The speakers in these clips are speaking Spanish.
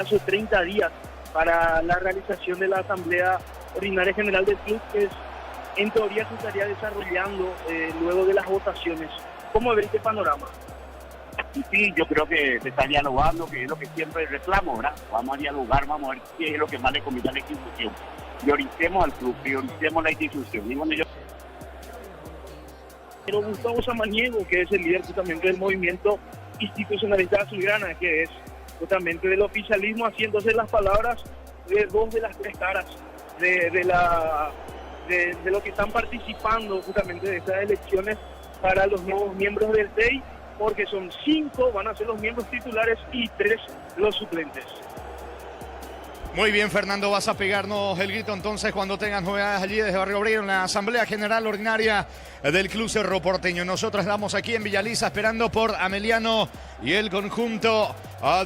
plazo de 30 días para la realización de la Asamblea Ordinaria General del club, que en teoría se estaría desarrollando luego de las votaciones. ¿Cómo ve este panorama? Y sí, yo creo que se está dialogando, que es lo que siempre reclamo, ¿verdad? Vamos a dialogar, vamos a ver qué es lo que más le conviene a la institución. Prioricemos al club, prioricemos la institución. Y bueno, Pero Gustavo Samaniego, que es el líder justamente del movimiento institucionalista azulgrana, que es justamente del oficialismo, haciéndose las palabras de dos de las tres caras de lo que están participando justamente de estas elecciones para los nuevos miembros del TEI, porque son 5 van a ser los miembros titulares y 3 los suplentes. Muy bien, Fernando, vas a pegarnos el grito entonces cuando tengas novedades allí desde Barrio Obrero en la Asamblea General Ordinaria del Club Cerro Porteño. Nosotros estamos aquí en Villaliza esperando por Ameliano y el conjunto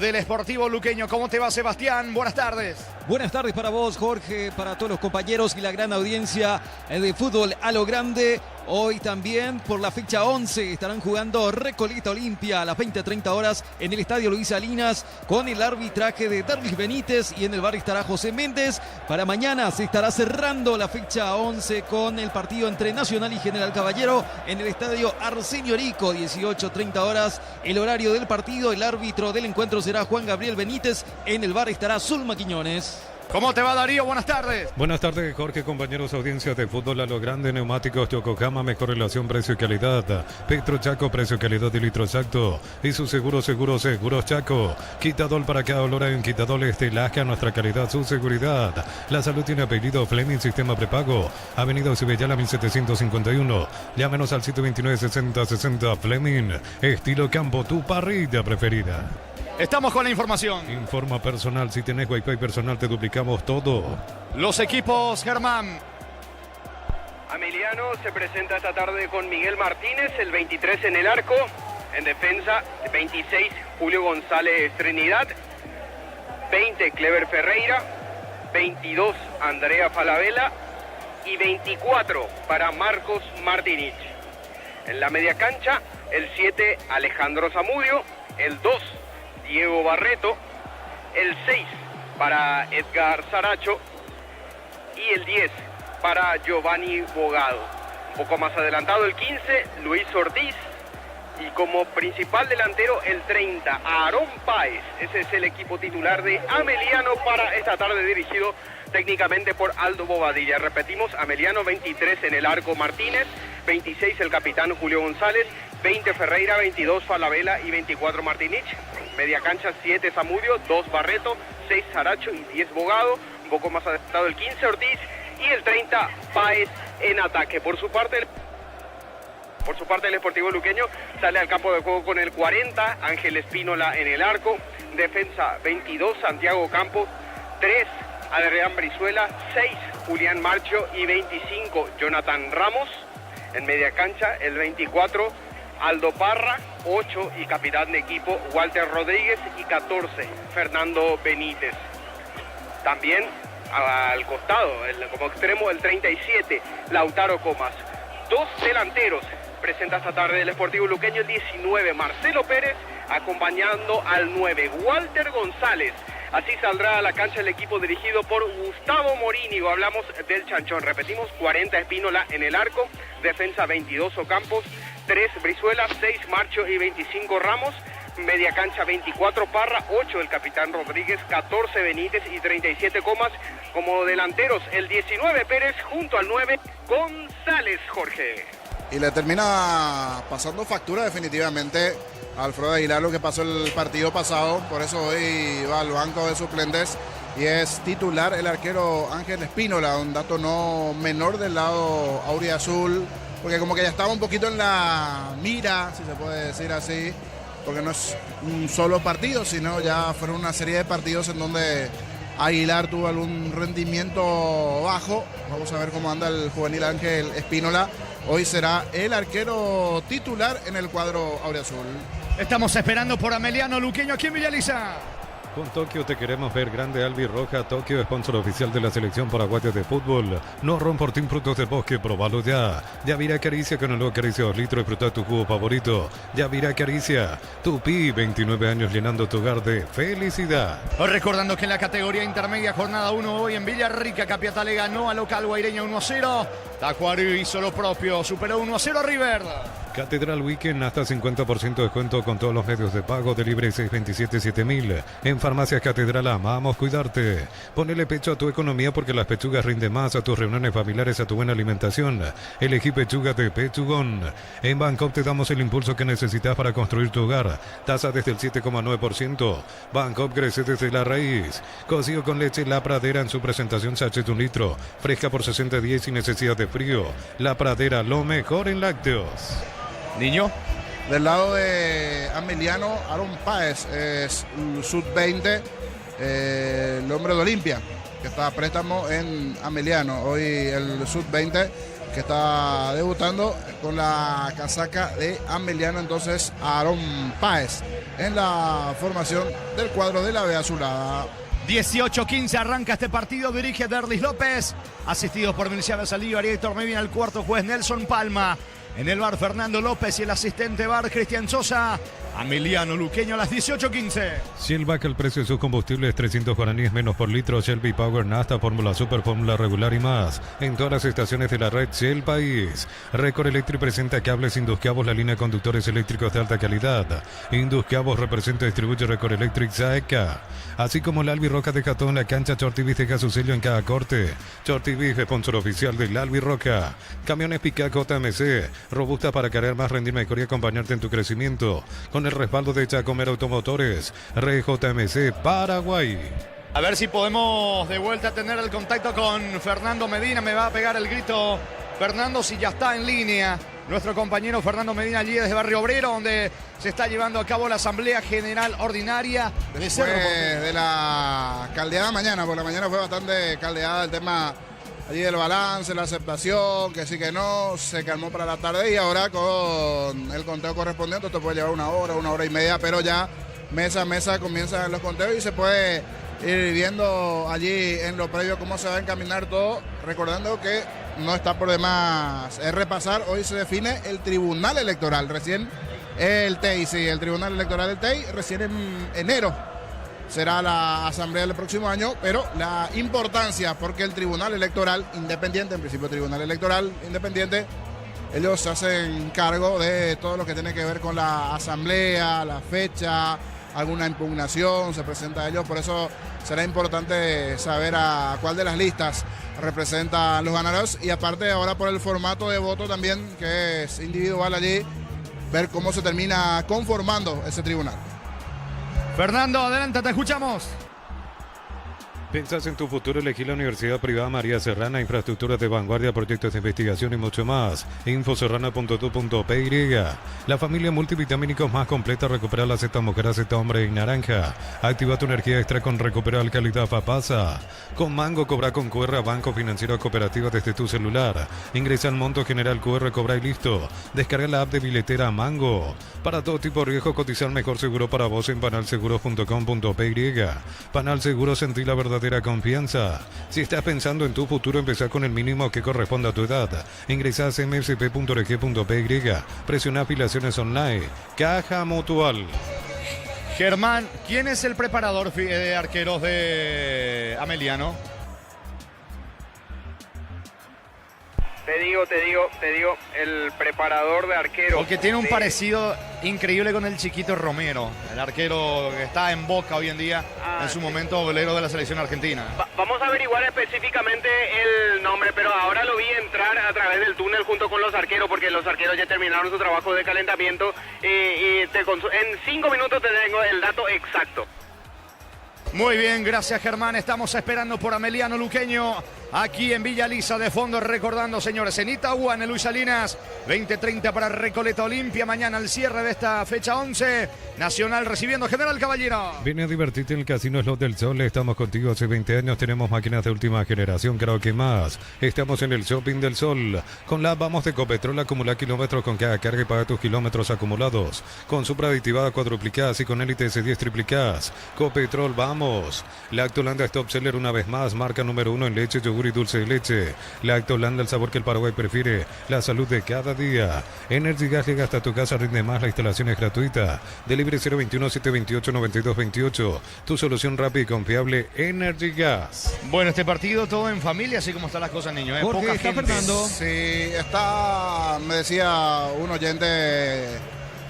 del Sportivo Luqueño. ¿Cómo te va, Sebastián? Buenas tardes. Buenas tardes para vos, Jorge, para todos los compañeros y la gran audiencia de fútbol a lo grande. Hoy también por la fecha 11 estarán jugando Recoleta Olimpia a las 20:30 horas en el Estadio Luis Salinas con el arbitraje de Darlis Benítez, y en el bar estará José Méndez. Para mañana se estará cerrando la fecha 11 con el partido entre Nacional y General Caballero en el Estadio Arsenio Rico, 18:30 horas el horario del partido. El árbitro del encuentro será Juan Gabriel Benítez, en el bar estará Zulma Quiñones. ¿Cómo te va, Darío? Buenas tardes. Buenas tardes, Jorge, compañeros, audiencias de fútbol a lo grande. Neumáticos Yokohama, mejor relación precio y calidad. Petro Chaco, precio, calidad y litro exacto. Y su seguros Chaco. Quitadol para cada olor en Quitadol Estelasca, nuestra calidad, su seguridad. La salud tiene apellido Fleming, sistema prepago. Avenida Cibellala 1751. Llámenos al 729-6060 Fleming. Estilo campo, tu parrilla preferida. Estamos con la información. Informa personal, si tenés Wi-Fi personal te duplicamos todo. Los equipos, Germán. Ameliano se presenta esta tarde con Miguel Martínez, el 23 en el arco. En defensa, 26 Julio González Trinidad, 20 Clever Ferreira, 22 Andrea Falabella y 24 para Marcos Martínez. En la media cancha, el 7 Alejandro Zamudio, el 2 Diego Barreto, el 6 para Edgar Saracho y el 10 para Giovanni Bogado. Un poco más adelantado el 15, Luis Ortiz, y como principal delantero el 30, Aarón Páez. Ese es el equipo titular de Ameliano para esta tarde, dirigido técnicamente por Aldo Bobadilla. Repetimos, Ameliano 23 en el arco Martínez, 26 el capitán Julio González, 20 Ferreira, 22 Falabella y 24 Martínez. Media cancha 7 Zamudio, 2 Barreto, 6 Saracho y 10 Bogado. Un poco más adelantado el 15 Ortiz y el 30 Páez en ataque. Por su parte el Sportivo Luqueño sale al campo de juego con el 40 Ángel Espínola en el arco. Defensa 22 Santiago Campos, 3 Adrián Brizuela, 6 Julián Marcho y 25 Jonathan Ramos. En media cancha el 24 Aldo Parra, 8 y capitán de equipo Walter Rodríguez y 14 Fernando Benítez. También al costado, como extremo, el 37 Lautaro Comas. 2 delanteros presenta esta tarde el Sportivo Luqueño, el 19 Marcelo Pérez, acompañando al 9 Walter González. Así saldrá a la cancha el equipo dirigido por Gustavo Morínigo. Hablamos del Chanchón. Repetimos, 40 Espínola en el arco. Defensa 22 Ocampos, 3 Brizuela, 6 Marcho y 25 Ramos. Media cancha 24 Parra, 8 el capitán Rodríguez, 14 Benítez y 37 Comas. Como delanteros el 19 Pérez junto al 9 González, Jorge. Y le termina pasando factura definitivamente a Alfredo Aguilar lo que pasó el partido pasado. Por eso hoy va al banco de suplentes y es titular el arquero Ángel Espínola, un dato no menor del lado auriazul, porque como que ya estaba un poquito en la mira, si se puede decir así, porque no es un solo partido, sino ya fueron una serie de partidos en donde Aguilar tuvo algún rendimiento bajo. Vamos a ver cómo anda el juvenil Ángel Espínola. Hoy será el arquero titular en el cuadro auriazul. Estamos esperando por Ameliano Luqueño aquí en Villaliza. Con Tokio te queremos ver grande. Albirroja Tokio, sponsor oficial de la selección paraguaya de fútbol. No ron por Team Frutos del Bosque, probalo ya. Yavira Caricia con el nuevo Caricia 2 litros, disfruta tu jugo favorito. Yavira Caricia, Tupi, 29 años llenando tu hogar de felicidad. Recordando que en la categoría intermedia, jornada 1 hoy en Villarrica, Capiatá le ganó a local Guaireña 1-0. Tacuary hizo lo propio, superó 1-0 a River. Catedral Weekend, hasta 50% de descuento con todos los medios de pago. Delibre 627-7000. En Farmacias Catedral amamos cuidarte. Ponele pecho a tu economía porque las pechugas rinden más, a tus reuniones familiares, a tu buena alimentación. Elegí pechugas de Pechugón. En Bancop te damos el impulso que necesitas para construir tu hogar. Tasa desde el 7,9%. Bancop crece desde la raíz. Cocido con leche La Pradera en su presentación sachet 1 litro. Fresca por 60 días sin necesidad de frío. La Pradera, lo mejor en lácteos. Niño. Del lado de Ameliano, Aaron Páez es sub-20, el hombre de Olimpia, que está a préstamo en Ameliano. Hoy el sub-20 que está debutando con la casaca de Ameliano, entonces Aaron Páez en la formación del cuadro de la B azulada. 18-15 arranca este partido, dirige Derlis López, asistido por Milciano Saldívar y Héctor Medina, el cuarto juez Nelson Palma. En el bar Fernando López y el asistente bar Cristian Sosa. Ameliano Luqueño a las 18:15. Shell baja el precio de sus combustibles 300 guaraníes menos por litro. Shell V-Power, Nafta, Fórmula Super, Fórmula Regular y más. En todas las estaciones de la red Shell País. Record Electric presenta cables Induscabos, la línea de conductores eléctricos de alta calidad. Induscabos representa y distribuye Record Electric Saeca. Así como la Albirroja deja todo en la cancha, Chortibis deja su sello en cada corte. Chortibis, sponsor oficial de la Albirroja. Camiones Pickup JMC, robusta para cargar más, rendir mejor y acompañarte en tu crecimiento. Con el respaldo de Chacomer Automotores, RJMC Paraguay. A ver si podemos de vuelta tener el contacto con Fernando Medina. Me va a pegar el grito Fernando si ya está en línea. Nuestro compañero Fernando Medina allí desde Barrio Obrero, donde se está llevando a cabo la Asamblea General Ordinaria de Cerro Porteño. De la caldeada mañana, por la mañana fue bastante caldeada el tema allí del balance, la aceptación, que sí que no, se calmó para la tarde y ahora con el conteo correspondiente esto puede llevar una hora y media, pero ya mesa a mesa comienzan los conteos y se puede ir viendo allí en lo previo cómo se va a encaminar todo, recordando que no está por demás repasar, hoy se define el Tribunal Electoral, recién el TEI, sí, el Tribunal Electoral del TEI, recién en enero será la asamblea del próximo año, pero la importancia, porque el Tribunal Electoral Independiente, en principio Tribunal Electoral Independiente, ellos se hacen cargo de todo lo que tiene que ver con la asamblea, la fecha, alguna impugnación, se presenta a ellos, por eso será importante saber a cuál de las listas representan los ganadores y aparte ahora por el formato de voto también, que es individual allí, ver cómo se termina conformando ese tribunal. Fernando, adelante, te escuchamos. ¿Pensás en tu futuro? Elegí la Universidad Privada María Serrana, infraestructuras de vanguardia, proyectos de investigación y mucho más. Infoserrana.tu.py. La familia multivitamínicos más completa, recupera la Z mujer, Z hombre y naranja. Activa tu energía extra con Recupera Alcalidad Fapasa. Con Mango, cobra con QR a Banco Financiero Cooperativa desde tu celular. Ingresa al monto general QR, cobra y listo. Descarga la app de billetera Mango. Para todo tipo de riesgo, cotizar mejor seguro para vos en panalseguros.com.py. Panal Seguros, sentí la verdadera confianza. Si estás pensando en tu futuro, empezá con el mínimo que corresponda a tu edad. Ingresa a msp.org.py. Presiona afiliaciones online. Caja Mutual. Germán, ¿quién es el preparador de arqueros de Ameliano? Te digo, el preparador de arqueros. Porque tiene un parecido increíble con el chiquito Romero, el arquero que está en Boca hoy en día, en su momento velero de la selección argentina. Vamos a averiguar específicamente el nombre, pero ahora lo vi entrar a través del túnel junto con los arqueros, porque los arqueros ya terminaron su trabajo de calentamiento y en 5 minutos te tengo el dato exacto. Muy bien, gracias Germán. Estamos esperando por Ameliano Luqueño aquí en Villa Lisa. De fondo recordando, señores, en Itagua, en el Luis Salinas, 20:30 para Recoleta Olimpia. Mañana el cierre de esta fecha 11. Nacional recibiendo General Caballero. Viene a divertirte en el Casino Slot del Sol. Estamos contigo hace 20 años. Tenemos máquinas de última generación, creo que más. Estamos en el Shopping del Sol. Con la Vamos de Copetrol, acumula kilómetros con cada carga y paga tus kilómetros acumulados. Con Supra aditivada cuadruplicás y con Elite S10 triplicás. Copetrol, vamos. Lactolanda es top seller una vez más. Marca número 1 en leche, yogur y dulce de leche. Lactolanda, el sabor que el Paraguay prefiere. La salud de cada día. Energy Gas llega hasta tu casa, rinde más. La instalación es gratuita. Delivery 021-728-9228. Tu solución rápida y confiable, Energy Gas. Bueno, este partido todo en familia, así como están las cosas, niños. Jorge, Poca está gente. Fernando. Sí, está, me decía un oyente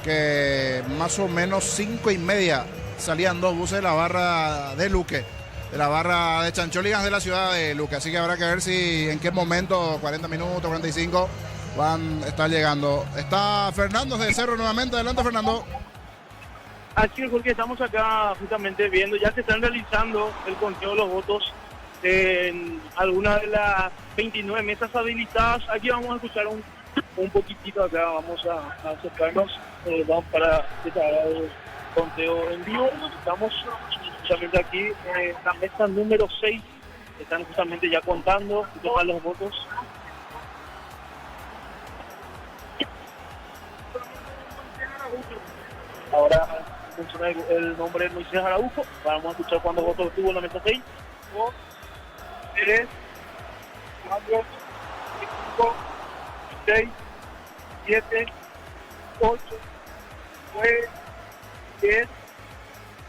que más o menos 5:30 salían 2 buses de la barra de Luque, de la barra de Chancholigas de la ciudad de Luque. Así que habrá que ver si en qué momento, 40 minutos, 45, van a estar llegando. Está Fernando de Cerro nuevamente. Adelante, Fernando. Así es, porque estamos acá justamente viendo, ya se están realizando el conteo de los votos en algunas de las 29 mesas habilitadas. Aquí vamos a escuchar un poquitito acá, vamos a acercarnos, vamos para el conteo en vivo. Estamos justamente aquí en la mesa número 6, están justamente ya contando todos los votos. Ahora funciona el nombre de Moisés Araujo. Vamos a escuchar cuántos votos tuvo en la mesa 6. 2, 3, 4, 5, 6, 7, 8, 9, 10,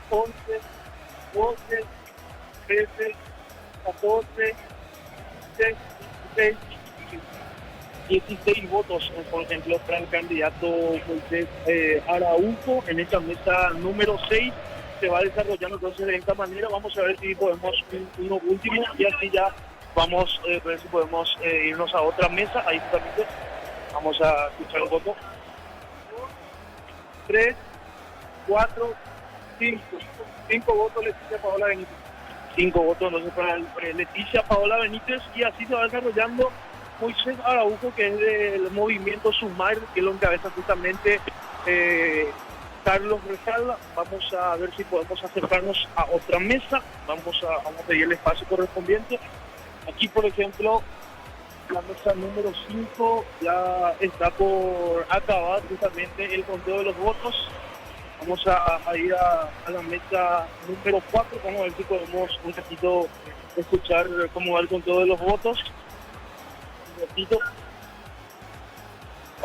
11, 12, 13, 14, 16, 16 votos, por ejemplo, para el candidato Moisés Araujo. En esta mesa número 6 se va desarrollando entonces de esta manera. Vamos a ver si podemos uno último y así ya vamos a ver si podemos irnos a otra mesa. Ahí justamente vamos a escuchar un voto. 3, 4, 5. 5 votos Leticia Paola Benítez. 5 votos entonces para Leticia Paola Benítez, y así se va desarrollando Moisés Araujo, que es del movimiento Sumar, que lo encabeza justamente Carlos Resalva. Vamos a ver si podemos acercarnos a otra mesa. Vamos a pedir el espacio correspondiente. Aquí, por ejemplo, la mesa número 5 ya está por acabar justamente el conteo de los votos. Vamos a ir a la mesa número 4. Vamos a ver si podemos un ratito escuchar cómo va el conteo de los votos. Un ratito.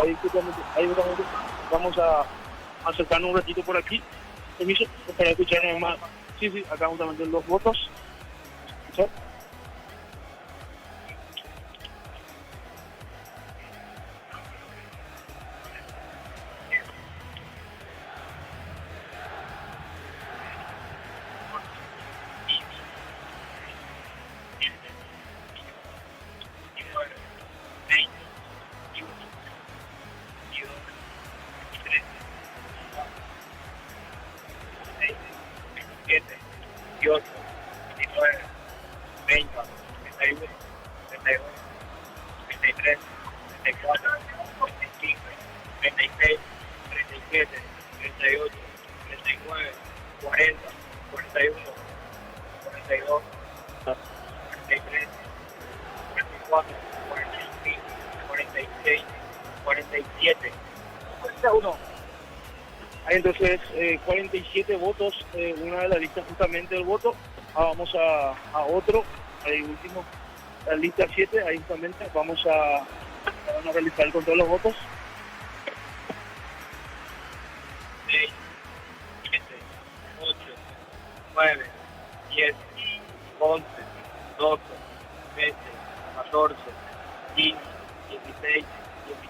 Ahí justamente vamos a acercarnos un ratito por aquí. Permiso para escuchar nada más. Sí, acá justamente los votos. ¿Sí? Entonces, 47 votos, una de las listas justamente del voto. Vamos a otro, ahí último, la lista 7, ahí justamente vamos a realizar el conteo de los votos. 6, 7, 8, 9, 10, 11, 12, 13, 14, 15, 16,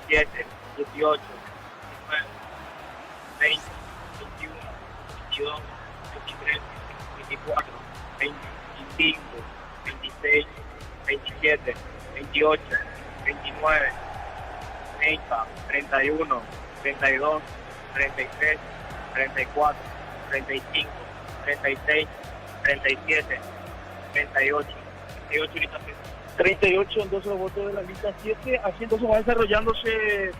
17, 18, 19, 20, 21, 22, 23, 24, 25, 26, 27, 28, 29, 30, 31, 32, 33, 34, 35, 36, 37, 38, 38 entonces los votos de la lista 7. Así entonces va desarrollándose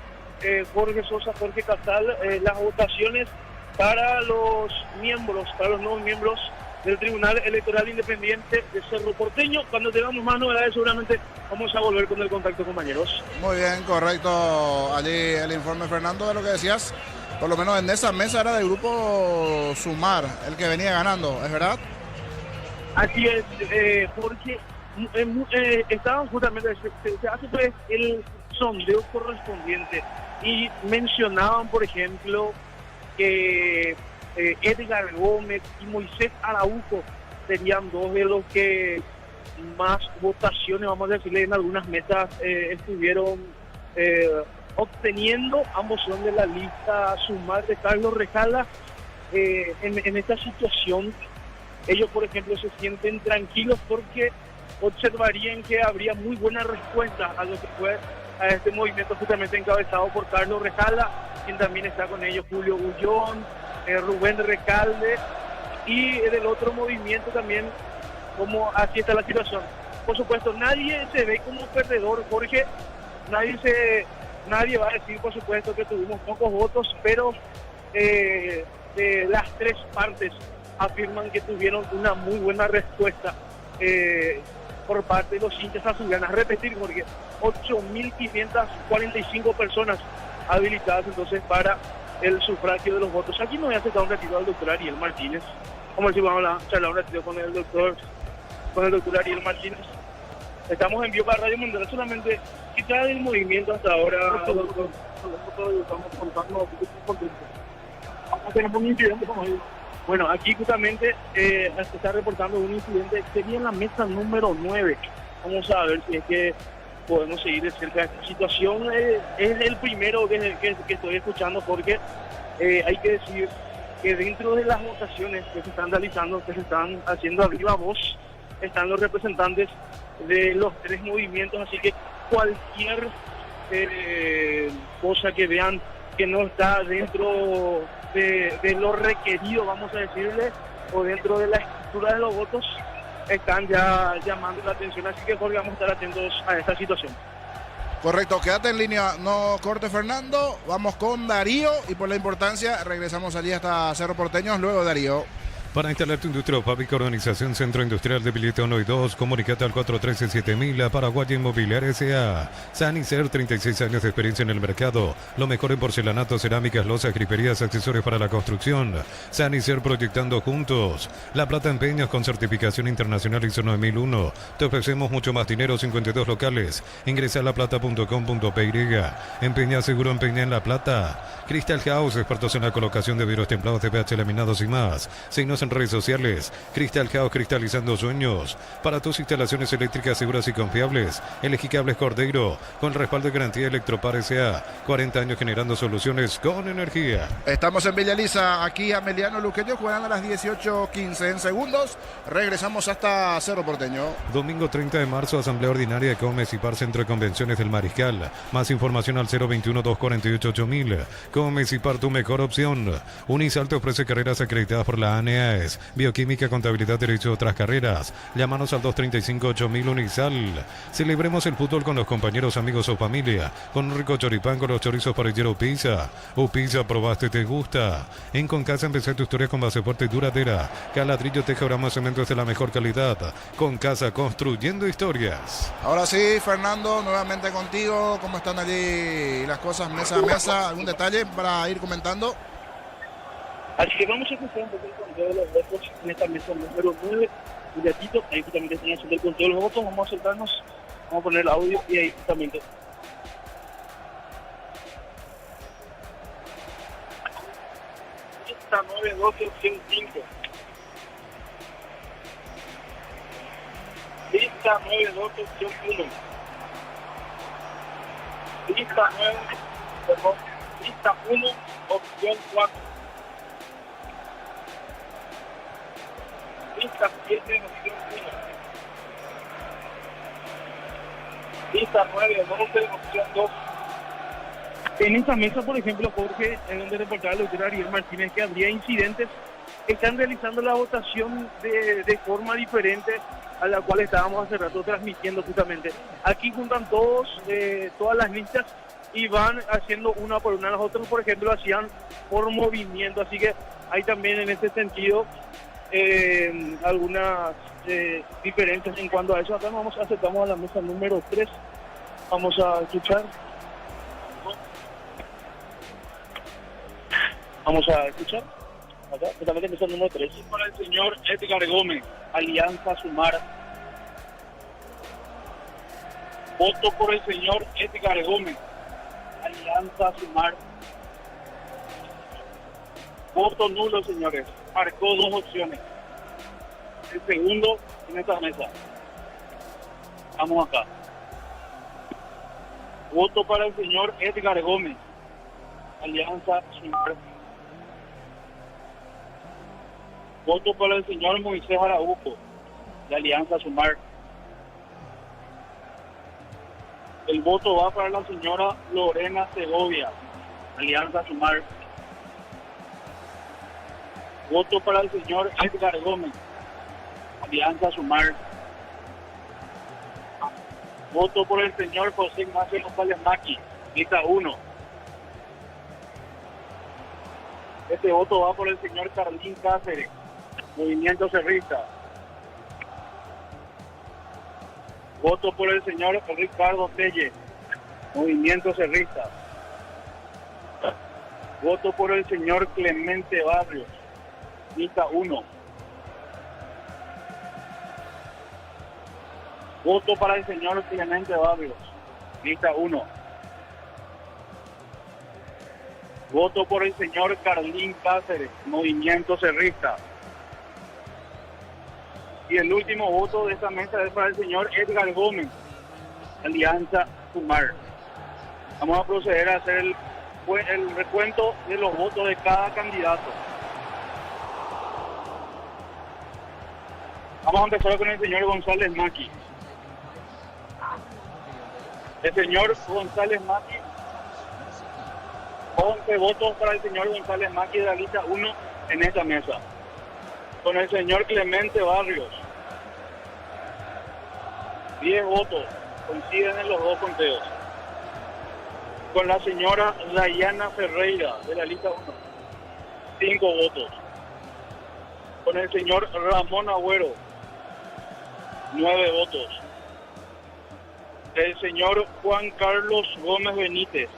Jorge Sosa, Jorge Casal, las votaciones para los nuevos miembros del Tribunal Electoral Independiente de Cerro Porteño. Cuando tengamos más novedades seguramente vamos a volver con el contacto, compañeros. Muy bien, correcto. Allí el informe, Fernando, de lo que decías. Por lo menos en esa mesa era del grupo Sumar, el que venía ganando, ¿es verdad? Así es, porque estaban justamente, se hace pues el sondeo correspondiente y mencionaban, por ejemplo, que Edgar Gómez y Moisés Araujo serían dos de los que más votaciones, vamos a decirle, en algunas mesas estuvieron obteniendo. Ambos son de la lista Sumar de Carlos Rejala. En esta situación ellos, por ejemplo, se sienten tranquilos porque observarían que habría muy buena respuesta a lo que fue a este movimiento justamente encabezado por Carlos Rejala, quien también está con ellos, Julio Gullón, Rubén Recalde, y del otro movimiento también, como así está la situación. Por supuesto, nadie se ve como perdedor, Jorge, nadie va a decir, por supuesto, que tuvimos pocos votos, pero de las tres partes afirman que tuvieron una muy buena respuesta por parte de los hinchas azulianas. Repetir, porque 8.545 personas habilitadas entonces para el sufragio de los votos. Aquí me voy a acercar un ratito al doctor Ariel Martínez. Como si vamos a charlar un ratito con el doctor Ariel Martínez. Estamos en vivo para Radio Mundial. Solamente quizás el movimiento hasta ahora, doctor, estamos contando tenemos un incidente, como digo. Bueno, aquí justamente se está reportando un incidente, sería en la mesa número 9. Vamos a ver si es que podemos seguir de cerca esta situación. Es el primero que estoy escuchando, porque hay que decir que dentro de las votaciones que se están realizando, que se están haciendo a viva voz, están los representantes de los tres movimientos, así que cualquier cosa que vean que no está dentro de lo requerido, vamos a decirle, o dentro de la estructura de los votos, están ya llamando la atención, así que Jorge, vamos a estar atentos a esta situación. Correcto, quédate en línea, no corte, Fernando. Vamos con Darío y por la importancia regresamos allí hasta Cerro Porteño. Luego, Darío. Para instalar tu industria fábrica, organización Centro Industrial de Billete 1 y 2, comunicate al 413-7000 a Paraguay Inmobiliaria S.A. Sanicer, 36 años de experiencia en el mercado. Lo mejor en porcelanato, cerámicas, losas, griferías, accesorios para la construcción. Sanicer, proyectando juntos. La Plata Empeños con certificación internacional ISO 9001. Te ofrecemos mucho más dinero, 52 locales. Ingresa a laplata.com.py. Empeña seguro, empeña en La Plata. Crystal House, expertos en la colocación de vidrios templados, TPH laminados y más. Signos en redes sociales. Crystal House, cristalizando sueños. Para tus instalaciones eléctricas seguras y confiables, elegí Cables Cordeiro, con respaldo de garantía Electropar S.A. 40 años generando soluciones con energía. Estamos en Villa Elisa, aquí Ameliano Luqueño, juegan a las 18:15 en segundos. Regresamos hasta Cerro Porteño. Domingo 30 de marzo, Asamblea Ordinaria de Comecipar, Centro de Convenciones del Mariscal. Más información al 021-248-8000. Comecipar, tu mejor opción. Unisal te ofrece carreras acreditadas por la ANEA. Bioquímica, contabilidad, derecho, otras carreras. Llámanos al 235-8000 Unisal. Celebremos el fútbol con los compañeros, amigos o familia. Con un rico choripán, con los chorizos parrillero Pizza. Pizza, probaste, te gusta. En Concasa empecé tu historia con base fuerte y duradera. Caladrillo, teja, brama, cemento es de la mejor calidad. Concasa, construyendo historias. Ahora sí, Fernando, nuevamente contigo. ¿Cómo están allí las cosas mesa a mesa? ¿Algún detalle para ir comentando? Así que vamos a escuchar un poco el conteo de los votos en esta mesa número 9. Un ratito, ahí justamente están haciendo el conteo de los votos. Vamos a acercarnos, vamos a poner el audio y ahí justamente. Lista 912 opción 5. Lista 912 opción 1. Lista 1 opción 4. Lista 7, opción 1. Lista 9, 12, opción 2. En esta mesa, por ejemplo, Jorge, en donde reportaba el doctor Ariel Martínez que habría incidentes, están realizando la votación de forma diferente a la cual estábamos hace rato transmitiendo justamente. Aquí juntan todas las listas y van haciendo una por una. Las otras, por ejemplo, hacían por movimiento, así que hay también en ese sentido algunas diferencias en cuanto a eso. Acá acercamos a la mesa número 3, vamos a escuchar. Acá, justamente mesa número 3. Para el señor Edgar Gómez, Alianza Sumar. Voto por el señor Edgar Gómez, Alianza Sumar. Voto nulo, señores. Marcó 2 opciones. El segundo en esta mesa. Vamos acá. Voto para el señor Edgar Gómez, Alianza Sumar. Voto para el señor Moisés Araujo, de Alianza Sumar. El voto va para la señora Lorena Segovia, Alianza Sumar. Voto para el señor Edgar Gómez, Alianza Sumar. Voto por el señor José Ignacio González Maqui, lista 1. Este voto va por el señor Carlín Cáceres, Movimiento Cerrista. Voto por el señor Ricardo Telle, Movimiento Cerrista. Voto por el señor Clemente Barrios, lista 1. Voto para el señor Clemente Barrios, lista 1. Voto por el señor Carlín Cáceres, Movimiento Cerrista. Y el último voto de esta mesa es para el señor Edgar Gómez, Alianza Sumar. Vamos a proceder a hacer el recuento de los votos de cada candidato. Vamos a empezar con el señor González Maqui. El señor González Maqui, 11 votos para el señor González Maqui de la lista 1 en esta mesa. Con el señor Clemente Barrios, 10 votos, coinciden en los 2 conteos. Con la señora Dayana Ferreira de la lista 1, 5 votos. Con el señor Ramón Agüero, 9 votos. El señor Juan Carlos Gómez Benítez,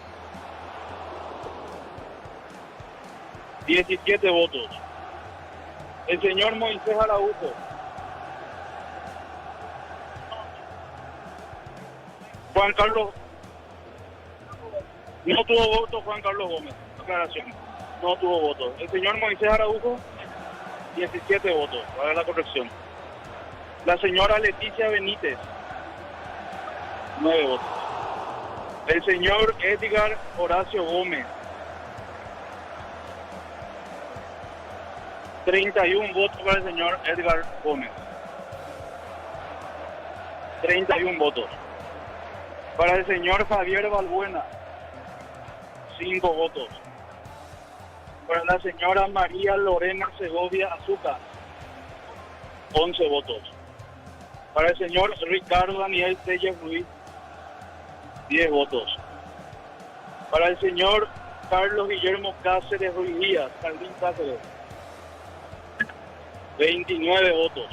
17 votos. El señor Moisés Araujo, Juan Carlos, no tuvo votos. Juan Carlos Gómez, aclaración, no tuvo votos. El señor Moisés Araujo, 17 votos, para la corrección. La señora Leticia Benítez, 9 votos. El señor Edgar Horacio Gómez, 31 votos para el señor Edgar Gómez. 31 votos. Para el señor Javier Balbuena, 5 votos. Para la señora María Lorena Segovia Azúcar, 11 votos. Para el señor Ricardo Daniel Telles Ruiz, 10 votos. Para el señor Carlos Guillermo Cáceres Ruiz Díaz, Carlín Cáceres, 29 votos.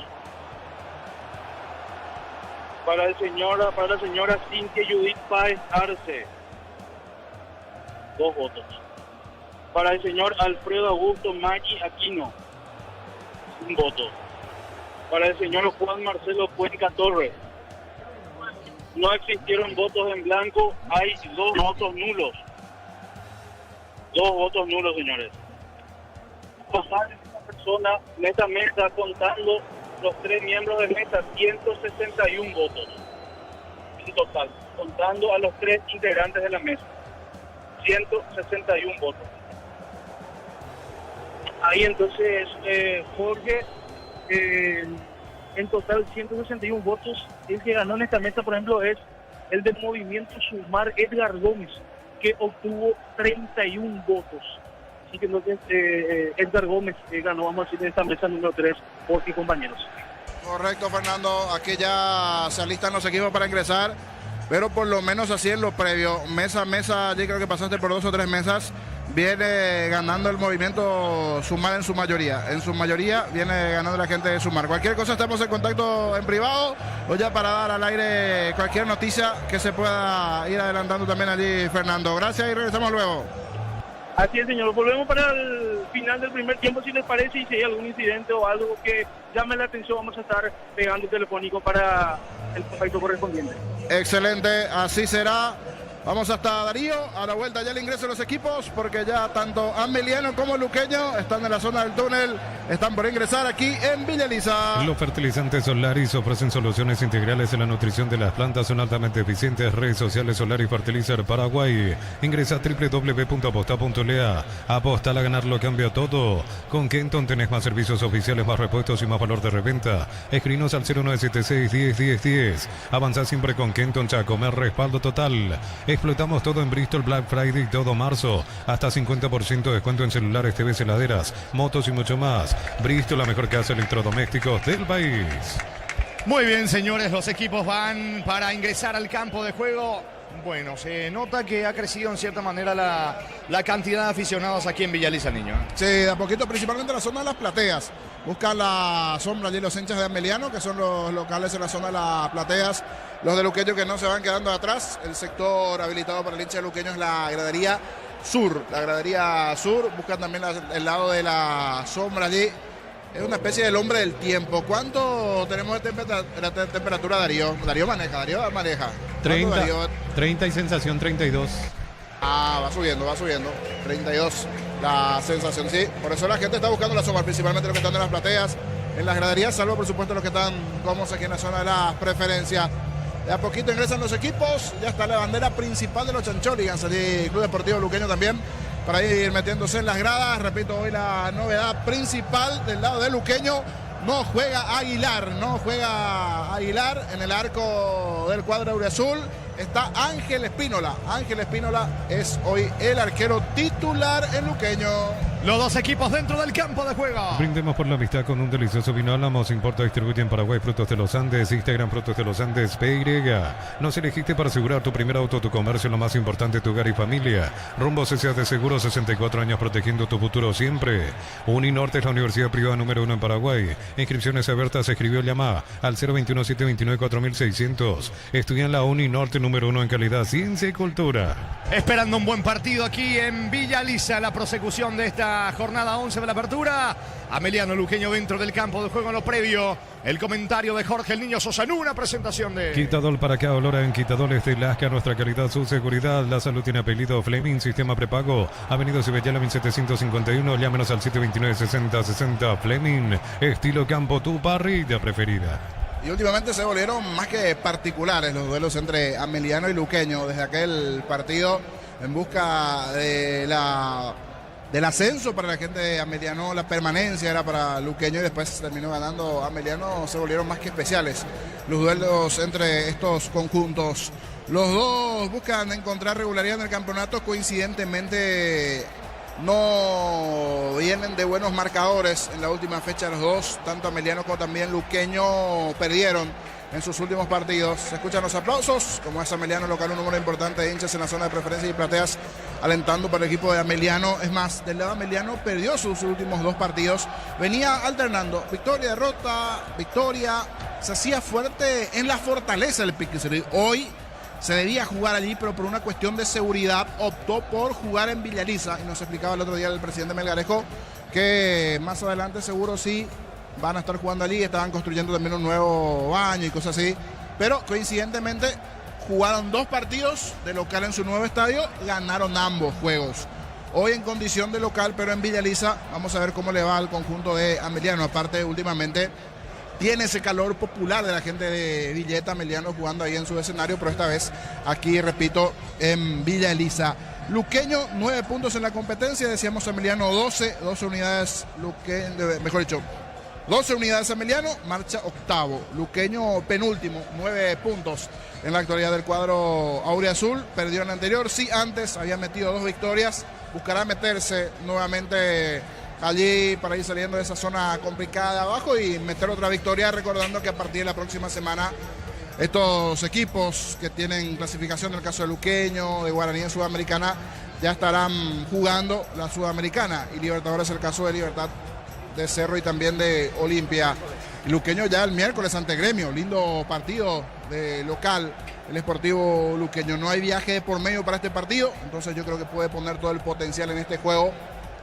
Para la señora Cintia Judith Páez Arce, 2 votos. Para el señor Alfredo Augusto Maggi Aquino, 1 voto. Para el señor Juan Marcelo Cuenca Torres, no existieron votos en blanco, hay 2 votos nulos. 2 votos nulos, señores. Total, esta persona en esta mesa, contando los 3 miembros de mesa, 161 votos en total, contando a los 3 integrantes de la mesa, 161 votos. Ahí entonces, Jorge, en total 161 votos. El que ganó en esta mesa, por ejemplo, es el del Movimiento Sumar, Edgar Gómez, que obtuvo 31 votos. Así que entonces Edgar Gómez ganó, vamos a decir, en esta mesa número 3, Jorge y compañeros. Correcto, Fernando. Aquí ya se alistan los equipos para ingresar pero por lo menos así en lo previo, mesa a mesa, allí creo que pasaste por 2 o 3 mesas, viene ganando el movimiento Sumar en su mayoría viene ganando la gente de Sumar. Cualquier cosa estamos en contacto en privado o ya para dar al aire cualquier noticia que se pueda ir adelantando también allí, Fernando. Gracias y regresamos luego. Así es, señor. Volvemos para el final del primer tiempo, si les parece, y si hay algún incidente o algo que llame la atención, vamos a estar pegando telefónico para el contacto correspondiente. Excelente, así será. Vamos hasta Darío, a la vuelta ya el ingreso de los equipos, porque ya tanto Ameliano como Luqueño están en la zona del túnel, están por ingresar aquí en Villa Elisa. Los fertilizantes Solaris ofrecen soluciones integrales en la nutrición de las plantas, son altamente eficientes. Redes sociales Solaris Fertilizer Paraguay. Ingresa a www.aposta.lea. Aposta a ganar lo cambia todo. Con Kenton tenés más servicios oficiales, más repuestos y más valor de reventa. Escribinos al 0976 101010. Avanzá siempre con Kenton Chaco, más respaldo total. Explotamos todo en Bristol Black Friday todo marzo. Hasta 50% de descuento en celulares, TVs, heladeras, motos y mucho más. Bristol, la mejor casa de electrodomésticos del país. Muy bien, señores, los equipos van para ingresar al campo de juego. Bueno, se nota que ha crecido en cierta manera la cantidad de aficionados aquí en Villa Elisa, niño. Sí, de a poquito, principalmente en la zona de las plateas. Buscan la sombra allí los hinchas de Ameliano, que son los locales en la zona de las plateas. Los de Luqueño que no se van quedando atrás. El sector habilitado para el hincha de Luqueño es la gradería sur. La gradería sur. Buscan también el lado de la sombra allí. Es una especie del hombre del tiempo. ¿Cuánto tenemos de temperatura, Darío? Darío maneja. 30, Darío? 30 y sensación 32. Ah, va subiendo. 32 la sensación, sí. Por eso la gente está buscando la sombra, principalmente los que están en las plateas, en las graderías, salvo por supuesto los que están cómodos aquí en la zona de las preferencias. De a poquito ingresan los equipos, ya está la bandera principal de los Chancholligans, el Club Deportivo Luqueño también, para ir metiéndose en las gradas. Repito, hoy la novedad principal del lado de Luqueño, no juega Aguilar en el arco del cuadro auriazul. Está Ángel Espínola. Ángel Espínola es hoy el arquero titular en Luqueño. Los dos equipos dentro del campo de juego. Brindemos por la amistad con un delicioso vino Álamos. Importa, distribuye en Paraguay Frutos de los Andes. Instagram Frutos de los Andes PY. Nos elegiste para asegurar tu primer auto, tu comercio, lo más importante, tu hogar y familia. Rumbo CCA de Seguro, 64 años protegiendo tu futuro siempre. Uninorte es la universidad privada número 1 en Paraguay. Inscripciones abiertas. Escribió, llama al 021-729-4600. Estudia en la Uninorte número 1 en calidad, ciencia y cultura. Esperando un buen partido aquí en Villa Elisa, la prosecución de esta jornada 11 de la apertura. Ameliano Luqueño dentro del campo de juego en lo previo. El comentario de Jorge el Niño Sosa en una presentación de Quitadol para cada olor en Quitadol de Lasca, nuestra calidad, su seguridad. La salud tiene apellido Fleming, sistema prepago. Avenida Cibellala 1751, llámenos al 729-6060. Fleming, estilo campo, tu parrilla preferida. Y últimamente se volvieron más que particulares los duelos entre Ameliano y Luqueño. Desde aquel partido en busca de del ascenso para la gente de Ameliano, la permanencia era para Luqueño y después terminó ganando Ameliano. Se volvieron más que especiales los duelos entre estos conjuntos. Los dos buscan encontrar regularidad en el campeonato. Coincidentemente no vienen de buenos marcadores en la última fecha. Los dos, tanto Ameliano como también Luqueño, perdieron en sus últimos partidos. Se escuchan los aplausos, como es Ameliano local, un número importante de hinchas en la zona de preferencia y plateas alentando para el equipo de Ameliano. Es más, del lado Ameliano perdió sus últimos 2 partidos, venía alternando victoria, derrota, victoria, se hacía fuerte en la fortaleza del Piquiseri. Hoy se debía jugar allí, pero por una cuestión de seguridad optó por jugar en Villa Elisa, y nos explicaba el otro día el presidente Melgarejo que más adelante seguro sí van a estar jugando allí. Estaban construyendo también un nuevo baño y cosas así, pero coincidentemente jugaron 2 partidos de local en su nuevo estadio, ganaron ambos juegos. Hoy en condición de local, pero en Villa Elisa. Vamos a ver cómo le va al conjunto de Ameliano. Aparte, últimamente tiene ese calor popular de la gente de Villeta. Ameliano jugando ahí en su escenario, pero esta vez aquí, repito, en Villa Elisa. Luqueño, 9 puntos en la competencia. Decíamos Ameliano 12 unidades. Mejor dicho, 12 unidades Ameliano, marcha octavo. Luqueño penúltimo, 9 puntos en la actualidad del cuadro auriazul. Perdió en el anterior, sí, antes había metido 2 victorias. Buscará meterse nuevamente allí para ir saliendo de esa zona complicada de abajo y meter otra victoria, recordando que a partir de la próxima semana estos equipos que tienen clasificación, en el caso de Luqueño, de Guaraní en Sudamericana, ya estarán jugando la Sudamericana, y Libertadores el caso de Libertad de Cerro y también de Olimpia. Luqueño ya el miércoles ante Gremio, lindo partido de local, el Sportivo Luqueño. No hay viaje por medio para este partido, entonces yo creo que puede poner todo el potencial en este juego,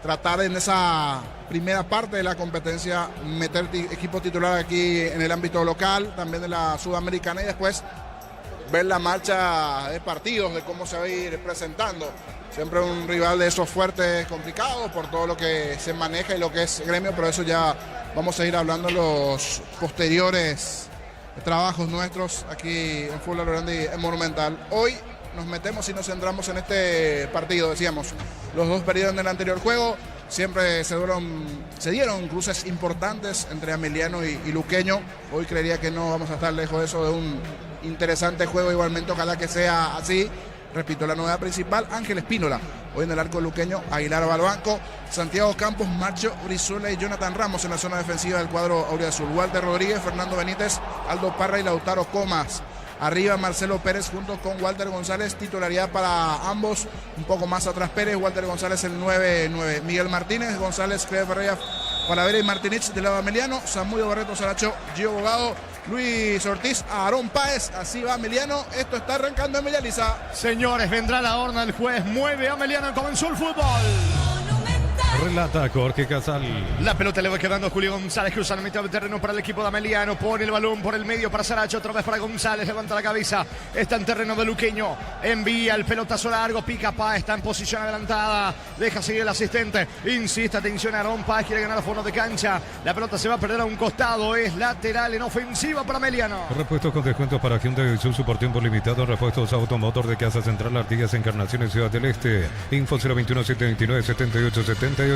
tratar en esa primera parte de la competencia meter equipo titular aquí en el ámbito local, también de la Sudamericana, y después ver la marcha de partidos, de cómo se va a ir presentando. Siempre un rival de esos fuertes, complicados por todo lo que se maneja y lo que es Gremio, pero eso ya vamos a ir hablando en los posteriores trabajos nuestros aquí en Fútbol a lo Grande y en Monumental. Hoy nos metemos y nos centramos en este partido, decíamos, los dos periodos en el anterior juego, siempre se dieron cruces importantes entre Ameliano y Luqueño. Hoy creería que no vamos a estar lejos de eso, de un interesante juego igualmente, ojalá que sea así. Repito, la novedad principal, Ángel Espínola, hoy en el arco luqueño, Aguilar Balbanco, Santiago Campos, Marcho Brizuela y Jonathan Ramos en la zona defensiva del cuadro auriazul, Walter Rodríguez, Fernando Benítez, Aldo Parra y Lautaro Comas. Arriba Marcelo Pérez junto con Walter González, titularidad para ambos, un poco más atrás Pérez, Walter González el 9-9, Miguel Martínez, González, Cleber Ferreira, Palavera y Martínez del lado Ameliano, Samudio Barreto Saracho, Gio Bogado, Luis Ortiz, Aarón Páez, así va Ameliano, esto está arrancando en Bellaliza. Señores, vendrá la horna el juez, mueve Ameliano, comenzó el fútbol. Relata Jorge Casal. La pelota le va quedando a Julio González, cruzando mitad del terreno para el equipo de Ameliano, pone el balón por el medio para Saracho, otra vez para González, levanta la cabeza, está en terreno de Luqueño, envía el pelotazo largo, pica Páez, está en posición adelantada, deja seguir el asistente, insiste, atención a Aarón Páez, quiere ganar a fondo de cancha, la pelota se va a perder a un costado, es lateral en ofensiva para Ameliano. Repuestos con descuentos para Hyundai y Isuzu por tiempo limitado, repuestos Automotor de Casa Central, Artigas, Encarnaciones, Ciudad del Este, info 021-729-7878.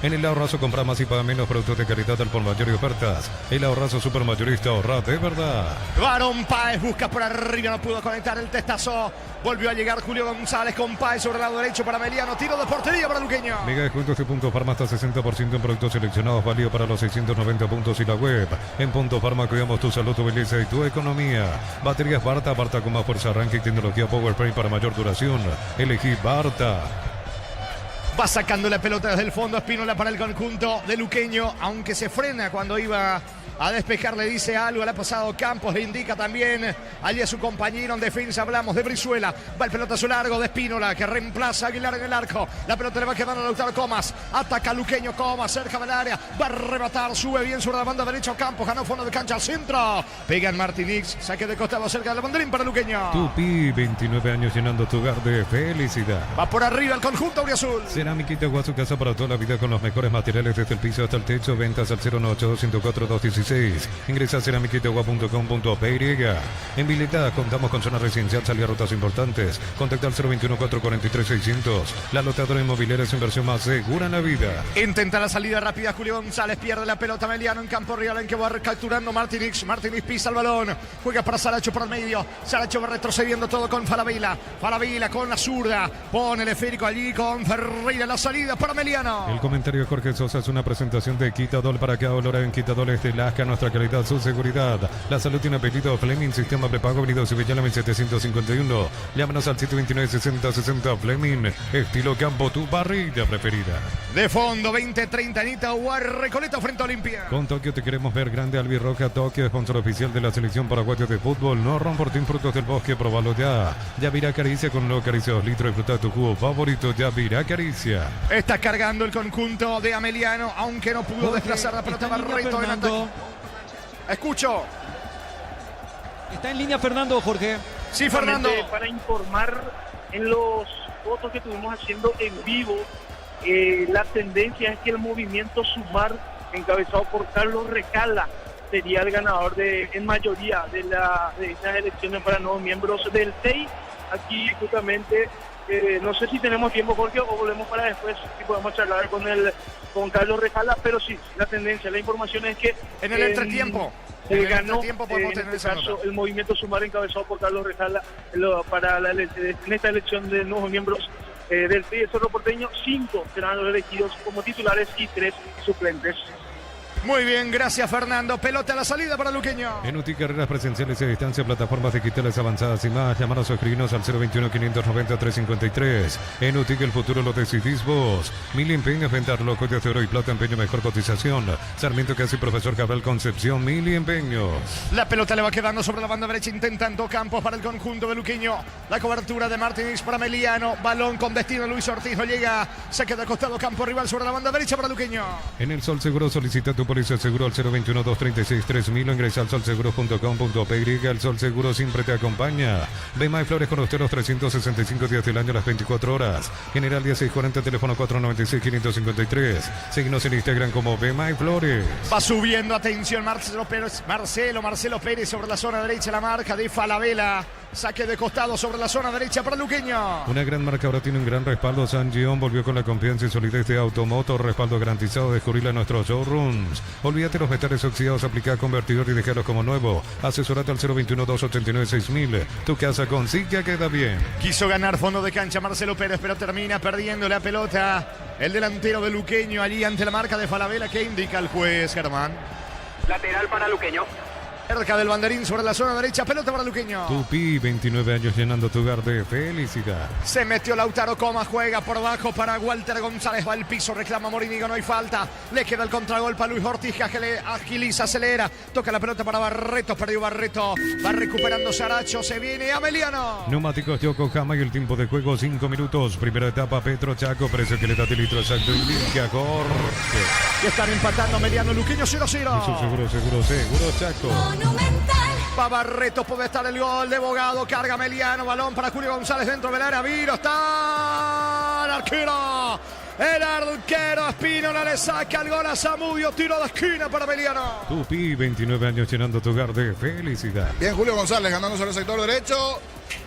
En el Ahorrazo compra más y paga menos, productos de calidad al por mayor y ofertas. El Ahorrazo supermayorista, ahorra de verdad. Aarón Páez busca por arriba, no pudo conectar el testazo. Volvió a llegar Julio González con Páez sobre el lado derecho para Ameliano. Tiro de portería para Luqueño. Mega descuentos de Punto Farma hasta 60% en productos seleccionados, válido para los 690 puntos y la web. En Punto Farma cuidamos tu salud, tu belleza y tu economía. Baterías Barta, Barta con más fuerza, arranque y tecnología PowerPrint para mayor duración. Elegí Barta. Va sacando la pelota desde el fondo, Espínola para el conjunto de Luqueño, aunque se frena cuando iba a despejar, le dice algo, le ha pasado Campos, le indica también allí a su compañero en defensa, hablamos de Brizuela, va el pelotazo largo de Espínola, que reemplaza a Aguilar en el arco, la pelota le va quedando a Lautaro Comas, ataca Luqueño, Comas, cerca del área, va a rematar, sube bien sobre la banda derecha Campos, ganó fondo de cancha al centro, pega en Martínez, saque de costado cerca del banderín para Luqueño. Tupi, 29 años llenando tu hogar de felicidad. Va por arriba el conjunto auriazul. Ceramiquita Guasu, casa para toda la vida con los mejores materiales desde el piso hasta el techo, ventas al 098-104-216. Ingresa a ceramiquitagua.com.py. En Vileta contamos con zona residencial, salida a rutas importantes. Contacta al 021-443-600. La lotadora inmobiliaria es inversión más segura en la vida. Intenta la salida rápida Julio González, pierde la pelota Ameliano en campo real, en que va capturando Martínez. Martínez pisa el balón, juega para Saracho por el medio. Saracho va retrocediendo todo con Falabella. Falabella con la zurda, pone el esférico allí con Ferreira, la salida para Ameliano. El comentario de Jorge Sosa es una presentación de Quitadol. Para que ahora en Quitadol es de Lasca, nuestra calidad, su seguridad. La salud tiene apellido Fleming, sistema prepago, Avenida Civillana 1751. Llámanos al 729-6060 Fleming, estilo campo, tu parrilla preferida. De fondo, 20-30, Anita Recoleta frente a Olimpia. Con Tokio te queremos ver grande, Albirroja Tokio, sponsor oficial de la selección paraguaya de fútbol. No Romportín, frutos del bosque, probalo ya. Yavirá Caricia con nuevo Caricia 2 litros, disfruta tu jugo favorito, Yavirá Caricia. Está cargando el conjunto de Ameliano, aunque no pudo desplazar la pelota. Barreto en ataque. Escucho. Está en línea Fernando, Jorge. Sí, Fernando. Para informar en los fotos que estuvimos haciendo en vivo, la tendencia es que el movimiento Sumar, encabezado por Carlos Recala, sería el ganador en mayoría de estas elecciones para nuevos miembros del TEI. Aquí justamente, no sé si tenemos tiempo, Jorge, o volvemos para después, si podemos charlar con Carlos Recala, pero sí, la tendencia, la información es que en el entretiempo ganó en este caso el movimiento Sumar, encabezado por Carlos Recala en esta elección de nuevos miembros del TEI Cerro Porteño. 5 serán los elegidos como titulares y 3 suplentes. Muy bien, gracias Fernando. Pelota a la salida para Luqueño. En UTI Carreras presenciales a distancia, plataformas digitales avanzadas y más. Llamanos o escribinos al 021-590-353. En UTI el futuro lo decidís vos. Mil empeños, venta relojes de oro y plata, empeño, mejor cotización. Sarmiento Casi, Profesor Cabral Concepción, Mil empeños. La pelota le va quedando sobre la banda derecha, intentando Campos para el conjunto de Luqueño. La cobertura de Martínez para Meliano. Balón con destino Luis Ortiz, no llega. Se queda acostado campo rival sobre la banda derecha para Luqueño. En el Sol Seguro solicita tu póliza seguro al 021-236-3000 o ingresa al solseguros.com.py. El Sol Seguro siempre te acompaña. Bema y Flores con usted los 365 días del año, las 24 horas. General 1640, teléfono 496-553. Síguenos en Instagram como Bema y Flores. Va subiendo, atención, Marcelo Pérez sobre la zona derecha, la marca de Falabella. Saque de costado sobre la zona derecha para Luqueño. Una gran marca ahora tiene un gran respaldo. San Gion volvió con la confianza y solidez de Automoto. Respaldo garantizado. Descubrirla en nuestros showrooms. Olvídate los metales oxidados, aplica convertidor y dejarlos como nuevo. Asesorate al 021-289-6000. Tu casa con Sica queda bien. Quiso ganar fondo de cancha Marcelo Pérez, pero termina perdiendo la pelota. El delantero de Luqueño allí ante la marca de Falabella, que indica el juez, Germán. Lateral para Luqueño. Cerca del banderín sobre la zona derecha, pelota para Luqueño. Tupi, 29 años llenando tu hogar de felicidad. Se metió Lautaro Comas, juega por abajo para Walter González, va al piso, reclama Morínigo, no hay falta. Le queda el contragolpe a Luis Ortiz, que le agiliza, acelera. Toca la pelota para Barreto, perdió Barreto. Va recuperando Saracho, se viene Ameliano. Neumáticos Yokohama y el tiempo de juego 5 minutos. Primera etapa, Petro Chaco, precio que le da de litro exacto y limpia, Jorge. Y están empatando Ameliano, Luqueño 0-0. Eso seguro, Chaco. Va Barreto, puede estar el gol de Bogado, carga Meliano, balón para Julio González dentro del área, Viro, está el arquero Espínola le saca el gol a Zamudio, tiro de esquina para Meliano. Tupi, 29 años llenando tu hogar de felicidad. Bien, Julio González ganándose el sector derecho.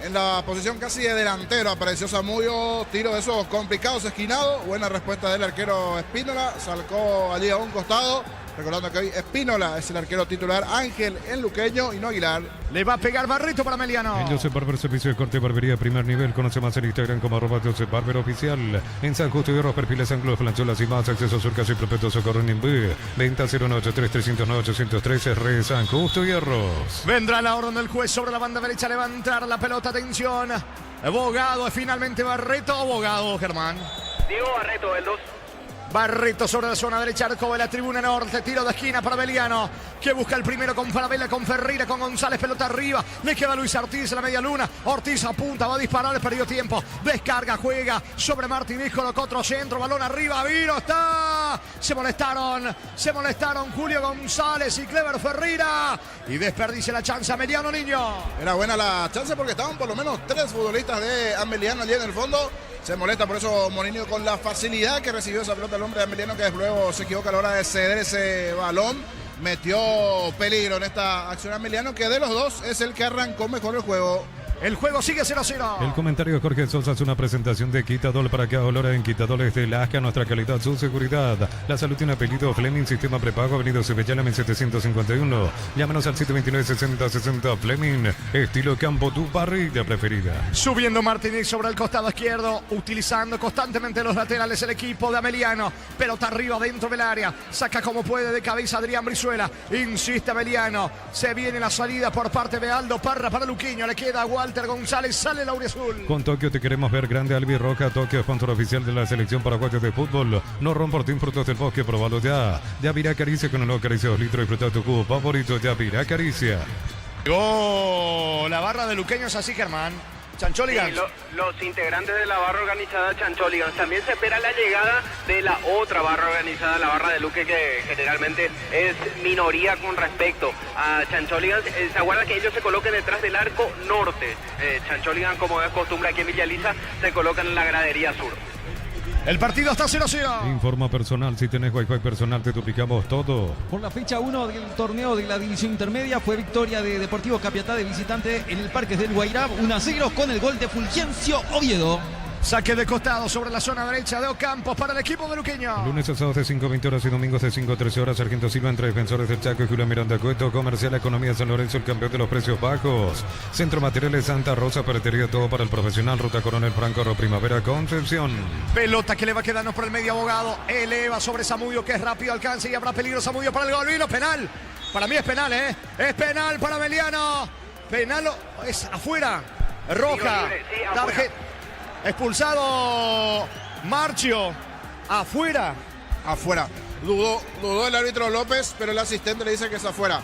En la posición casi de delantero apareció Zamudio, tiro de esos complicados, esquinado. Buena respuesta del arquero Espínola, salcó allí a un costado. Recordando que hoy Espínola es el arquero titular, Ángel en Luqueño y no Aguilar. Le va a pegar Barreto para Meliano. En Josep Barber, servicio de corte y barbería primer nivel. Conoce más en Instagram como @Josep Barber Oficial. En San Justo y Hierros, perfiles ángulos, flanchuelas y más. Acceso surcas y propeto socorro en B. Venta 093-309-813. Re San Justo y Hierros. Vendrá la orden del juez sobre la banda derecha, levantar la pelota, atención. Bogado, es finalmente Barreto o Bogado, Germán. Diego Barreto, el 2. Barreto sobre la zona derecha, arco de la tribuna norte, tiro de esquina para Meliano, que busca el primero con Falabella, con Ferreira, con González, pelota arriba, le queda Luis Ortiz en la media luna, Ortiz apunta, va a disparar, perdió tiempo, descarga, juega sobre Martínez, colocó otro centro, balón arriba, Viro, está, se molestaron Julio González y Clever Ferreira, y desperdicia la chance a Meliano, niño. Era buena la chance porque estaban por lo menos 3 futbolistas de Ameliano allí en el fondo. Se molesta por eso Morinio con la facilidad que recibió esa pelota el hombre de Ameliano, que luego se equivoca a la hora de ceder ese balón. Metió peligro en esta acción Ameliano, que de los dos es el que arrancó mejor el juego. El juego sigue 0-0. El comentario de Jorge Sosa es una presentación de Quitadol para que olor en Quitadol es de Lasca, nuestra calidad, su seguridad. La salud tiene apellido Fleming, sistema prepago, Avenida Sevillana, 751. Llámanos al 729-6060 Fleming, estilo campo, tu parrilla preferida. Subiendo Martínez sobre el costado izquierdo, utilizando constantemente los laterales el equipo de Ameliano. Pelota arriba dentro del área, saca como puede de cabeza Adrián Brizuela. Insiste Ameliano, se viene la salida por parte de Aldo Parra para Luqueño, le queda Walter González, sale Lauriazul. Con Tokio te queremos ver grande, Albi Roca. Tokio, sponsor oficial de la selección paraguaya de fútbol. No Romportín, frutos del bosque, probalo ya. Yavirá Caricia con una caricia 2 litros, disfruta tu cubo favorito, Yavirá Caricia. Llegó la barra de Luqueños así, Germán. Chancholigans. Sí, los integrantes de la barra organizada Chancholigans. También se espera la llegada de la otra barra organizada, la barra de Luque, que generalmente es minoría con respecto a Chancholigans. Se aguarda que ellos se coloquen detrás del arco norte. Chancholigans, como es costumbre aquí en Villaliza, se colocan en la gradería sur. El partido está 0-0. Informa personal, si tenés Wi-Fi personal te duplicamos todo. Por la fecha 1 del torneo de la división intermedia fue victoria de Deportivo Capiatá de visitante en el Parque del Guairá, 1-0 con el gol de Fulgencio Oviedo. Saque de costado sobre la zona derecha de Ocampos para el equipo de Luqueño. Lunes a sábados de 5:20 horas y domingos de 5 a 13 horas. Sargento Silva entre Defensores del Chaco y Julio Miranda Cueto. Comercial Economía San Lorenzo, el campeón de los precios bajos. Centro Materiales Santa Rosa, Ferretería, todo para el profesional. Ruta Coronel Franco, Primavera, Concepción. Pelota que le va quedando por el medio Abogado. Eleva sobre Zamudio, que es rápido, alcance y habrá peligro. Zamudio para el gol. Vino penal. Para mí es penal, ¿eh? Es penal para Meliano. Penal es afuera. Roja. Sí, afuera. Expulsado Marchio. Afuera. Afuera. Dudó el árbitro López, pero el asistente le dice que es afuera.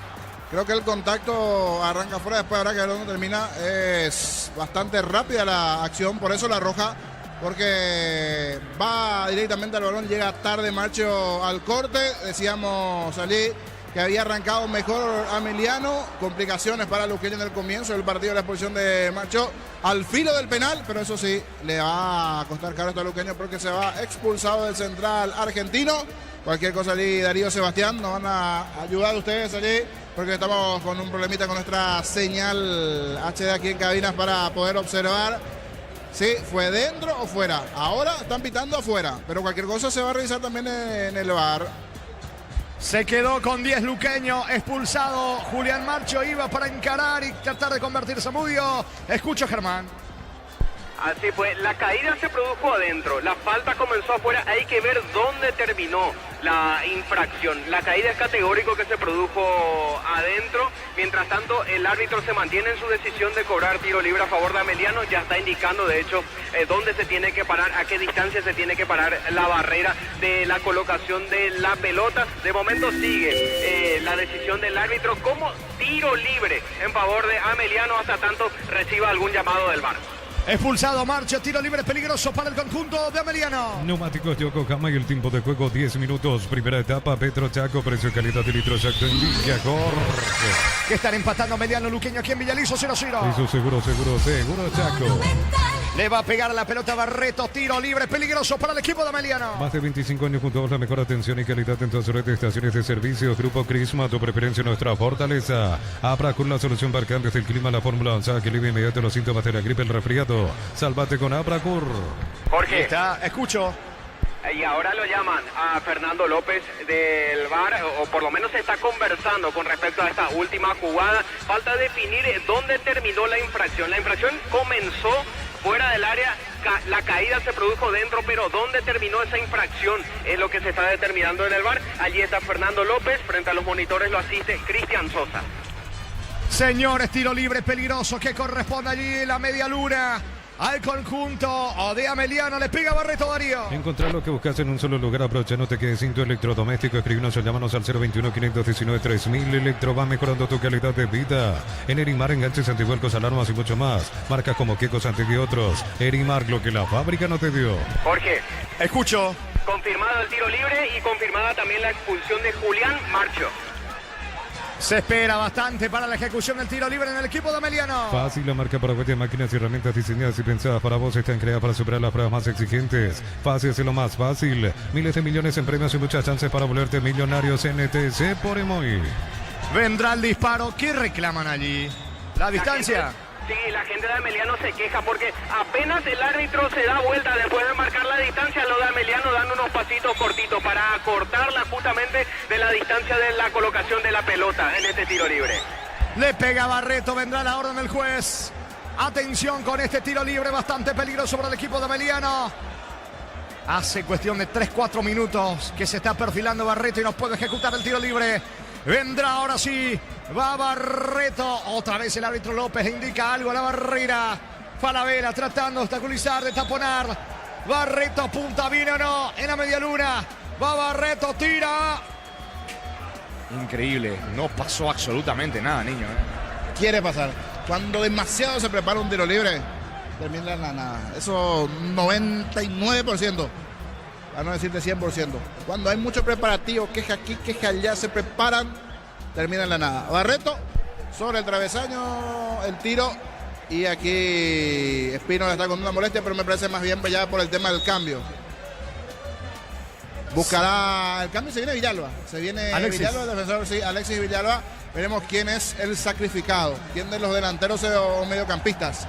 Creo que el contacto arranca afuera, después habrá que ver dónde termina. Es bastante rápida la acción, por eso la roja, porque va directamente al balón, llega tarde Marchio al corte. Decíamos allí que había arrancado mejor Ameliano, complicaciones para Luqueño en el comienzo del partido, la expulsión de Marchio al filo del penal, pero eso sí, le va a costar caro esto a Luqueño porque se va expulsado del central argentino. Cualquier cosa allí, Darío, Sebastián, nos van a ayudar ustedes allí, porque estamos con un problemita con nuestra señal HD aquí en cabinas para poder observar si fue dentro o fuera. Ahora están pitando afuera, pero cualquier cosa se va a revisar también en el VAR. Se quedó con 10 Luqueño, expulsado Julián Marchio, iba para encarar y tratar de convertir Zamudio. Escucho, Germán. Así fue, la caída se produjo adentro, la falta comenzó afuera, hay que ver dónde terminó la infracción. La caída es categórico que se produjo adentro, mientras tanto el árbitro se mantiene en su decisión de cobrar tiro libre a favor de Ameliano, ya está indicando de hecho dónde se tiene que parar, a qué distancia se tiene que parar la barrera de la colocación de la pelota. De momento sigue la decisión del árbitro como tiro libre en favor de Ameliano hasta tanto reciba algún llamado del VAR. Expulsado Marchio, tiro libre peligroso para el conjunto de Ameliano. Neumáticos Yokohama y el tiempo de juego 10 minutos. Primera etapa, Petro Chaco, precio y calidad de litro exacto en Villa Jorge. Que están empatando Ameliano Luqueño aquí en Villalizo 0-0. Eso seguro Chaco. Le va a pegar la pelota Barreto, tiro libre peligroso para el equipo de Ameliano. Más de 25 años junto a vos, la mejor atención y calidad en todas sus redes, estaciones de servicio. Grupo Crisma, tu preferencia, nuestra fortaleza. Abra con la solución para cambios del clima, la fórmula avanzada que alivia inmediato los síntomas de la gripe, el resfriado. Sálvate con Abracur. Jorge. Escucho. Y ahora lo llaman a Fernando López del VAR, o por lo menos se está conversando con respecto a esta última jugada. Falta definir dónde terminó la infracción. La infracción comenzó fuera del área, la caída se produjo dentro, pero dónde terminó esa infracción es lo que se está determinando en el VAR. Allí está Fernando López, frente a los monitores lo asiste Cristian Sosa. Señores, tiro libre peligroso que corresponde allí la media luna al conjunto de Ameliano. Le pega Barreto, Darío. Encontrar lo que buscas en un solo lugar. Aprovecha, no te quedes sin tu electrodoméstico. Escríbenos o llámanos al 021-519-3000. Electro va mejorando tu calidad de vida. En Erimar, enganches, antivuelcos, alarmas y mucho más. Marcas como Keko, Santig y otros. Erimar, lo que la fábrica no te dio. Jorge. Escucho. Confirmado el tiro libre y confirmada también la expulsión de Julián Marchio. Se espera bastante para la ejecución del tiro libre en el equipo de Ameliano. Fácil, la marca para de máquinas y herramientas diseñadas y pensadas para vos están creadas para superar las pruebas más exigentes. Fácil es lo más fácil. Miles de millones en premios y muchas chances para volverte millonarios. NTC por Emoy. Vendrá el disparo. ¿Qué reclaman allí? La distancia. Sí, la gente de Ameliano se queja porque apenas el árbitro se da vuelta después de marcar la distancia, lo de Ameliano dan unos pasitos cortitos para acortarla justamente de la distancia de la colocación de la pelota en este tiro libre. Le pega Barreto, vendrá la orden del juez. Atención con este tiro libre bastante peligroso para el equipo de Ameliano. Hace cuestión de 3-4 minutos que se está perfilando Barreto y nos puede ejecutar el tiro libre. Vendrá ahora sí. Va Barreto. Otra vez el árbitro López indica algo a la barrera. Falabella tratando de obstaculizar, de taponar. Barreto apunta bien o no en la media luna. Va Barreto, tira. Increíble. No pasó absolutamente nada, niño. Quiere pasar. Cuando demasiado se prepara un tiro libre, termina en la nada. Eso 99%. A no decirte 100%. Cuando hay mucho preparativo, queja aquí, queja allá, se preparan, termina en la nada. Barreto, sobre el travesaño, el tiro. Y aquí Espino está con una molestia, pero me parece más bien ya por el tema del cambio. Buscará el cambio y se viene Villalba. Se viene Alexis. Villalba, el defensor, sí, Alexis Villalba. Veremos quién es el sacrificado. Quién de los delanteros o mediocampistas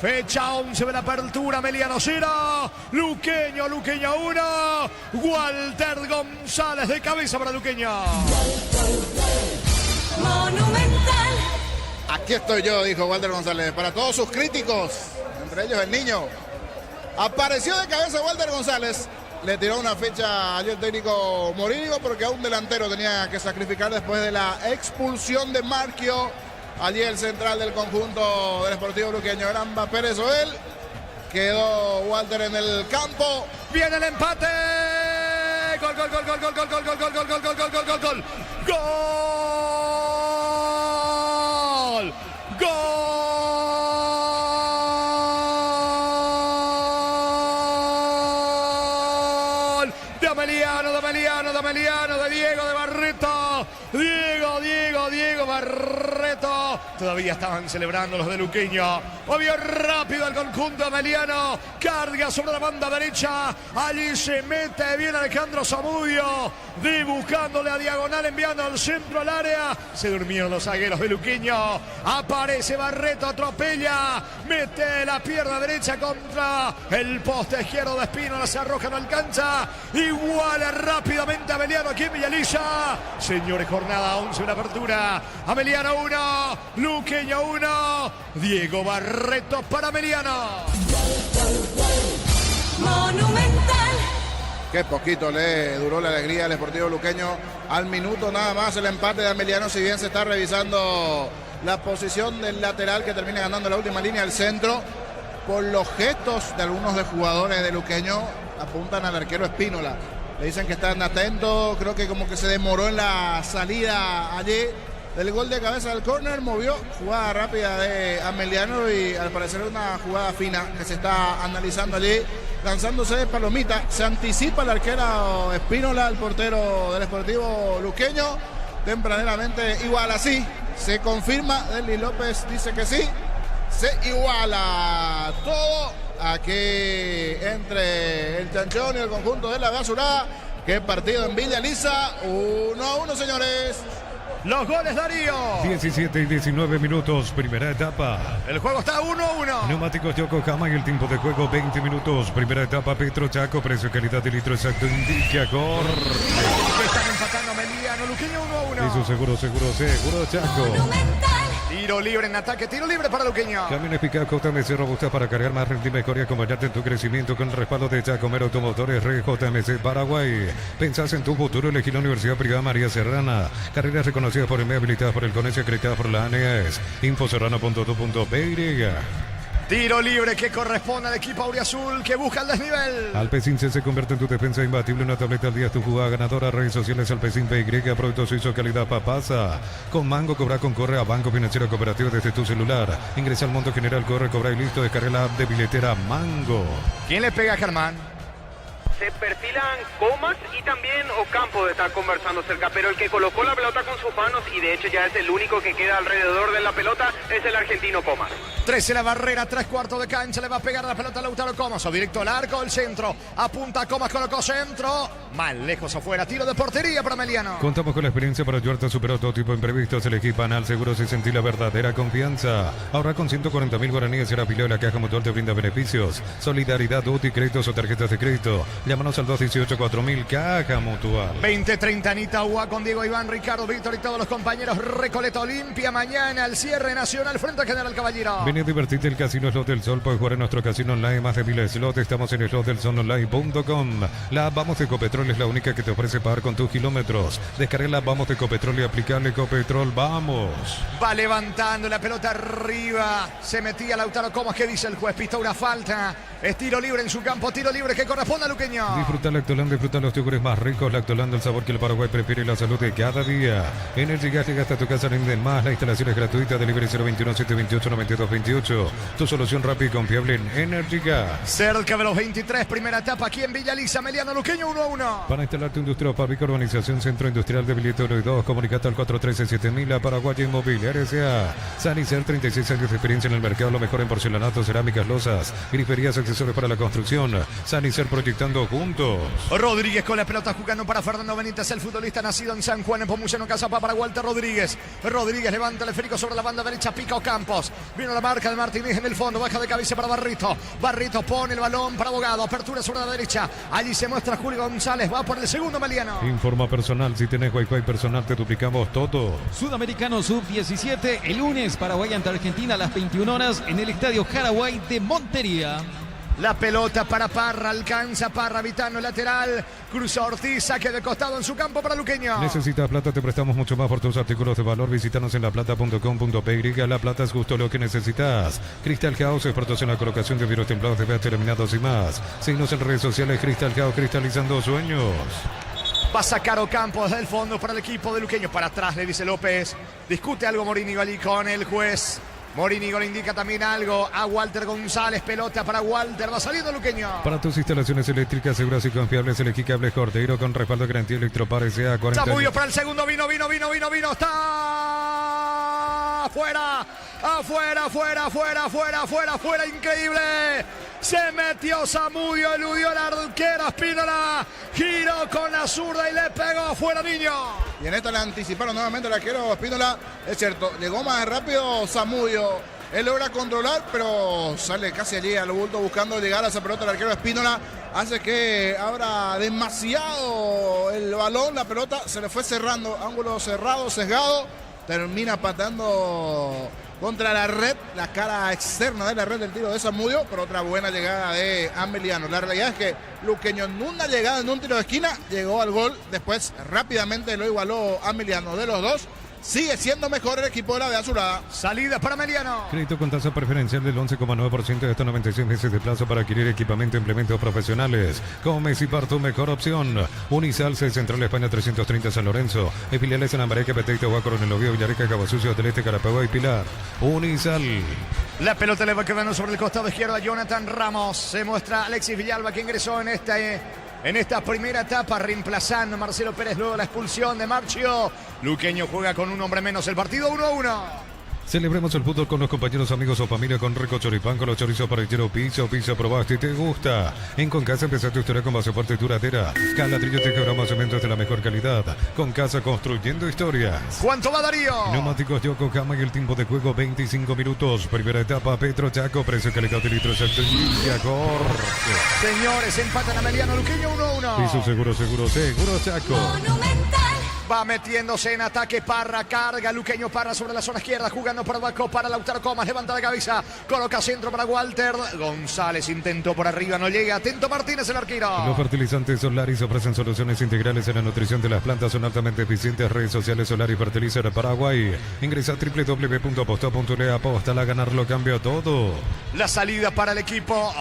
Fecha 11 de la apertura, Meliano 0, Luqueño 1, Walter González de cabeza para Luqueño. Monumental. Aquí estoy yo, dijo Walter González, para todos sus críticos, entre ellos el niño. Apareció de cabeza Walter González, le tiró una ficha allí el técnico Morínigo porque a un delantero tenía que sacrificar después de la expulsión de Marquio. Allí el central del conjunto del Sportivo Luqueño, Gramba Pérez Oel. Quedó Walter en el campo. Viene el empate. Gol, gol, gol, gol, gol, gol, gol, gol, gol, gol, gol, gol, gol, gol, gol, gol. Gol. Gol. De Ameliano, de Diego, de Barreto. Diego Barreto. Todavía estaban celebrando los de Luqueño. Movió rápido el conjunto ameliano. Carga sobre la banda derecha. Allí se mete bien Alejandro Zamudio. Buscándole a diagonal, enviando al centro al área. Se durmieron los zagueros de Luqueño. Aparece Barreto, atropella. Mete la pierna derecha contra el poste izquierdo de Espínola. Se arroja, no alcanza. Iguala rápidamente Ameliano aquí en Villaliza. Señores, jornada 11 en apertura. Ameliano 1, Luqueño 1. Diego Barreto para Ameliano. Monumental. Qué poquito le duró la alegría al Sportivo Luqueño. Al minuto nada más el empate de Ameliano, si bien se está revisando la posición del lateral que termina ganando la última línea al centro. Por los gestos de algunos de jugadores de Luqueño, apuntan al arquero Espínola. Le dicen que están atentos, creo que como que se demoró en la salida allí del gol de cabeza del córner, movió jugada rápida de Ameliano y al parecer una jugada fina que se está analizando allí, lanzándose de palomita, se anticipa el arquero Espínola, el portero del Sportivo Luqueño, tempraneramente igual así, se confirma, Deli López dice que sí, se iguala todo aquí entre el Chanchón y el conjunto de la Basurá. Qué partido en Villaliza, 1-1, señores. Los goles, Darío. 17 y 19 minutos, primera etapa. El juego está 1-1. Neumáticos Yokohama y el tiempo de juego 20 minutos. Primera etapa, Petro Chaco, precio, calidad y litro exacto indica corre. Están empatando Ameliano, Luqueño 1-1. Y su seguro Chaco. Monumental. Tiro libre en ataque, tiro libre para Luqueño. Camiones Picasso JMC robusta para cargar más rendimiento y mejor y acompañarte en tu crecimiento con el respaldo de Chacomero Automotores Red JMC Paraguay. Pensás en tu futuro, elegí la Universidad Privada María Serrana. Carreras reconocidas por el MED, habilitadas por el CONESI, acreditadas por la ANES. Infoserrano.tu.py. Tiro libre que corresponde al equipo auriazul que busca el desnivel. Alpecin C se convierte en tu defensa imbatible. Una tableta al día es tu jugada ganadora. Redes sociales Alpecin PY, producto suizo calidad papasa. Con Mango cobra con corre a Banco Financiero Cooperativo desde tu celular. Ingresa al monto general, corre, cobra y listo. Descarga la app de billetera Mango. ¿Quién le pega a Germán? Se perfilan Comas y también Ocampo de estar conversando cerca, pero el que colocó la pelota con sus manos y de hecho ya es el único que queda alrededor de la pelota es el argentino Comas. 13 la barrera, 3/4 de cancha, le va a pegar la pelota a Lautaro Comas, o directo al arco, el centro, apunta Comas, colocó centro, más lejos afuera, tiro de portería para Ameliano. Contamos con la experiencia para ayudarte a superar todo tipo de imprevistos. Elegí Panal Seguros y sentí la verdadera confianza. Ahora con 140.000 guaraníes y el afiliado de la Caja Mutual te brinda beneficios. Solidaridad, UTI, créditos o tarjetas de crédito. Llámanos al 218-4000 Caja Mutual. 20-30 Anita Ua con Diego, Iván, Ricardo, Víctor y todos los compañeros. Recoleta Olimpia mañana al cierre nacional frente a General Caballero. Ven a divertirte, el Casino Slot del Sol. Puedes jugar en nuestro casino online, más de 1000 slots. Estamos en slotdelsolonline.com. La app Vamos de Ecopetrol es la única que te ofrece pagar con tus kilómetros. Descarga la app Vamos de Ecopetrol y aplicarle Ecopetrol. ¡Vamos! Va levantando la pelota arriba. Se metía Lautaro Comas. ¿Qué dice el juez? Pista una falta. Es tiro libre en su campo. Tiro libre que corresponde a Luqueño. Disfruta Lactolán, disfruta los yogures más ricos. Lactolán, el sabor que el Paraguay prefiere y la salud de cada día. Energy Gas llega hasta tu casa, rinden más. La instalación es gratuita. Delivery 021-728-9228. Tu solución rápida y confiable en Energy Gas. Cerca de los 23, primera etapa aquí en Villaliza. Ameliano, Luqueño 1-1. Para instalarte industria fábrica, urbanización, centro industrial de Billete 1 y 2, comunicate al 413-7000 a Paraguay Inmobiliaria S.A. Sanicer, 36 años de experiencia en el mercado, lo mejor en porcelanato, cerámicas, losas, griferías, accesorios para la construcción. Sanicer proyectando juntos. Rodríguez con la pelota jugando para Fernando Benítez, el futbolista nacido en San Juan, en Pomuceno, Cazapá, para Walter Rodríguez. Rodríguez levanta el esférico sobre la banda derecha, pica Ocampos. Vino la marca de Martínez en el fondo, baja de cabeza para Barrito. Barrito pone el balón para Bogado, apertura sobre la derecha. Allí se muestra Julio González, va por el segundo Meliano. Informa personal, si tenés Wi-Fi personal te duplicamos todo. Sudamericano Sub-17, el lunes, Paraguay ante Argentina a las 21 horas en el Estadio Jaraguay de Montería. La pelota para Parra, alcanza Parra, Vitano lateral, cruza Ortiz, saque de costado en su campo para Luqueño. Necesitas plata, te prestamos mucho más por tus artículos de valor. Visítanos en laplata.com.py. La plata es justo lo que necesitas. Crystal House, expertos en la colocación de vidrios templados de veas terminados y más. Síguenos en redes sociales. Crystal House, cristalizando sueños. Va a sacar Ocampo desde el fondo para el equipo de Luqueño. Para atrás le dice López. Discute algo Morínigo allí con el juez. Morínigo le indica también algo a Walter González. Pelota para Walter. Va saliendo Luqueño. Para tus instalaciones eléctricas seguras y confiables, elegí Cables Cordeiro con respaldo de garantía Electropar S.A. 40 Zamudio años. para el segundo. Vino. Está afuera. Increíble. Se metió Zamudio, eludió la arquera Espínola. Giró con la zurda y le pegó afuera, niño. Y en esta le anticiparon nuevamente el arquero Espínola. Es cierto, llegó más rápido Zamudio. Él logra controlar, pero sale casi allí al bulto buscando llegar a esa pelota. El arquero Espínola hace que abra demasiado el balón. La pelota se le fue cerrando, ángulo cerrado, sesgado. Termina patando contra la red, la cara externa de la red del tiro de Zamudio, pero otra buena llegada de Ameliano. La realidad es que Luqueño en una llegada, en un tiro de esquina, llegó al gol. Después rápidamente lo igualó Ameliano. De los dos, sigue siendo mejor el equipo de la de Azulada. Salida para Ameliano. Crédito con tasa preferencial del 11,9% de hasta 96 meses de plazo para adquirir equipamiento e implementos profesionales. Comes y Par, tu mejor opción. Unisal, Central España 330 San Lorenzo. Hay filiales en Ambareque, Peteite, Huácaro, en el Oviedo, Villareca, Cabo Sucio, del Este, Carapagua y Pilar. Unisal. La pelota le va quedando sobre el costado izquierdo a Jonathan Ramos. Se muestra Alexis Villalba, que ingresó en esta primera etapa, reemplazando a Marcelo Pérez luego de la expulsión de Marchio. Luqueño juega con un hombre menos el partido 1-1. Celebremos el fútbol con los compañeros, amigos o familia con Rico Choripán, con los chorizos parrillero Pizza probaste y te gusta. En Concasa empezaste tu historia con base fuerte y duradera. Cada ladrillo te quebramos cementos de la mejor calidad. Concasa, construyendo historias. ¿Cuánto va Darío? Neumáticos Yokohama y el tiempo de juego 25 minutos. Primera etapa, Petro Chaco, precio, calidad de litros exacto y corte. Señores, empatan a Meliano, Luqueño 1-1. Y su seguro Chaco. Monumental. Va metiéndose en ataque Parra, carga Luqueño Parra sobre la zona izquierda, jugando por abajo para Lautaro Comas, levanta la cabeza, coloca centro para Walter González, intentó por arriba, no llega, atento Martínez el arquero. Los fertilizantes Solaris ofrecen soluciones integrales en la nutrición de las plantas, son altamente eficientes. Redes sociales Solaris Fertilizer Paraguay. Ingresa a www.aposta.le, apóstala a ganar, lo cambia todo. La salida para el equipo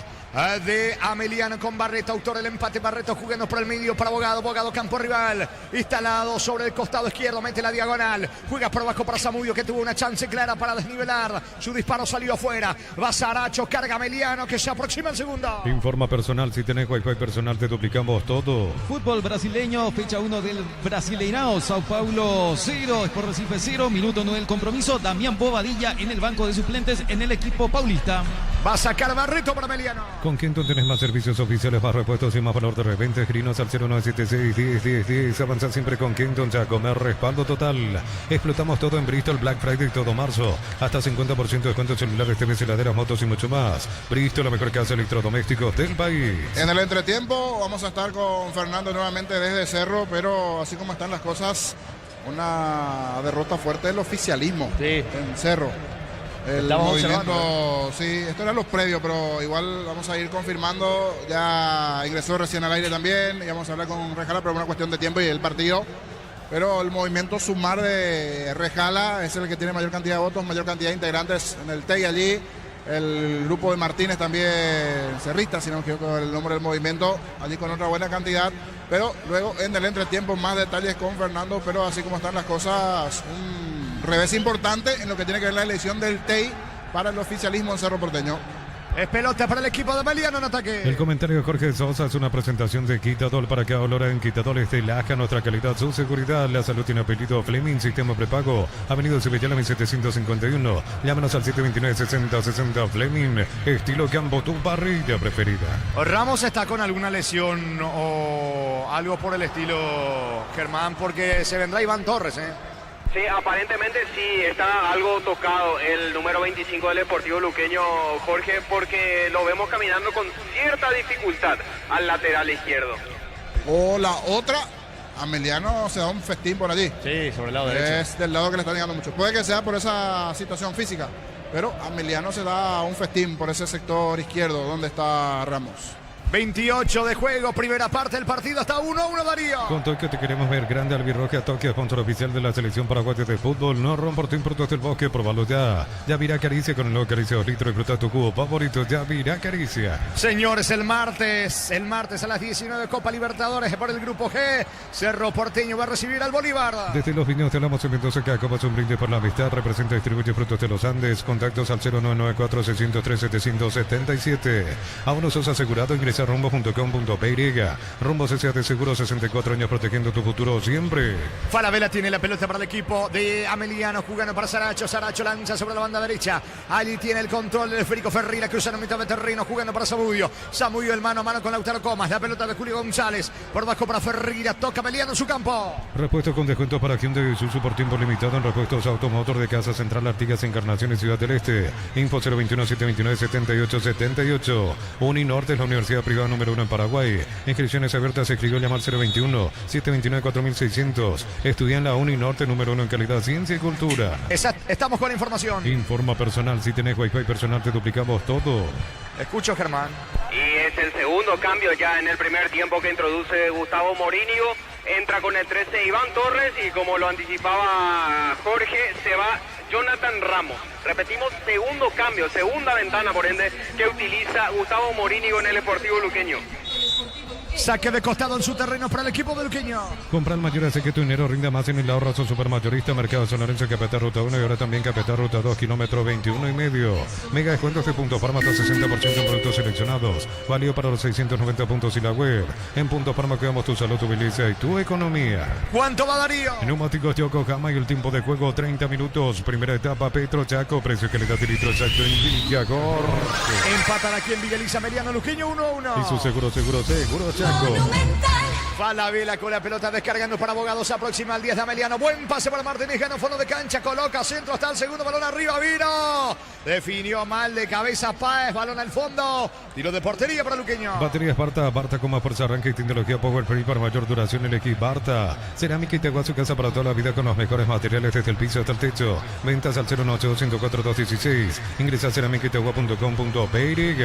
de Ameliano con Barreto, autor del empate. Barreto jugando por el medio para Bogado, campo rival, instalado sobre el costado izquierdo, mete la diagonal, juega por abajo para Zamudio, que tuvo una chance clara para desnivelar, su disparo salió afuera, va Saracho, carga Ameliano, que se aproxima el segundo. Informa personal, si tenés Wi-Fi personal te duplicamos todo. Fútbol brasileño, fecha 1 del Brasileirao, Sao Paulo 0, Sport Recife 0, minuto 9 del compromiso, Damián Bobadilla en el banco de suplentes en el equipo paulista. Va a sacar Barreto para Ameliano. Con Quinton tenés más servicios oficiales, más repuestos y más valor de reventa. Escrinos al 0976-10-10-10. Avanza siempre con Quinton Chaco. Me respaldo total. Explotamos todo en Bristol, Black Friday todo marzo. Hasta 50% de descuento en celulares, TVs, heladeras, motos y mucho más. Bristol, la mejor casa de electrodomésticos del país. En el entretiempo vamos a estar con Fernando nuevamente desde Cerro, pero así como están las cosas, una derrota fuerte del oficialismo en Cerro. El movimiento, sí, esto eran los previos, pero igual vamos a ir confirmando. Ya ingresó recién al aire también y vamos a hablar con Rejala, pero es una cuestión de tiempo y el partido. Pero el movimiento Sumar de Rejala es el que tiene mayor cantidad de votos, mayor cantidad de integrantes en el TEI allí. El grupo de Martínez también, Cerrista, si no me equivoco el nombre del movimiento, allí con otra buena cantidad. Pero luego en el entretiempo más detalles con Fernando, pero así como están las cosas, un revés importante en lo que tiene que ver la elección del TEI para el oficialismo en Cerro Porteño. Es pelota para el equipo de Ameliano en ataque. El comentario de Jorge Sosa es una presentación de Quitadol para que ahora en Quitadol esté Laja, nuestra calidad, su seguridad. La salud tiene apellido Fleming, sistema prepago. Avenida Cibellana 1751. Llámanos al 729-6060 Fleming. Estilo campo, tu parrilla preferida. Ramos está con alguna lesión o algo por el estilo, Germán, porque se vendrá Iván Torres, ¿eh? Sí, aparentemente sí, está algo tocado el número 25 del Sportivo Luqueño, Jorge, porque lo vemos caminando con cierta dificultad al lateral izquierdo. O la otra, Ameliano se da un festín por allí. Sí, sobre el lado derecho. Es del lado que le está llegando mucho. Puede que sea por esa situación física, pero Ameliano se da un festín por ese sector izquierdo donde está Ramos. 28 de juego, primera parte del partido, hasta 1-1 Darío. Con Tokio te queremos ver grande, albirroja Tokio, sponsor oficial de la selección paraguaya de fútbol. No rompo tu productos del bosque, probalo ya. Yavirá Caricia con el nuevo Caricia 2 litros, disfruta tu cubo favorito, Yavirá Caricia. Señores, el martes a las 19 Copa Libertadores por el grupo G. Cerro Porteño va a recibir al Bolívar. Desde Los Viños te hablamos en Mendoza, que Copa es un brindis por la amistad, representa y distribuye frutos de los Andes. Contactos al 0994-603-777. Aún no sos asegurado, ingresa a rumbo.com.py. Rumbos S.A. Seguro, 64 años protegiendo tu futuro siempre. Falabella tiene la pelota para el equipo de Ameliano, jugando para Saracho. Saracho lanza sobre la banda derecha. Allí tiene el control del Federico Ferreira, cruzando mitad de terreno, jugando para Zamudio. Zamudio el mano a mano con Lautaro Comas. La pelota de Julio González. Por bajo para Ferreira. Toca Ameliano en su campo. Repuestos con descuentos para Hyundai y Isuzu por tiempo limitado en repuestos Automotor de Casa Central Artigas, Encarnación y Ciudad del Este. Info 021-729-7878. Uninorte es la universidad privada número 1 en Paraguay. Inscripciones abiertas. Se escribió llamar 021-729-4600. Estudia en la Uninorte número 1 en calidad, ciencia y cultura. Estamos con la información. Informa personal. Si tenés Wi-Fi personal te duplicamos todo. Escucho, Germán. Y es el segundo cambio ya en el primer tiempo que introduce Gustavo Morínigo. Entra con el 13 Iván Torres y como lo anticipaba Jorge, se va Jonathan Ramos. Repetimos, segundo cambio, segunda ventana por ende que utiliza Gustavo Morínigo en el Sportivo Luqueño. Saque de costado en su terreno para el equipo de Luqueño. Compra el mayor, hace que tu dinero rinda más en el ahorrazo supermayorista. Mercado San Lorenzo, Capital Ruta 1 y ahora también Capital Ruta 2, kilómetro 21,5. Mega descuentos de Punto Farma hasta 60% en productos seleccionados. Válido para los 690 puntos y la web. En Punto Farma cuidamos tu salud, tu belleza y tu economía. ¿Cuánto va Darío? Neumáticos Yokohama y el tiempo de juego 30 minutos. Primera etapa Petro Chaco, precio calidad y litro exacto en Villagor. Empatan aquí en Villaliza Ameliano Luqueño 1-1. Y su seguro Chaco. Falabella con la pelota descargando para Abogados, aproxima al 10 de Ameliano. Buen pase para Martínez, gana fondo de cancha, coloca centro hasta el segundo, balón arriba, vino. Definió mal de cabeza Páez, balón al fondo. Tiro de portería para Luqueño. Baterías Barta con más fuerza, arranque y tecnología Power Free para mayor duración en el equipo Barta. Cerámica y Tegua, su casa para toda la vida con los mejores materiales desde el piso hasta el techo. Ventas al 098-104-216. Ingresa a cerámicategua.com.py.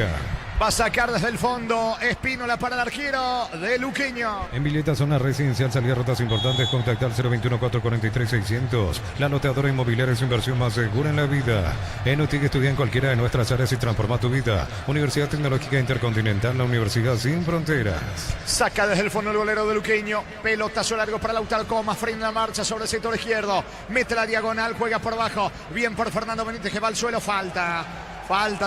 Va a sacar desde el fondo Espínola para el arquero de Luqueño. En Villeta, zona residencial, salida rutas importantes, contactar al 021-443-600. La Loteadora Inmobiliaria es su inversión más segura en la vida. En UTIC estudia en cualquiera de nuestras áreas y transforma tu vida. Universidad Tecnológica Intercontinental, la Universidad Sin Fronteras. Saca desde el fondo el golero de Luqueño. Pelotazo largo para Lautaro Comas, frena la marcha sobre el sector izquierdo. Mete la diagonal, juega por abajo. Bien por Fernando Benítez que va al suelo, falta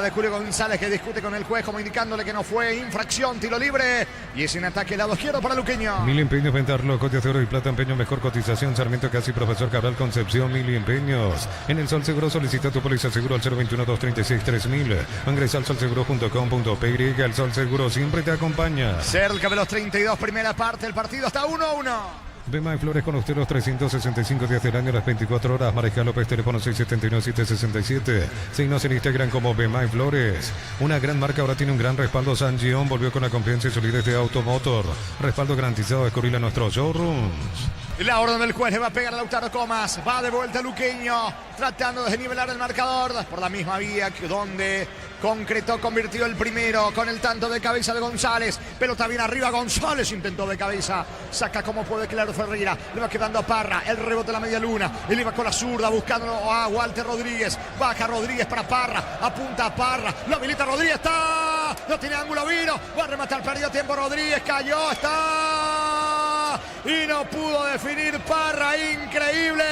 de Julio González que discute con el juez como indicándole que no fue infracción, tiro libre. Y es en ataque lado izquierdo para Luqueño. Mil empeños, ventarlo, cotes de oro y plata, empeño, mejor cotización. Sarmiento Casi, Profesor Cabral Concepción, Mil empeños. En el Sol Seguro solicita tu póliza seguro al 021-236-3000. O ingresa al solseguro.com.py. El Sol Seguro siempre te acompaña. Cerca de los 32, primera parte del partido, hasta 1-1. Bemay Flores con usted los 365 días del año, las 24 horas. Marejal López, teléfono 679-767. Signos en Instagram como Bemay Flores. Una gran marca ahora tiene un gran respaldo. San Gion volvió con la confianza y solidez de Automotor. Respaldo garantizado, descubrir a nuestros showrooms. La orden del juez le va a pegar a Lautaro Comas. Va de vuelta Luqueño, tratando de desnivelar el marcador por la misma vía que donde convirtió el primero con el tanto de cabeza de González. Pelota bien arriba, González intentó de cabeza. Saca como puede Claro Ferreira. Le va quedando a Parra. El rebote de la media luna. Él iba con la zurda buscando a Walter Rodríguez. Baja Rodríguez para Parra. Apunta a Parra. Lo habilita Rodríguez. Está. No tiene ángulo, vino. Va a rematar. Perdió tiempo Rodríguez. Cayó. Está. y no pudo definir Parra, increíble.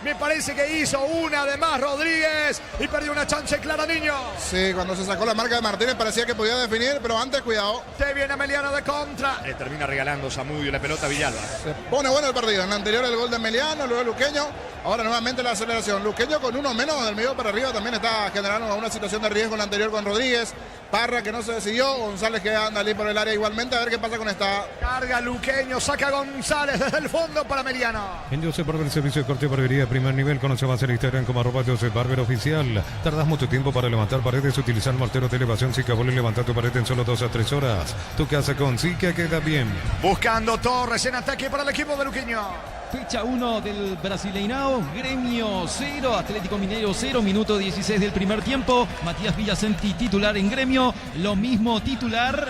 Me parece que hizo una de más Rodríguez y perdió una chance clara, niño. Sí, cuando se sacó la marca de Martínez parecía que podía definir, pero antes, cuidado. Se viene Meliano de contra. Le termina regalando Zamudio la pelota a Villalba. Se pone bueno el partido. En la anterior el gol de Meliano, luego Luqueño. Ahora nuevamente la aceleración. Luqueño con uno menos del medio para arriba también está generando una situación de riesgo en la anterior con Rodríguez. Parra que no se decidió. González que anda allí por el área igualmente. A ver qué pasa con esta. Carga Luqueño, saca González desde el fondo para Meliano. En Josep Barber, servicio de corte y barbería primer nivel. Conoce más en Instagram como @Josep Barber Oficial. Tardas mucho tiempo para levantar paredes. Utilizar mortero de elevación Zika Bol y levantar tu pared en solo 2 a 3 horas. Tu casa con Zika queda bien. Buscando Torres en ataque para el equipo de Luqueño. Fecha 1 del Brasileirao, Gremio 0, Atlético Mineiro 0, minuto 16 del primer tiempo. Matías Villasenti titular en Gremio, lo mismo titular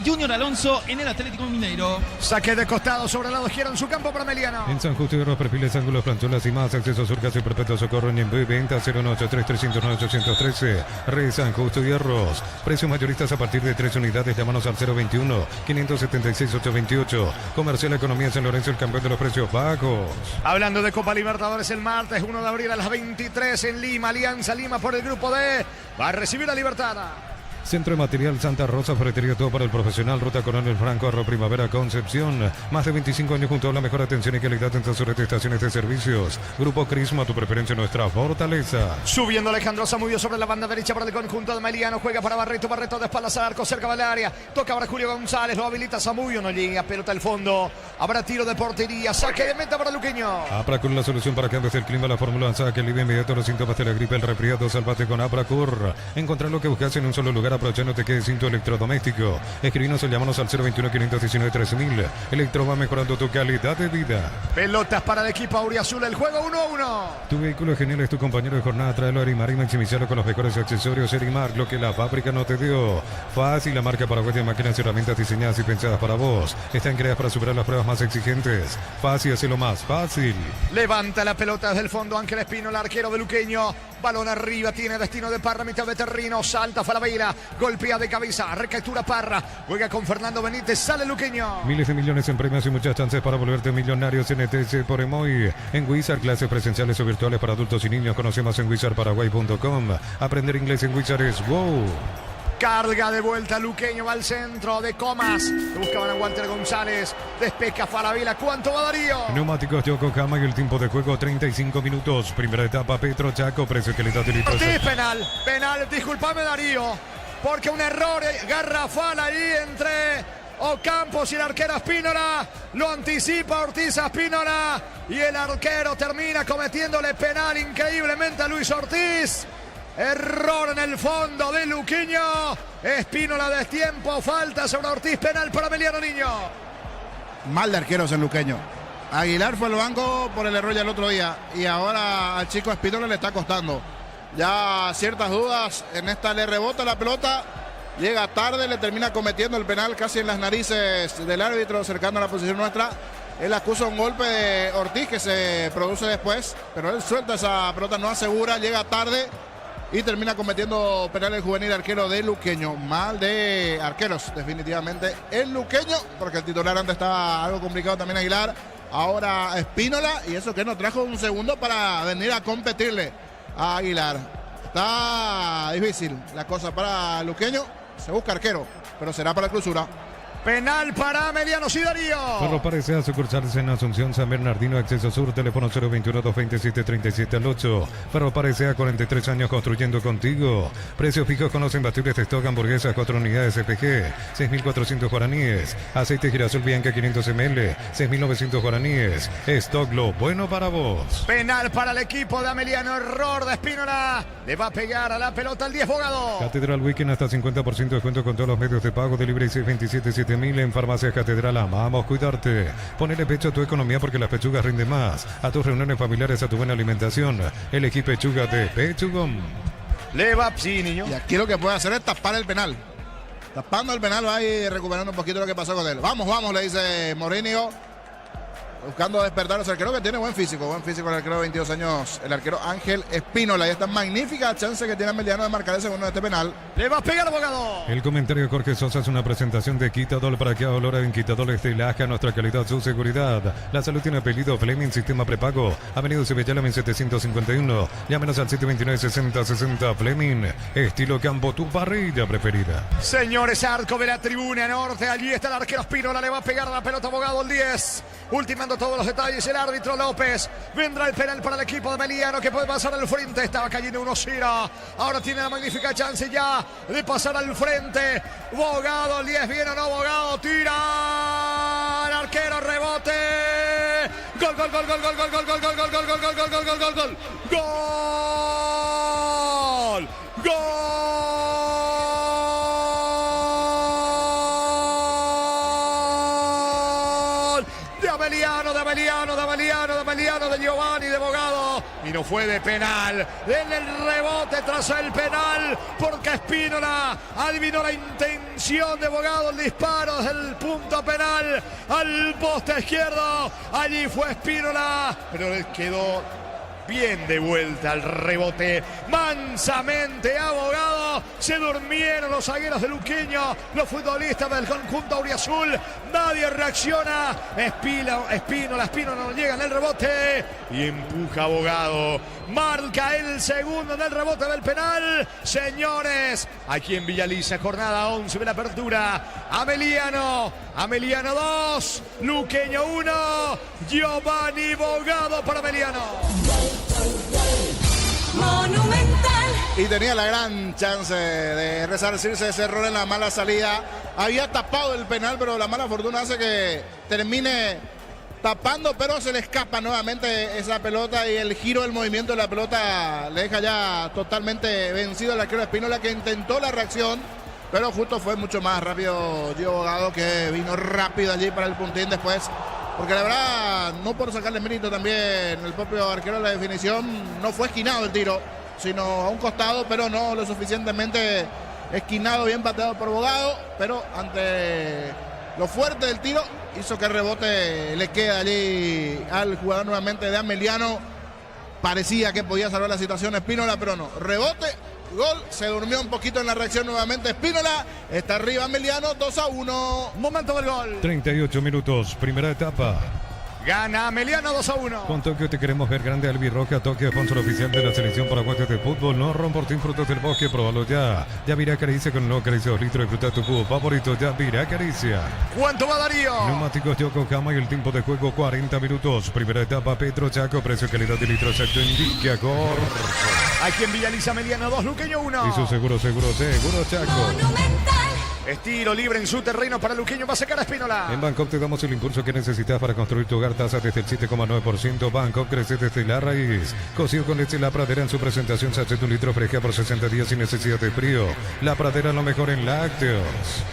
Junior Alonso en el Atlético Mineiro. Saque de costado sobre el lado izquierdo en su campo para Meliano. En San Justo y los perfiles, ángulos, plancholas y más. Acceso sur, casi perpetuo socorro en Ñemby. Venta 0183309-813. Re San Justo y Arroz. Precios mayoristas a partir de 3 unidades. Llámanos al 021-576-828. Comercial Economía San Lorenzo, el campeón de los precios bajos. Hablando de Copa Libertadores, el martes 1 de abril a las 23 en Lima. Alianza Lima por el grupo D va a recibir a Libertad. Centro de Material Santa Rosa, ferretería todo para el profesional. Ruta Coronel Franco, Arro Primavera, Concepción. Más de 25 años junto a la mejor atención y calidad en todas sus estaciones de servicios. Grupo Crisma, tu preferencia, nuestra fortaleza. Subiendo Alejandro Zamudio sobre la banda derecha para el conjunto de Meliano. Juega para Barreto, Barreto de espaldas al arco, cerca del área. Toca ahora Julio González, lo habilita Zamudio, no llega, pelota al fondo. Habrá tiro de portería, saque de meta para Luqueño. Apracur, la solución para cambios del clima, la fórmula saque, alivia inmediato los síntomas de la gripe, el resfriado, salvate con Apracur. Encontrar lo que buscas en un solo lugar, aprovecha, no te quedes sin tu electrodoméstico. Escribinos o llámanos al 021-519-3000. Electro va mejorando tu calidad de vida. Pelotas para el equipo auriazul, el juego 1-1. Tu vehículo genial es tu compañero de jornada. Tráelo a Erimar y maximizarlo con los mejores accesorios. Erimar, lo que la fábrica no te dio. Fácil, la marca paraguaya de máquinas y herramientas diseñadas y pensadas para vos. Están creadas para superar las pruebas más exigentes. Fácil, hacerlo más fácil. Levanta la pelota desde el fondo Ángel Espino, el arquero de Luqueño. Balón arriba, tiene destino de Parra, mitad de terreno. Salta Falabella, golpea de cabeza, recaptura Parra. Juega con Fernando Benítez, sale Luqueño. Miles de millones en premios y muchas chances para volverte millonarios en ETC por Emoy. En Wizard, clases presenciales o virtuales para adultos y niños. Conoce más en wizardparaguay.com. Aprender inglés en Wizard es wow. Carga de vuelta Luqueño, va al centro de Comas. Buscaban a Walter González. Despeca Falabella. ¿Cuánto va Darío? Neumáticos Yokohama y el tiempo de juego 35 minutos. Primera etapa Petro Chaco, precio que le da delito. Ortiz, penal. Penal, disculpame Darío. Porque un error garrafal ahí entre Ocampos y el arquero Espínola. Lo anticipa Ortiz a Espínola. Y el arquero termina cometiéndole penal increíblemente a Luis Ortiz. Error en el fondo de Luqueño. Espínola destiempo, falta sobre Ortiz, penal para Meliano, niño. Mal de arqueros en Luqueño. Aguilar fue al banco por el error ya el otro día. Y ahora al chico Espínola le está costando. Ya ciertas dudas. En esta le rebota la pelota. Llega tarde, le termina cometiendo el penal casi en las narices del árbitro, cercano a la posición nuestra. Él acusa un golpe de Ortiz que se produce después. Pero él suelta esa pelota, no asegura, llega tarde. Y termina cometiendo penal el juvenil arquero de Luqueño. Mal de arqueros, definitivamente. El Luqueño, porque el titular antes estaba algo complicado también Aguilar. Ahora Espínola, y eso que no trajo un segundo para venir a competirle a Aguilar. Está difícil la cosa para Luqueño. Se busca arquero, pero será para clausura. Penal para Meliano, sí Darío. Solo parece a sucursales en Asunción, San Bernardino, Acceso Sur, teléfono 021-227-3708. Ferro parece a 43 años construyendo contigo. Precios fijos con los imbatibles de stock, hamburguesas, 4 unidades CPG, 6.400 guaraníes. Aceite girasol Bianca 500 ml, 6.900 guaraníes. Stock, lo bueno para vos. Penal para el equipo de Ameliano, error de Espínola. Le va a pegar a la pelota el 10 Bogado. Catedral Weekend hasta 50% de descuento con todos los medios de pago. Delivery 627-7000 en Farmacias Catedral. Amamos cuidarte. Ponele pecho a tu economía porque las pechugas rinden más. A tus reuniones familiares, a tu buena alimentación. Elegí pechuga de Pechugón. Le va, sí, niño. Y aquí lo que puede hacer es tapar el penal. Tapando el penal va a ir recuperando un poquito lo que pasó con él. Vamos, vamos, le dice Mourinho. buscando despertar a su arquero, que tiene buen físico el arquero de 22 años, el arquero Ángel Espínola. Y esta magnífica chance que tiene Ameliano de marcar el segundo de este penal. Le va a pegar, abogado. El comentario de Jorge Sosa es una presentación de Quitadol para que olor en Quitadol Estilaja, nuestra calidad, su seguridad. La salud tiene apellido Fleming, sistema prepago. Avenida Cebellala 1751. Llámenos al 729-6060 Fleming. Estilo campo, tu parrilla preferida. Señores, arco de la tribuna norte. Allí está el arquero Espínola. Le va a pegar la pelota, abogado, el 10. Ultimando todos los detalles, el árbitro López. Vendrá el penal para el equipo de Meliano, que puede pasar al frente. Estaba cayendo 1-0. Ahora tiene la magnífica chance ya de pasar al frente. Bogado, el 10, ¿viene o no, Bogado? Tira el arquero, rebote. Gol, gol, gol, gol, gol, gol, gol, gol, gol, gol, gol, gol, gol, gol, gol, gol, gol, gol. Gol. De Giovanni, de Bogado, y no fue de penal. En el rebote tras el penal, porque Espínola adivinó la intención de Bogado. El disparo desde el punto penal al poste izquierdo. Allí fue Espínola, pero le quedó bien de vuelta al rebote, mansamente Abogado. Se durmieron los zagueros de Luqueño, los futbolistas del conjunto auriazul. Nadie reacciona. Espínola no llega en el rebote y empuja Abogado. Marca el segundo en el rebote del penal. Señores, aquí en Villaliza, jornada 11 de la apertura. Ameliano 2, Luqueño 1, Giovanni Bogado para Ameliano. Monumental. Y tenía la gran chance de resarcirse ese error en la mala salida. Había tapado el penal, pero la mala fortuna hace que termine tapando, pero se le escapa nuevamente esa pelota, y el giro del movimiento de la pelota le deja ya totalmente vencido al arquero Espínola, que intentó la reacción, pero justo fue mucho más rápido Gio Bogado, que vino rápido allí para el puntín después. Porque la verdad, no por sacarle mérito también el propio arquero de la definición, no fue esquinado el tiro, sino a un costado, pero no lo suficientemente esquinado, bien pateado por Bogado, pero ante lo fuerte del tiro hizo que el rebote le quede allí al jugador nuevamente de Ameliano. Parecía que podía salvar la situación Espínola, pero no. Rebote, gol, se durmió un poquito en la reacción nuevamente Espínola. Está arriba Ameliano, 2-1. Momento del gol. 38 minutos, primera etapa. Gana Ameliano 2-1. Con Tokio te queremos ver grande. Albirroja, Tokio, sponsor oficial de la selección paraguaya de fútbol. No Romportín, frutos del bosque, probalo ya. Yavira Caricia con no acaricia 2 litros de fruta tu cubo favorito. Yavira Caricia. ¿Cuánto va Darío? Neumáticos Yokohama y el tiempo de juego 40 minutos. Primera etapa, Petro Chaco, precio calidad de litro exacto indica Cor. Aquí en Villaliza, Ameliano 2, Luqueño 1. Y su seguro Chaco. Monumental. Estilo libre en su terreno para Luqueño, va a sacar a Espínola. En Bangkok te damos el impulso que necesitas para construir tu hogar. Tasa desde el 7,9%. Bangkok crece desde la raíz. Cocido con leche La Pradera en su presentación. Sachet un litro fresca por 60 días sin necesidad de frío. La Pradera lo mejor en lácteos.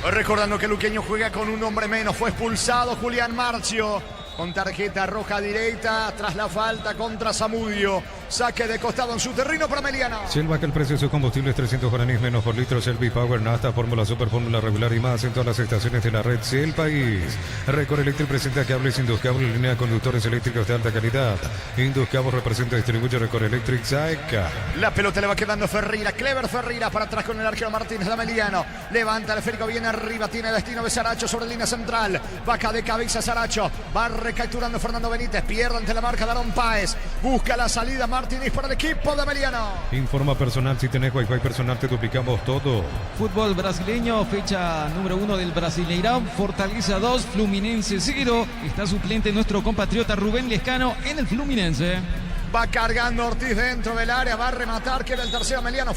Recordando que Luqueño juega con un hombre menos. Fue expulsado Julián Marcio con tarjeta roja directa tras la falta contra Zamudio. Saque de costado en su terreno para Ameliano. Shell baja el precio de sus combustibles 300 guaraníes menos por litro. Shell V-Power, Nafta, Fórmula Super, Fórmula Regular y más en todas las estaciones de la red Shell País. Record Electric presenta cables Induscables, línea de conductores eléctricos de alta calidad. Induscables representa y distribuye Record Electric Saeca. La pelota le va quedando Ferreira. Clever Ferreira para atrás con el arquero Martínez de Ameliano. Levanta el esférico, viene arriba. Tiene destino de Saracho sobre línea central. Vaca de cabeza Saracho. Va recapturando Fernando Benítez. Pierde ante la marca de Aaron Páez. Busca la salida Martínez para el equipo de Ameliano. Informa personal. Si tenés Wi-Fi personal, te duplicamos todo. Fútbol brasileño, fecha número 1 del Brasileirão. Fortaleza 2, Fluminense 0. Está suplente nuestro compatriota Rubén Lescano en el Fluminense. Va cargando Ortiz dentro del área. Va a rematar, que era el tercero Ameliano.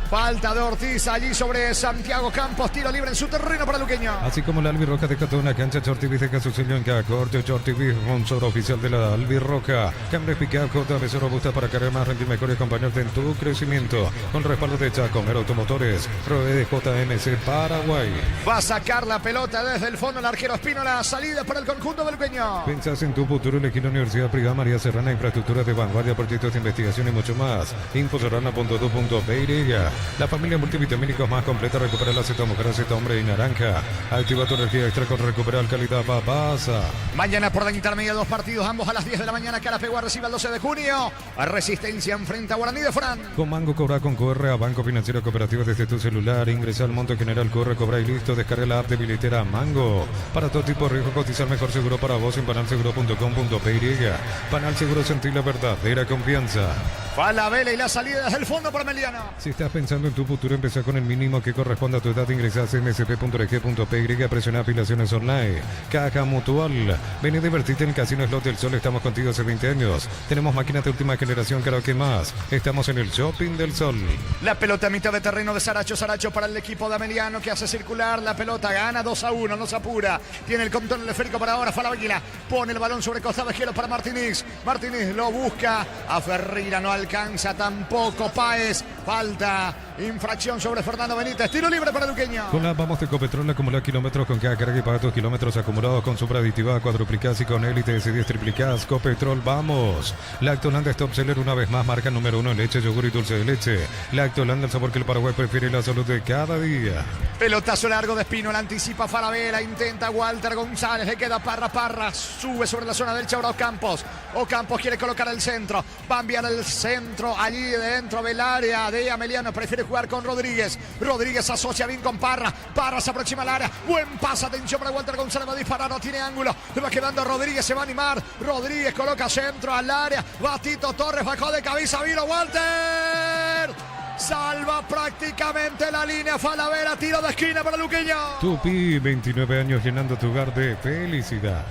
Falta de Ortiz allí sobre Santiago Campos. Tiro libre en su terreno para Luqueño. Así como la Albirroja de una cancha, Chortivis deja su sello en cada corte. Chortivis, sponsor oficial de la Albirroja. Cambres Pickup, JBC robusta para cargar más, rendir mejor y acompañarte en tu crecimiento. Con respaldo de Chaco, Mero Automotores, provee de JMC Paraguay. Va a sacar la pelota desde el fondo el arquero Espínola. Salida para el conjunto del Luqueño. Pensás en tu futuro, elegir la Universidad Privada María Serrana, infraestructuras de vanguardia, proyectos de investigación y mucho más. Infoserrana.edu.pe. La familia multivitamínicos más completa. Recupera la Z mujer, Z hombre y naranja. Activa tu energía extra con Recuperal Calidad Papasa. Mañana por la intermedia 2 partidos, ambos a las 10 de la mañana. Carapeguá recibe el 12 de junio. A Resistencia enfrenta a Guaraní de Fran. Con Mango cobra con QR a Banco Financiero Cooperativo desde tu celular. Ingresa al monto general, corre, cobra y listo. Descarga la app de billetera Mango. Para todo tipo de riesgo, cotizar mejor seguro para vos en panalseguro.com.py. Panal Seguro, sentir la verdadera confianza. Falabella y la salida desde el fondo para Meliano. Si estás pensando en tu futuro, empezá con el mínimo que corresponde a tu edad. Ingresás a msp.rg.py, presiona afiliaciones online. Caja Mutual. Ven y divertite en Casino Slot del Sol. Estamos contigo hace 20 años. Tenemos máquinas de última generación, claro que más. Estamos en el Shopping del Sol. La pelota a mitad de terreno de Saracho. Saracho para el equipo de Ameliano que hace circular la pelota. Gana 2-1, no se apura. Tiene el control esférico para ahora. Falabella pone el balón sobre costado izquierdo para Martínez. Martínez lo busca. A Ferreira no alcanza tampoco. Páez. Falta. Infracción sobre Fernando Benítez. Tiro libre para Luqueño. Con la Vamos de Ecopetrol, acumula kilómetros con cada carga y paga tus kilómetros acumulados con Supra Aditiva, Cuadruplicás y con Élite S10 Triplicás. Copetrol, vamos. Lactolanda Stop Seller, una vez más, marca número 1 en leche, yogur y dulce de leche. Lactolanda, el sabor que el Paraguay prefiere y la salud de cada día. Pelotazo largo de Espino, la anticipa Falabella, intenta Walter González, le queda Parra, sube sobre la zona del Chaura Ocampos. Ocampos quiere colocar el centro, va a enviar el centro allí dentro del área de Ameliano, prefiere jugar con Rodríguez. Rodríguez asocia bien con Parra se aproxima al área, buen pase, atención para Walter González, va a disparar, no tiene ángulo, le va quedando Rodríguez, se va a animar, Rodríguez coloca centro al área, va Tito Torres, bajó de cabeza, vino Walter. Salva prácticamente la línea Falabella, tiro de esquina para Luqueño. Tupi, 29 años llenando tu hogar de felicidad.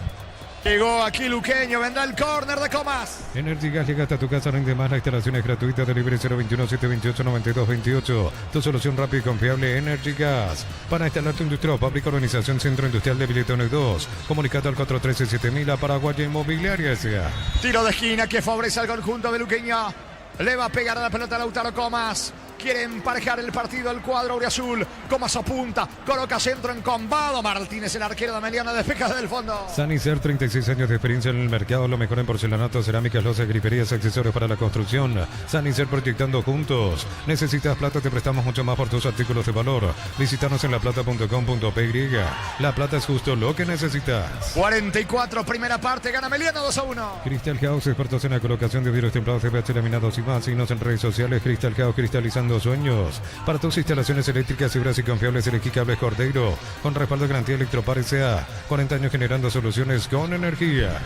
Llegó aquí Luqueño, vendrá el córner de Comas. Energy Gas llega hasta tu casa, rinde más, la instalación es gratuita, delivery 021-728-9228. Tu solución rápida y confiable, Energy Gas. Para instalar tu industria o fábrica, organización Centro Industrial de Biletones 2. Comunicate al 413-7000 a Paraguaya Inmobiliaria S.A. Tiro de esquina que favorece al conjunto de Luqueño. Le va a pegar a la pelota Lautaro Comas. Quiere emparejar el partido el cuadro auriazul. Comas apunta, coloca centro encombado. Martínez, el arquero de Ameliano, despeja desde el fondo. Sanicer, 36 años de experiencia en el mercado. Lo mejor en porcelanato, cerámicas, losas, griferías, accesorios para la construcción. Sanicer, proyectando juntos. Necesitas plata, te prestamos mucho más por tus artículos de valor. Visítanos en laplata.com.py. La plata es justo lo que necesitas. 44, primera parte, gana Ameliano 2-1. Crystal House, expertos en la colocación de vidrios templados, CPH laminados y más. Síguenos en redes sociales. Crystal House, cristalizando sueños. Para tus instalaciones eléctricas seguras y confiables, elegí Cables Cordeiro con respaldo de garantía Electropar S.A. 40 años generando soluciones con energía.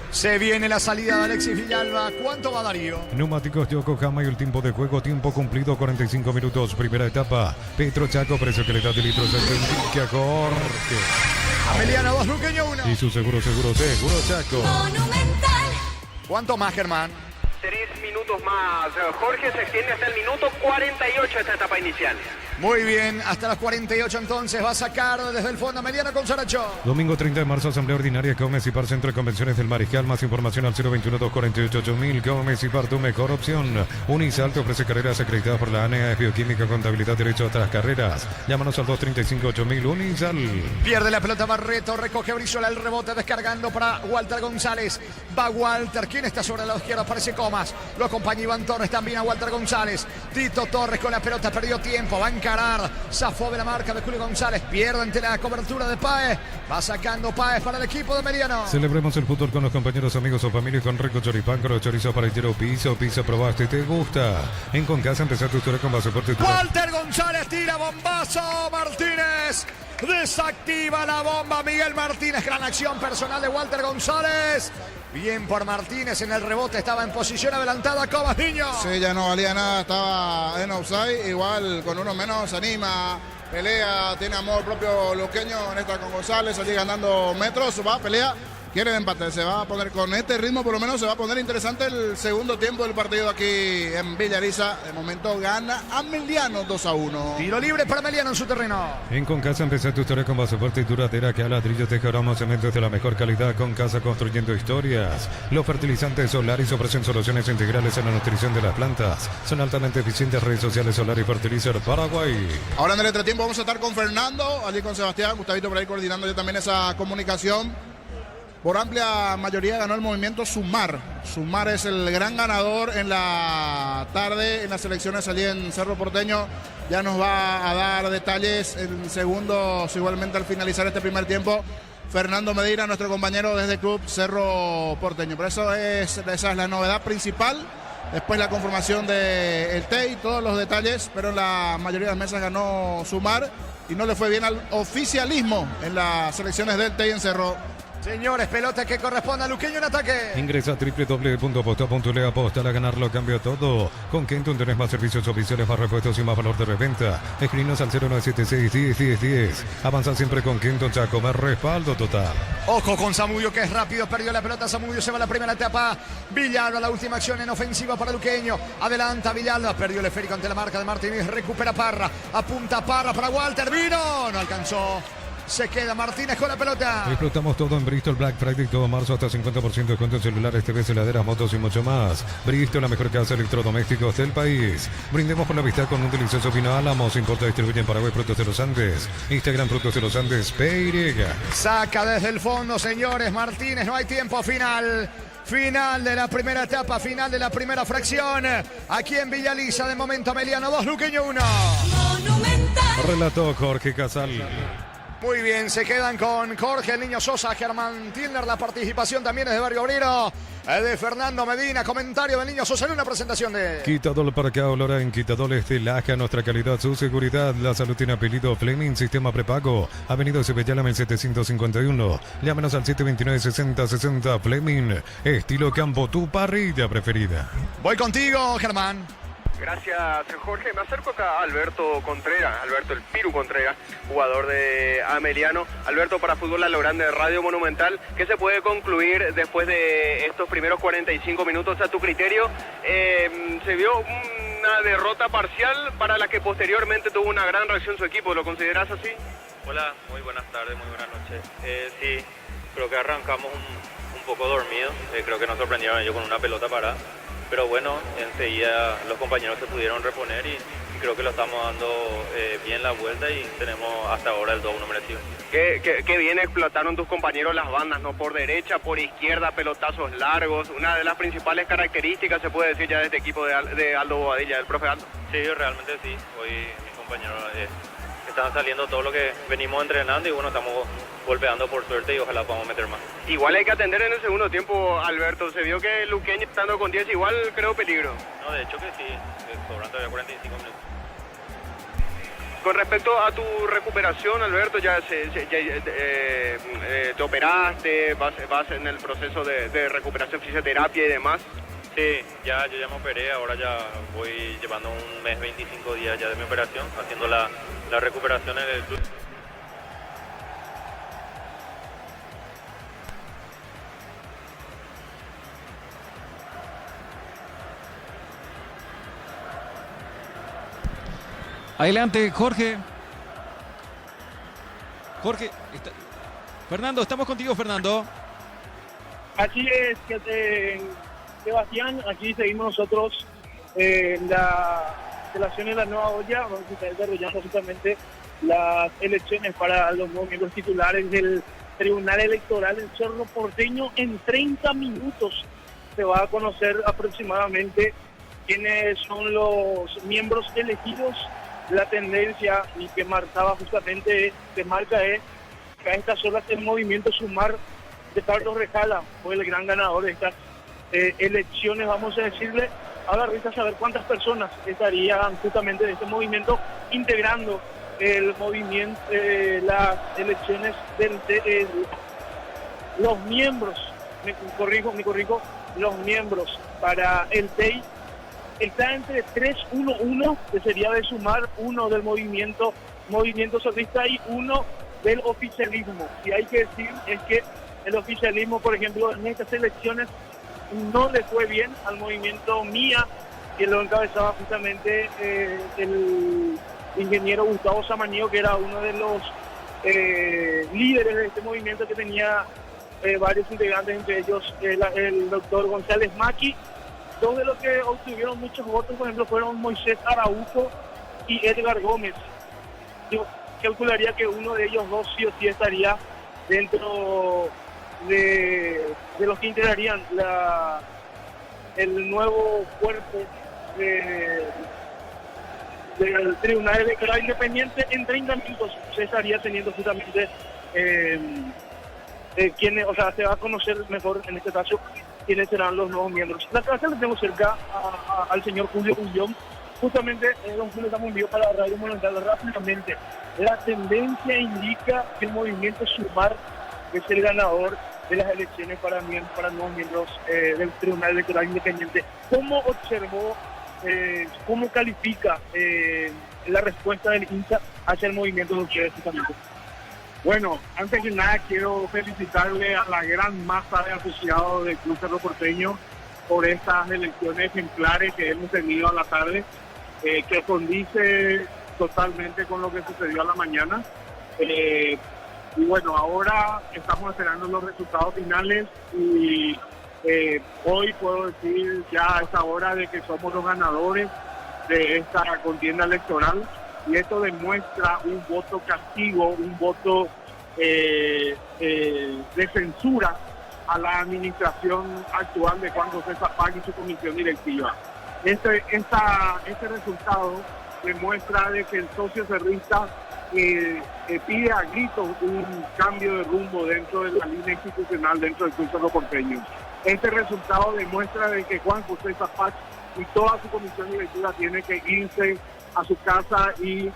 Se viene la salida de Alexis Villalba. ¿Cuánto va Darío? Neumáticos Yokohama y el tiempo de juego, tiempo cumplido 45 minutos. Primera etapa. Petro Chaco, precio que le da de litros de Enrique Jorge. Ameliano 2, Luqueño 1. Y su seguro Chaco. Monumental. ¿Cuánto más, Germán? 3 minutos más. Jorge, se extiende hasta el minuto 48 esta etapa inicial. Muy bien, hasta las 48 entonces va a sacar desde el fondo Ameliano con Saracho. Domingo 30 de marzo, Asamblea Ordinaria Gómez y Par, Centro de Convenciones del Mariscal. Más información al 021-248-8000. Gómez y Par, tu mejor opción. Unisal te ofrece carreras acreditadas por la ANEA, Bioquímica, Contabilidad, Derecho a las carreras. Llámanos al 235-8000. Unisal. Pierde la pelota Barreto, recoge Brizola, el rebote descargando para Walter González. Va Walter, ¿quién está sobre la izquierda? Parece Comas. Lo acompaña Iván Torres también a Walter González. Tito Torres con la pelota, perdió tiempo, va a encarar. Zafó de la marca de Julio González, pierde ante la cobertura de Páez. Va sacando Páez para el equipo de Meriano. Celebremos el fútbol con los compañeros, amigos o familia con rico choripán, con los chorizos para el piso, probaste, te gusta. En Concasa empezar tu historia con pasaporte. Walter González tira bombazo, Martínez desactiva la bomba, Miguel Martínez, gran acción personal de Walter González. Bien por Martínez, en el rebote estaba en posición adelantada Comas, Niño. Sí, ya no valía nada, estaba en offside, igual con uno menos se anima, pelea, tiene amor propio luqueño en esta con González, allí ganando metros, va, pelea. Quiere el empate, se va a poner con este ritmo, por lo menos se va a poner interesante el segundo tiempo del partido aquí en Villariza. De momento gana Ameliano 2-1. Tiro libre para Ameliano en su terreno. En Concasa empezar tu historia con base fuerte y duradera, que a ladrillos te quebramos cementos de la mejor calidad. Concasa, construyendo historias. Los fertilizantes Solaris ofrecen soluciones integrales en la nutrición de las plantas. Son altamente eficientes. Redes sociales Solaris Fertilizer Paraguay. Ahora en el entretiempo vamos a estar con Fernando, allí con Sebastián, Gustavito por ahí coordinando ya también esa comunicación. Por amplia mayoría ganó el movimiento Sumar. Sumar es el gran ganador en la tarde en las elecciones allí en Cerro Porteño. Ya nos va a dar detalles en segundos, igualmente al finalizar este primer tiempo, Fernando Medina, nuestro compañero desde el Club Cerro Porteño. Por eso esa es la novedad principal. Después la conformación del TEI, todos los detalles, pero en la mayoría de las mesas ganó Sumar y no le fue bien al oficialismo en las elecciones del TEI en Cerro. Señores, pelota que corresponde a Luqueño en ataque. Ingresa a www.aposta.le, aposta a ganarlo, cambio todo. Con Kenton tenés más servicios oficiales, más repuestos y más valor de reventa. Escribinos al 0976-10-10-10. Avanza siempre con Kenton, Chaco, más respaldo total. Ojo con Zamudio, que es rápido, perdió la pelota. Zamudio se va a la primera etapa. Villalba, la última acción en ofensiva para Luqueño. Adelanta Villalba, perdió el esférico ante la marca de Martínez. Recupera Parra, apunta Parra para Walter. Vino, no alcanzó. Se queda Martínez con la pelota. Explotamos todo en Bristol Black Friday, todo marzo, hasta 50% de descuento en celulares, TVs, heladeras, motos y mucho más. Bristol, la mejor casa de electrodomésticos del país. Brindemos por la amistad con un delicioso vino Álamos. Importa y distribuye en Paraguay Frutos de los Andes. Instagram Frutos de los Andes, PY. Saca desde el fondo, señores. Martínez, no hay tiempo final. Final de la primera etapa, final de la primera fracción. Aquí en Villaliza, de momento Meliano 2, Luqueño 1. Monumental. Relató Jorge Casal. Muy bien, se quedan con Jorge, el Niño Sosa, Germán Tilner. La participación también es de Barrio Obrero, de Fernando Medina. Comentario del Niño Sosa en una presentación de Quitadol para que ahora en Quitadol Estelaje, nuestra calidad, su seguridad. La salud tiene apellido Fleming, sistema prepago. Avenida Cepellálame 751. Llámenos al 729-6060. Fleming, estilo campo, tu parrilla preferida. Voy contigo, Germán. Gracias, Jorge. Me acerco acá a Alberto Contreras, Alberto el Piru Contreras, jugador de Ameliano. Alberto, para Fútbol a lo Grande de Radio Monumental, ¿qué se puede concluir después de estos primeros 45 minutos a tu criterio? Se vio una derrota parcial para la que posteriormente tuvo una gran reacción su equipo. ¿Lo consideras así? Hola, muy buenas tardes, muy buenas noches. Sí, creo que arrancamos un poco dormidos. Creo que nos sorprendieron ellos con una pelota parada. Pero bueno, enseguida los compañeros se pudieron reponer y creo que lo estamos dando bien la vuelta y tenemos hasta ahora el 2-1 merecido. Qué bien explotaron tus compañeros las bandas, ¿no? Por derecha, por izquierda, pelotazos largos. Una de las principales características, se puede decir ya de este equipo de Aldo Bobadilla, del profe Aldo. Sí, realmente sí. Hoy mis compañeros están saliendo todo lo que venimos entrenando y bueno, estamos golpeando por suerte y ojalá podamos meter más. Igual hay que atender en el segundo tiempo, Alberto. Se vio que Luqueño estando con 10 igual creo peligro. No, de hecho que sí, sobran todavía 45 minutos. Con respecto a tu recuperación, Alberto, ya te operaste, vas en el proceso de recuperación, fisioterapia y demás. Sí, yo ya me operé, ahora ya voy llevando un mes, 25 días ya de mi operación, haciendo la recuperación en el club. Adelante, Jorge. Fernando, estamos contigo, Fernando. Así es, Sebastián, aquí seguimos nosotros en la instalación de la nueva olla. Vamos a estar desarrollando justamente las elecciones para los nuevos miembros titulares del Tribunal Electoral en Cerro Porteño. En 30 minutos se va a conocer aproximadamente quiénes son los miembros elegidos. La tendencia y que marcaba justamente, que marca es que a estas horas el movimiento Sumar de Carlos Rejala fue el gran ganador de estas elecciones, vamos a decirle. A la risa saber cuántas personas estarían justamente de este movimiento integrando el movimiento, las elecciones los miembros, me corrijo, los miembros para el TEI. Está entre 3-1-1, que sería de Sumar, uno del movimiento socialista y uno del oficialismo. Y hay que decir es que el oficialismo, por ejemplo, en estas elecciones no le fue bien al movimiento MIA, que lo encabezaba justamente el ingeniero Gustavo Samaniego, que era uno de los líderes de este movimiento, que tenía varios integrantes, entre ellos el doctor González Maki. Dos de los que obtuvieron muchos votos, por ejemplo, fueron Moisés Araujo y Edgar Gómez. Yo calcularía que uno de ellos dos sí o sí estaría dentro de los que integrarían el nuevo cuerpo del Tribunal Electoral Independiente. En 30 minutos se estaría teniendo justamente quiénes, o sea, se va a conocer mejor en este caso quiénes serán los nuevos miembros. La casa le tengo cerca al señor Julio Ullón. Justamente, don Julio, estamos en vivo para la Radio Monumental. Rápidamente, la tendencia indica que el movimiento Sumar es el ganador de las elecciones para nuevos miembros del Tribunal Electoral Independiente. ¿Cómo observó, cómo califica la respuesta del INSA hacia el movimiento de ustedes justamente? Bueno, antes que nada quiero felicitarle a la gran masa de asociados del Club Cerro Porteño por estas elecciones ejemplares que hemos tenido a la tarde, que condice totalmente con lo que sucedió a la mañana. Y bueno, ahora estamos esperando los resultados finales y hoy puedo decir ya a esta hora de que somos los ganadores de esta contienda electoral. Y esto demuestra un voto castigo, un voto de censura a la administración actual de Juan José Zapag y su comisión directiva. Este resultado demuestra de que el socio cerrista pide a gritos un cambio de rumbo dentro de la línea institucional dentro del Club Cerro Porteño. Este resultado demuestra de que Juan José Zapag y toda su comisión directiva tiene que irse a su casa y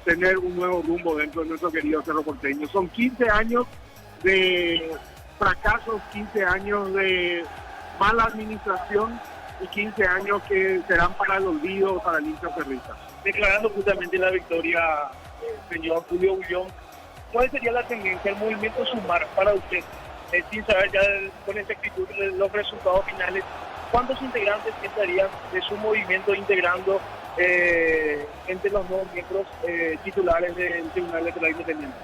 tener un nuevo rumbo dentro de nuestro querido Cerro Porteño. Son 15 años de fracasos, 15 años de mala administración y 15 años que serán para el olvido para el hincha cerrista. Declarando justamente la victoria, señor Julio Ullón, ¿cuál sería la tendencia del movimiento Sumar para usted? Sin saber ya con exactitud los resultados finales, ¿cuántos integrantes estarían de su movimiento integrando entre los nuevos miembros titulares del Tribunal Electoral Independiente?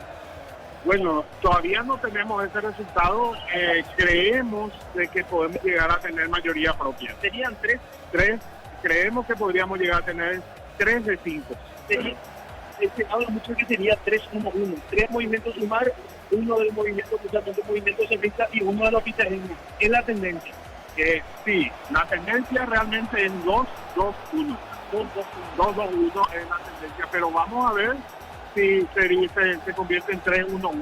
Bueno, todavía no tenemos ese resultado. Creemos de que podemos llegar a tener mayoría propia. ¿Serían tres? Creemos que podríamos llegar a tener 3 de 5. Se habla mucho que sería 3-1-1. 3 movimientos Sumar, uno del movimiento, justamente movimiento centrista y uno del oficialismo. ¿Es la tendencia? Sí, la tendencia realmente es 2-2-1. 2-2-1 es la tendencia, pero vamos a ver si se convierte en 3-1-1.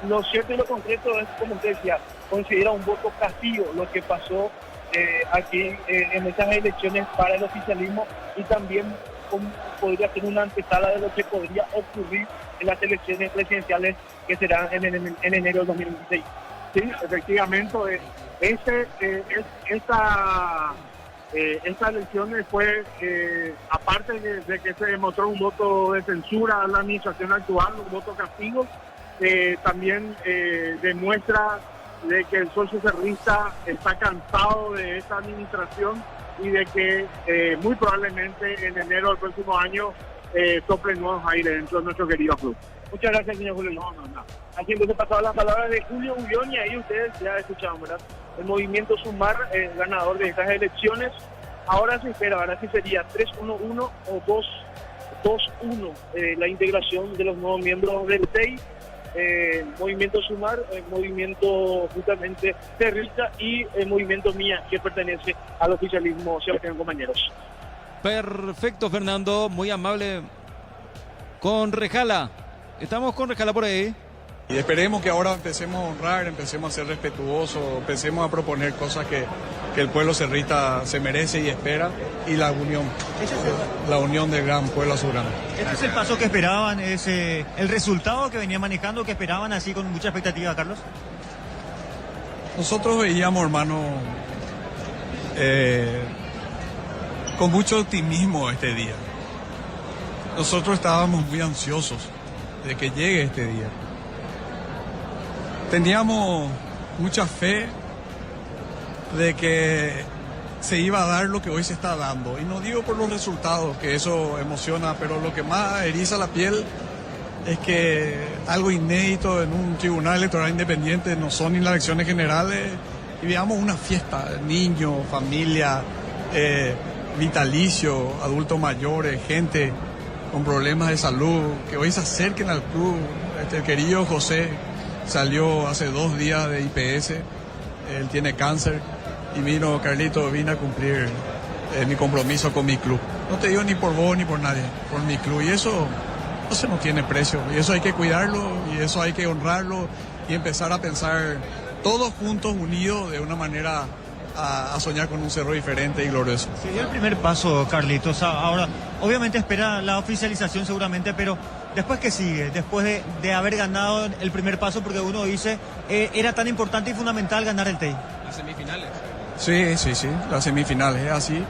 Lo cierto y lo concreto es, como usted decía, considera un voto castigo lo que pasó aquí en estas elecciones para el oficialismo y también podría ser una antesala de lo que podría ocurrir en las elecciones presidenciales que serán en enero de 2016. Sí, efectivamente, esta elección fue, aparte de que se demostró un voto de censura a la administración actual, un voto castigo, también demuestra de que el socio cerrista está cansado de esta administración y de que muy probablemente en enero del próximo año soplen nuevos aires dentro de nuestro querido club. Muchas gracias, señor Julio. No. Aquí entonces pasaba las palabras de Julio Ullón y ahí ustedes ya escucharon, ¿verdad? El movimiento Sumar, ganador de estas elecciones. Ahora se espera, ¿verdad? Si sería 3-1-1 o 2-2-1 la integración de los nuevos miembros del TEI. Movimiento Sumar, movimiento justamente cerrista y el movimiento Mía, que pertenece al oficialismo, Sebastián, compañeros. Perfecto, Fernando, muy amable con Rejala. Estamos con Rejala por ahí. Y esperemos que ahora empecemos a honrar, empecemos a ser respetuosos, empecemos a proponer cosas que el pueblo cerrista se merece y espera, y la unión del gran pueblo azulgrana. ¿Este es el paso que esperaban? ¿Es el resultado que venía manejando, que esperaban así con mucha expectativa, Carlos? Nosotros veíamos, hermano, con mucho optimismo este día. Nosotros estábamos muy ansiosos de que llegue este día. Teníamos mucha fe de que se iba a dar lo que hoy se está dando. Y no digo por los resultados, que eso emociona, pero lo que más eriza la piel es que algo inédito en un tribunal electoral independiente no son ni las elecciones generales, y veamos una fiesta, niños, familia, vitalicio, adultos mayores, gente con problemas de salud, que hoy se acerquen al club. El querido José salió hace 2 días de IPS, él tiene cáncer y vino, Carlito, vine a cumplir mi compromiso con mi club. No te digo ni por vos ni por nadie, por mi club. Y eso no tiene precio, y eso hay que cuidarlo, y eso hay que honrarlo y empezar a pensar todos juntos, unidos, de una manera a soñar con un Cerro diferente y glorioso. Se dio el primer paso, Carlitos. Ahora, obviamente espera la oficialización seguramente, pero después, ¿qué sigue? Después de haber ganado el primer paso, porque uno dice, era tan importante y fundamental ganar el TEI. Las semifinales. Sí, las semifinales, es así.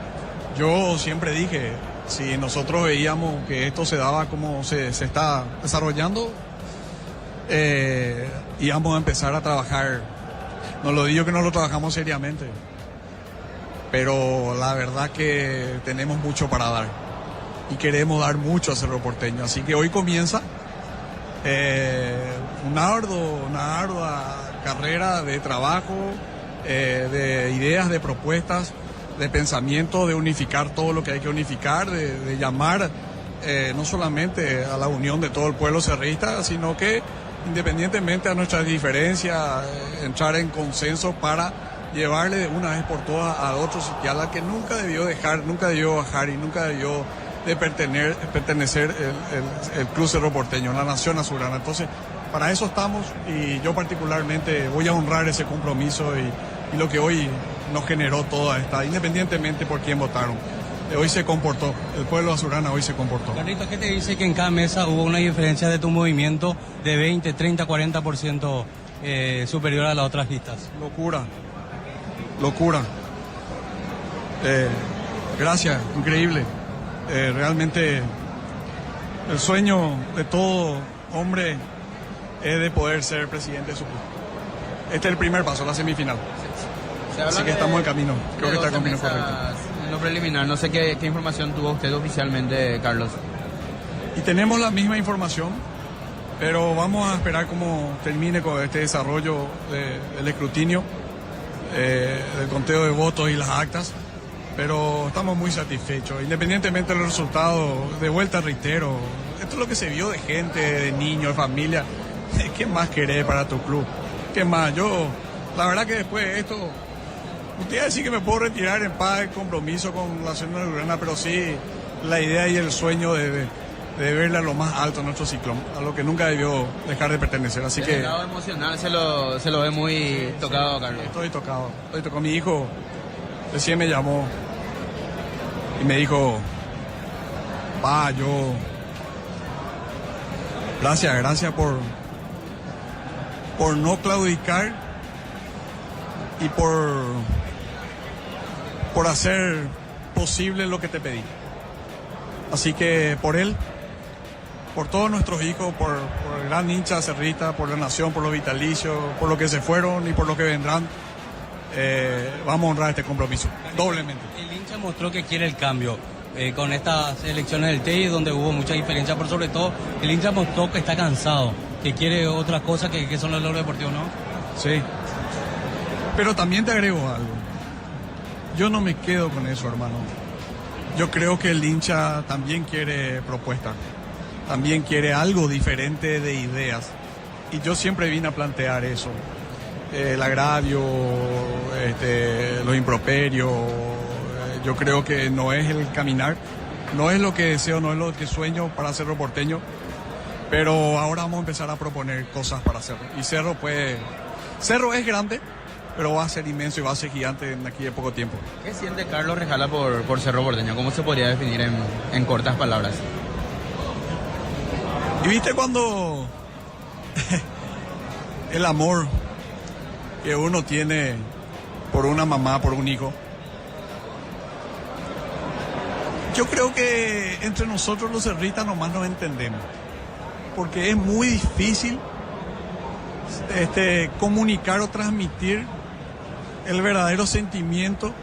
Yo siempre dije, si nosotros veíamos que esto se daba como se está desarrollando, íbamos a empezar a trabajar. No lo digo que no lo trabajamos seriamente, pero la verdad que tenemos mucho para dar y queremos dar mucho a Cerro Porteño. Así que hoy comienza una ardua carrera de trabajo, de ideas, de propuestas, de pensamiento, de unificar todo lo que hay que unificar, de llamar no solamente a la unión de todo el pueblo cerrista, sino que independientemente a nuestras diferencias, entrar en consenso para llevarle de una vez por todas a otro sitial que nunca debió dejar, nunca debió bajar y nunca debió de pertenecer el Club Cerro Porteño, la nación azulgrana. Entonces, para eso estamos, y yo particularmente voy a honrar ese compromiso y lo que hoy nos generó toda esta, independientemente por quién votaron. Hoy se comportó, el pueblo azulgrana hoy se comportó. Carlitos, ¿qué te dice que en cada mesa hubo una diferencia de tu movimiento de 20, 30, 40% superior a las otras listas? Locura. Gracias, increíble. Realmente el sueño de todo hombre es de poder ser presidente de su club. Este es el primer paso, la semifinal. Así que estamos en camino, creo que está en camino correcto. En lo preliminar, no sé qué información tuvo usted oficialmente, Carlos. Y tenemos la misma información, pero vamos a esperar cómo termine con este desarrollo del escrutinio, del conteo de votos y las actas, pero estamos muy satisfechos, independientemente de los resultados. De vuelta reitero, esto es lo que se vio de gente, de niños, de familia. ¿Qué más querés para tu club? ¿Qué más? Yo, la verdad que después de esto, usted va a decir que me puedo retirar en paz, el compromiso con la ciudad azulgrana, pero sí la idea y el sueño de verle a lo más alto a nuestro ciclón, a lo que nunca debió dejar de pertenecer. Así que... El lado emocional se lo ve muy tocado, Carlos. Estoy tocado. Mi hijo recién me llamó y me dijo, gracias por no claudicar y por hacer posible lo que te pedí. Así que por él, por todos nuestros hijos, por el gran hincha cerrista, por la nación, por los vitalicios, por los que se fueron y por los que vendrán, vamos a honrar este compromiso, doblemente. El hincha mostró que quiere el cambio. Con estas elecciones del TEI, donde hubo mucha diferencia, pero sobre todo el hincha mostró que está cansado, que quiere otras cosas que son los logros deportivos, ¿no? Sí. Pero también te agrego algo. Yo no me quedo con eso, hermano. Yo creo que el hincha también quiere propuestas, también quiere algo diferente de ideas. Y yo siempre vine a plantear eso. El agravio, los improperios. Yo creo que no es el caminar, no es lo que deseo, no es lo que sueño para Cerro Porteño. Pero ahora vamos a empezar a proponer cosas para Cerro. Y Cerro es grande, pero va a ser inmenso y va a ser gigante en aquí de poco tiempo. ¿Qué siente Carlos Rejala por Cerro Porteño? ¿Cómo se podría definir en cortas palabras? Y viste cuando el amor que uno tiene por una mamá, por un hijo. Yo creo que entre nosotros los cerristas nomás nos entendemos, porque es muy difícil comunicar o transmitir el verdadero sentimiento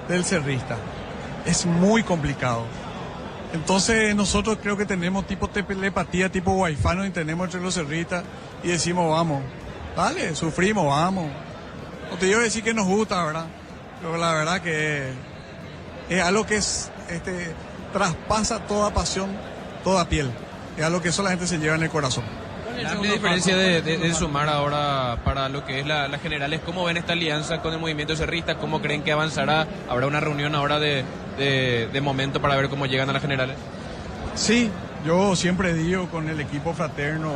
del cerrista. Es muy complicado. Entonces nosotros creo que tenemos tipo telepatía, tipo wifi, nos entendemos entre los cerristas y decimos vamos, dale, sufrimos, vamos. No te digo decir que nos gusta, ¿verdad? Pero la verdad que es algo que traspasa toda pasión, toda piel. Es algo que solamente se lleva en el corazón. La amplia diferencia de sumar ahora para lo que es la general es cómo ven esta alianza con el movimiento cerrista, cómo creen que avanzará, habrá una reunión ahora de momento para ver cómo llegan a las generales. Sí, yo siempre digo con el equipo fraterno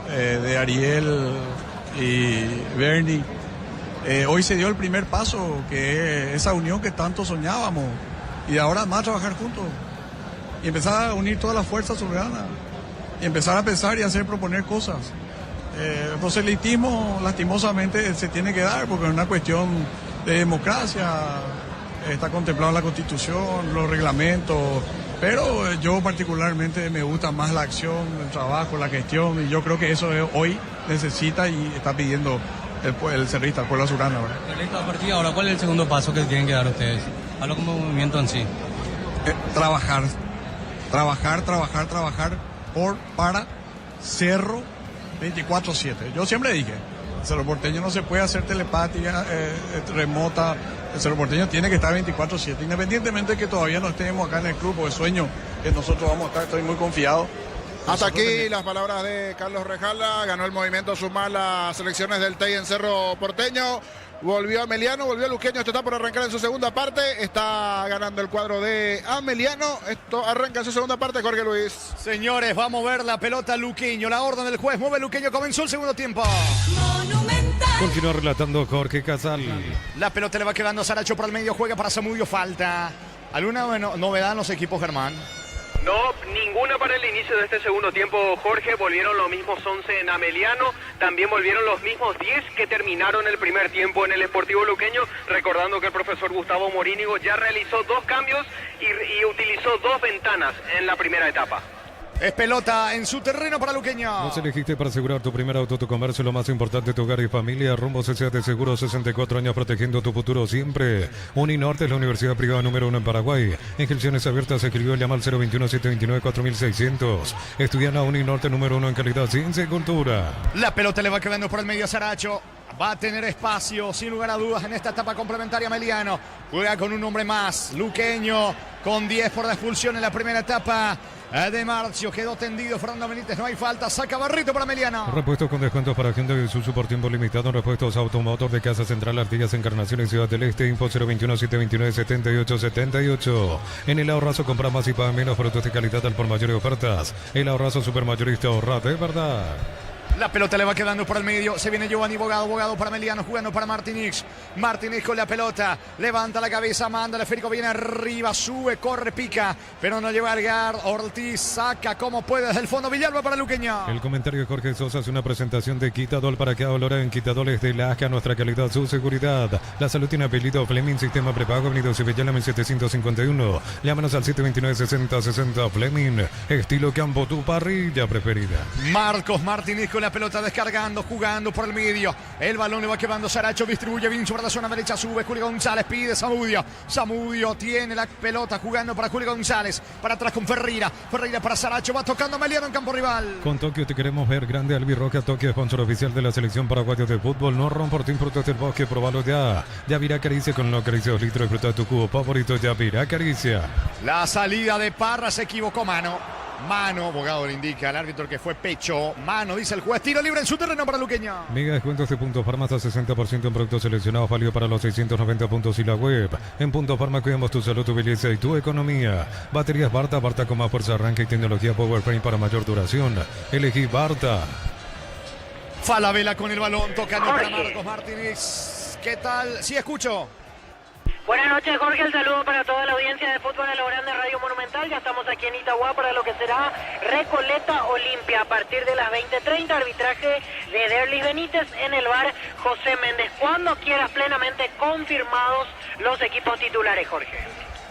de Ariel y Bernie, hoy se dio el primer paso, que es esa unión que tanto soñábamos, y ahora más trabajar juntos y empezar a unir todas las fuerzas soberanas y empezar a pensar y hacer proponer cosas. El proselitismo lastimosamente se tiene que dar porque es una cuestión de democracia, está contemplado en la Constitución, los reglamentos, pero yo particularmente me gusta más la acción, el trabajo, la gestión, y yo creo que eso hoy necesita y está pidiendo el cerrista, el pueblo azulgrana. A partir de ahora, ¿cuál es el segundo paso que tienen que dar ustedes? Hablo como movimiento en sí. Trabajar para Cerro 24/7. Yo siempre dije, el Cerro Porteño no se puede hacer telepática remota, el Cerro Porteño tiene que estar 24/7, independientemente de que todavía no estemos acá en el club, porque sueño que nosotros vamos a estar, estoy muy confiado. Hasta aquí las palabras de Carlos Rejala. Ganó el movimiento Sumar las selecciones del TEI en Cerro Porteño. Volvió Ameliano, volvió Luqueño. Esto está por arrancar en su segunda parte. Está ganando el cuadro de Ameliano. Esto arranca en su segunda parte, Jorge Luis. Señores, vamos a ver la pelota Luqueño. La orden del juez. Mueve Luqueño. Comenzó el segundo tiempo. Continúa relatando Jorge Casal. La pelota le va quedando a Saracho por el medio. Juega para Zamudio. Falta. ¿Alguna novedad en los equipos, Germán? No, ninguna para el inicio de este segundo tiempo, Jorge. Volvieron los mismos 11 en Ameliano, también volvieron los mismos 10 que terminaron el primer tiempo en el Sportivo Luqueño, recordando que el profesor Gustavo Morínigo ya realizó 2 cambios y utilizó 2 ventanas en la primera etapa. Es pelota en su terreno para Luqueño. Nos elegiste para asegurar tu primer auto, tu comercio, lo más importante, tu hogar y familia. Rumbo CCA de Seguro, 64 años protegiendo tu futuro siempre. Uninorte es la universidad privada número 1 en Paraguay. Inscripciones abiertas, escribió llama al 021-729-4600. Estudian a Uninorte número 1 en calidad, ciencia y cultura. La pelota le va quedando por el medio a Saracho. Va a tener espacio, sin lugar a dudas, en esta etapa complementaria. Ameliano juega con un hombre más. Luqueño con 10 por la expulsión en la primera etapa de Marcio. Quedó tendido Fernando Benítez, no hay falta. Saca Barrito para Ameliano. Repuestos con descuentos para Hyundai Isuzu por tiempo limitado. Repuestos Automotor de Casa Central, Artigas, Encarnación y Ciudad del Este. Info 021-729-7878. En el Ahorrazo compra más y paga menos, productos de calidad al por mayor y ofertas. El Ahorrazo Supermayorista, ahorra de verdad. La pelota le va quedando por el medio. Se viene Giovanni Bogado. Bogado para Ameliano. Jugando para Martínez. Martínez con la pelota. Levanta la cabeza. Manda el esférico. Viene arriba. Sube. Corre. Pica. Pero no lleva al gar. Ortiz saca como puede desde el fondo. Villalba para Luqueño. El comentario de Jorge Sosa es una presentación de Quitadol para que ahora en Quitadoles de la ASCA. Nuestra calidad, su seguridad. La salud tiene apellido Fleming. Sistema prepago. Avenida Cibellana 1751. Llámanos al 729-6060 Fleming. Estilo campo. Tu parrilla preferida. Marcos Martínez con la pelota descargando, jugando por el medio. El balón le va quedando Saracho, distribuye bien sobre la zona derecha, sube Julio González, pide Zamudio. Zamudio tiene la pelota jugando para Julio González. Para atrás con Ferreira. Ferreira para Saracho, va tocando a Ameliano en campo rival. Con Tokio te queremos ver grande. Albirroca Tokio, sponsor oficial de la selección paraguaya de fútbol. No romportín frutos del bosque, probalo ya. Yavirá Caricia con los caricios litros. Disfruta de tu cubo favorito, Yavirá Caricia. La salida de Parra se equivocó, mano. Mano, abogado le indica al árbitro que fue pecho. Mano, dice el juez. Tiro libre en su terreno para Luqueño. Mega descuentos de Punto Farma hasta 60% en productos seleccionados, válido para los 690 puntos y la web. En Punto Farma cuidamos tu salud, tu belleza y tu economía. Baterías Barta, Barta con más fuerza, arranque y tecnología Powerframe para mayor duración. Elegí Barta. Falabella con el balón, tocando para Marcos Martínez. ¿Qué tal? Sí, escucho. Buenas noches, Jorge, el saludo para toda la audiencia de Fútbol a lo Grande Radio Monumental. Ya estamos aquí en Itagua para lo que será Recoleta Olimpia a partir de las 20:30. Arbitraje de Derlis Benítez en el bar José Méndez. Cuando quieras, plenamente confirmados los equipos titulares, Jorge.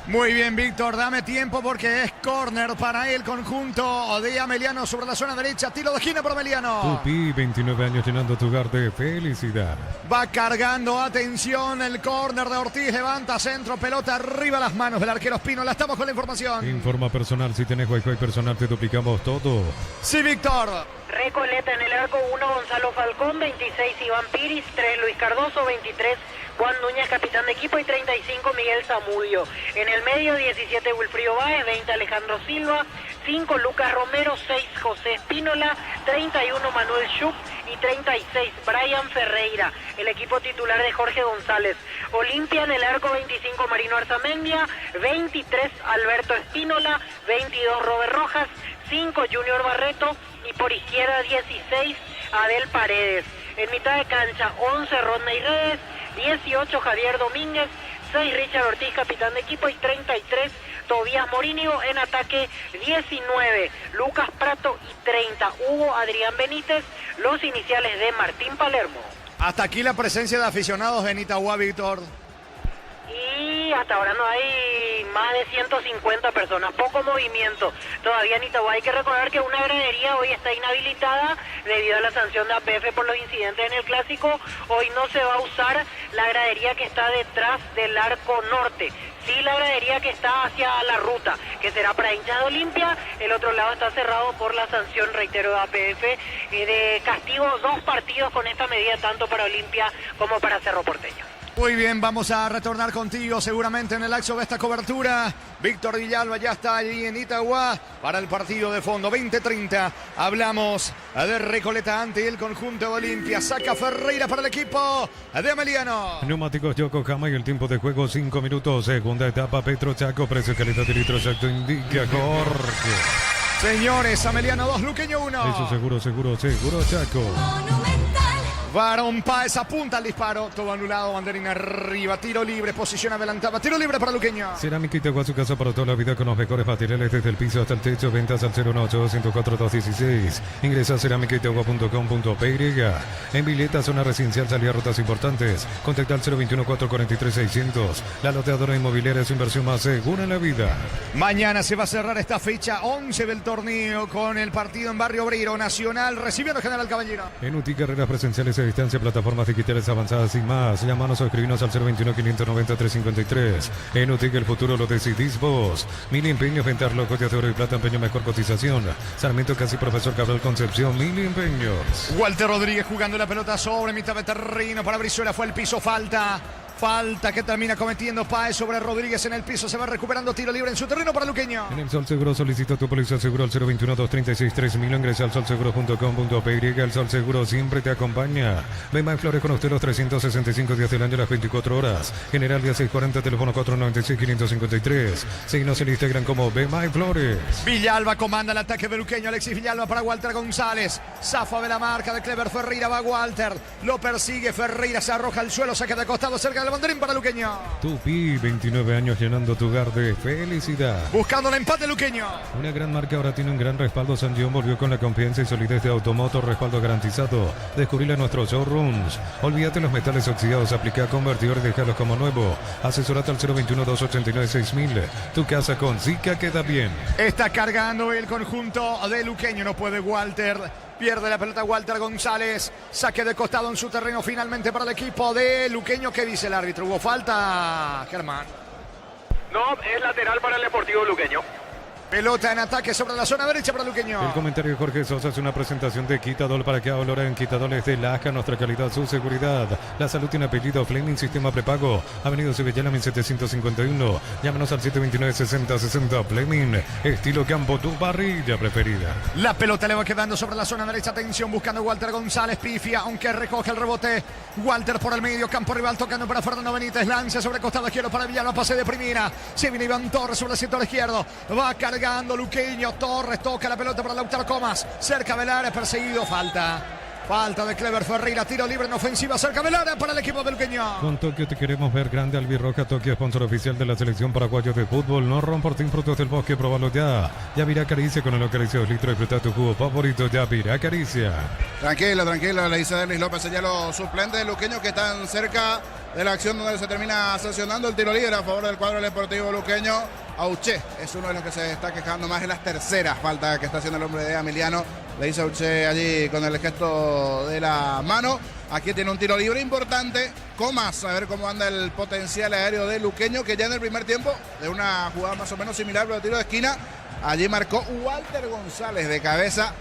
Muy bien, Víctor, dame tiempo porque es córner para el conjunto de Ameliano sobre la zona derecha. Tiro de esquina para Ameliano. Tupi, 29 años llenando tu hogar de felicidad. Va cargando, atención, el córner de Ortiz. Levanta centro, pelota arriba, las manos del arquero Espínola. Estamos con la información. Informa personal, si tenés Wi-Fi personal te duplicamos todo. Sí, Víctor. Recoleta en el arco, 1 Gonzalo Falcón, 26 Iván Piris, 3 Luis Cardoso, 23 Juan Núñez, capitán de equipo, y 35 Miguel Zamudio. En el medio, 17 Wilfrido Báez, 20 Alejandro Silva, 5 Lucas Romero, 6 José Espínola, 31 Manuel Schupp y 36 Brian Ferreira. El equipo titular de Jorge González. Olimpia en el arco, 25 Marino Arzamendia, 23 Alberto Espínola, 22 Robert Rojas, 5 Junior Barreto y por izquierda 16 Adel Paredes. En mitad de cancha 11 Rodney Redes, 18 Javier Domínguez, 6 Richard Ortiz, capitán de equipo, y 33 Tobías Morínigo. En ataque 19 Lucas Prato y 30 Hugo Adrián Benítez, los iniciales de Martín Palermo. Hasta aquí la presencia de aficionados en Itagua, Víctor. Y hasta ahora no hay más de 150 personas, poco movimiento todavía en Itagua. Hay que recordar que una gradería hoy está inhabilitada debido a la sanción de APF por los incidentes en el Clásico. Hoy no se va a usar la gradería que está detrás del arco norte. Sí, la gradería que está hacia la ruta, que será para hinchas de Olimpia. El otro lado está cerrado por la sanción, reitero, de APF, de castigo 2 partidos con esta medida, tanto para Olimpia como para Cerro Porteño. Muy bien, vamos a retornar contigo seguramente en el lapso de esta cobertura. Víctor Villalba ya está allí en Itagua para el partido de fondo 20-30. Hablamos de Recoleta ante el conjunto de Olimpia. Saca Ferreira para el equipo de Ameliano. Neumáticos Yokohama y el tiempo de juego 5 minutos. Segunda etapa Petro Chaco. Precio calidad de litro exacto indica Jorge. Señores, Ameliano 2, Luqueño 1. Eso seguro Chaco. Varón Páez apunta al disparo, todo anulado, banderina arriba, tiro libre, posición adelantada, tiro libre para Luqueño. Cerámica Itagua, su casa para toda la vida con los mejores materiales desde el piso hasta el techo. Ventas al 018-104-216. Ingresa a cerámicaitagua.com.py. En Vileta, zona residencial, salida a rutas importantes. Contacta al 021-443-600. La loteadora inmobiliaria es su inversión más segura en la vida. Mañana se va a cerrar esta fecha 11 del torneo con el partido en Barrio Obrero. Nacional recibiendo General Caballero. En UTI, carreras presenciales a distancia, plataformas digitales avanzadas y más. Llámanos o escribinos al 021-590-353. En UTIC el futuro lo decidís vos. Mil empeños, ventarlo, joyas de oro y plata, empeño mejor cotización. Sarmiento Casi, Profesor Cabral Concepción, Mil empeños. Walter Rodríguez jugando la pelota sobre mitad de terreno para Brizuela, fue el piso, falta que termina cometiendo Páez sobre Rodríguez en el piso. Se va recuperando, tiro libre en su terreno para Luqueño. En el Sol Seguro solicita tu póliza seguro al 021-236-3000. Ingresa al solseguro.com.py. El Sol Seguro siempre te acompaña. Bema y Flores con usted los 365 días del año, las 24 horas. General día 640, teléfono 496-553. Síguenos en Instagram como Bema y Flores. Villalba comanda el ataque de Luqueño. Alexis Villalba para Walter González. Zafa de la marca de Clever Ferreira. Va Walter. Lo persigue Ferreira. Se arroja al suelo. Saca de costado cerca del banderín para Luqueño. Tupi, 29 años llenando tu hogar de felicidad. Buscando el empate Luqueño. Una gran marca ahora tiene un gran respaldo. San John volvió con la confianza y solidez de Automotor. Respaldo garantizado. Descubrirla en nuestros showrooms. Olvídate los metales oxidados. Aplica convertidor y déjalos como nuevo. Asesorate al 021-289-6000. Tu casa con Zika queda bien. Está cargando el conjunto de Luqueño. No puede Walter. Pierde la pelota Walter González. Saque de costado en su terreno finalmente para el equipo de Luqueño. ¿Qué dice el árbitro? ¿Hubo falta, Germán? No, es lateral para el Deportivo Luqueño. Pelota en ataque sobre la zona derecha para Luqueño. El comentario de Jorge Sosa es una presentación de Quitadol. Para que ahora en Quitadol es de Laja, nuestra calidad, su seguridad. La salud tiene apellido. Fleming, sistema prepago. Avenida Sevillana 1751. Llámanos al 729-6060. Fleming, estilo campo, tu parrilla preferida. La pelota le va quedando sobre la zona derecha. Atención, buscando Walter González. Pifia, aunque recoge el rebote. Walter por el medio, campo rival, tocando para Fernando Benítez. Lanza sobre costado izquierdo para Villalba. Pase de primera. Se viene Iván Torres sobre el sector izquierdo. Va a cargando Luqueño. Torres toca la pelota para Lautaro Comas. Cerca del área, perseguido. Falta de Clever Ferreira. Tiro libre en ofensiva cerca del área para el equipo de Luqueño. Con Tokio te queremos ver grande. Albirroja Tokio, sponsor oficial de la selección paraguaya de fútbol. No romportín frutos del bosque, probalo ya. Yavirá Caricia con el acaricio 2 litros. Disfruta tu jugo favorito. Yavirá Caricia. Tranquilo, le dice Denis López. Ya los suplentes de Luqueño que están cerca de la acción donde se termina sancionando el tiro libre a favor del cuadro deportivo luqueño. Auché es uno de los que se está quejando más en las terceras faltas que está haciendo el hombre de Ameliano. Le dice Auché allí con el gesto de la mano. Aquí tiene un tiro libre importante. Comas, a ver cómo anda el potencial aéreo de Luqueño, que ya en el primer tiempo, de una jugada más o menos similar, pero tiro de esquina, allí marcó Walter González de cabeza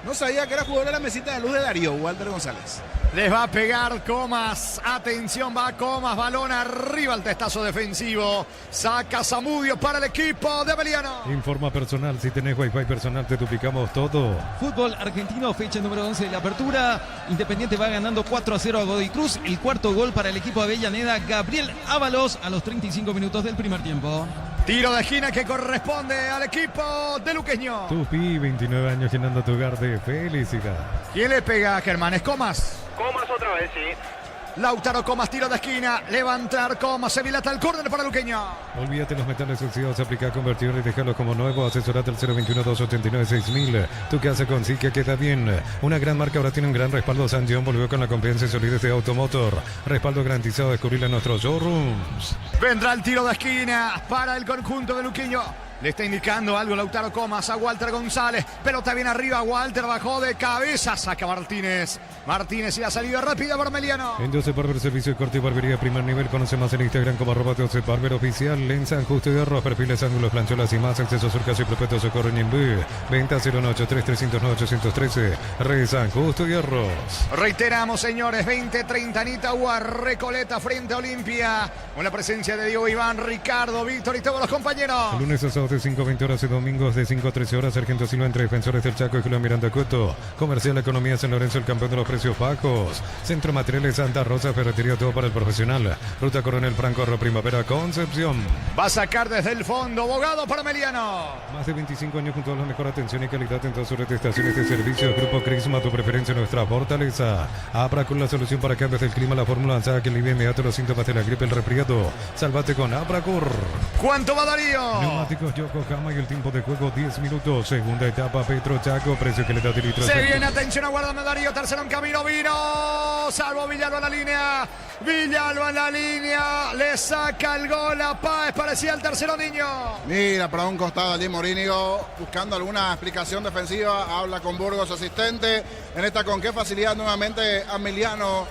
No sabía que era jugador de la mesita de luz de Darío, Walter González. Les va a pegar Comas. Atención, va Comas. Balón arriba al testazo defensivo. Saca Zamudio para el equipo de Ameliano. Informa personal. Si tenés Wi-Fi personal, te duplicamos todo. Fútbol argentino, fecha número 11 de la apertura. Independiente va ganando 4-0 a Godoy Cruz. El cuarto gol para el equipo de Avellaneda. Gabriel Ábalos a los 35 minutos del primer tiempo. Tiro de esquina que corresponde al equipo de Luqueño. Tupi, 29 años llenando tu hogar de felicidad. ¿Quién le pega a Germán? ¿Es Comas? Comas otra vez, sí. Lautaro Comas, tiro de esquina. Levantar Comas. Se dilata el córner para Luqueño. Olvídate los metales oxidados, aplica convertidor y dejarlos como nuevo. Asesorate al 021-289-6000. Tu casa con Sica queda bien. Una gran marca ahora tiene un gran respaldo. San John volvió con la confianza y solidez de Automotor. Respaldo garantizado, descubrirlo en nuestros showrooms. Vendrá el tiro de esquina para el conjunto de Luqueño. Le está indicando algo Lautaro Comas a Walter González. Pelota bien arriba. Walter bajó de cabeza. Saca Martínez. Martínez y la salida rápida para Meliano. En Josep Barber, servicio de corte y barbería primer nivel. Conoce más en Instagram como @Josep Barber oficial. En San Justo de Arroz, perfiles, ángulos, plancholas y más. Acceso, surcas y prospectos, socorro en Inbú. Venta 093-309-813. Re San Justo y Arroz. Reiteramos, señores, 20:30 en Itagua, Recoleta frente a Olimpia. Con la presencia de Diego, Iván, Ricardo, Víctor y todos los compañeros. El lunes a sábado de 5:20 horas y domingos de 5 a 13 horas. Sargento Silva entre Defensores del Chaco y Julio Miranda Cueto. Comercial Economía San Lorenzo, el campeón de los precios bajos. Centro Materiales Santa Rosa, ferretería, todo para el profesional. Ruta Coronel Franco, Primavera, Concepción. Va a sacar desde el fondo, Bogado para Meliano. Más de 25 años con toda la mejor atención y calidad en todas sus red de estaciones de servicio. Grupo Crisma, tu preferencia, nuestra fortaleza. Abra con la solución para cambios del clima, la fórmula avanzada que alivia inmediato los síntomas de la gripe, el resfriado. Sálvate con Abracur. ¿Cuánto va Darío? Neumáticos Yokohama y el tiempo de juego 10 minutos. Segunda etapa, Petro Chaco, precio que le da de litro. Se viene, atención, aguárdame Darío. Tercero en camino, vino. Salvo Villalba en la línea. Villalba en la línea. Le saca el gol a Páez. Parecía el tercero niño. Mira, para un costado allí Morínigo buscando alguna explicación defensiva. Habla con Burgos, asistente. En esta con qué facilidad nuevamente Ameliano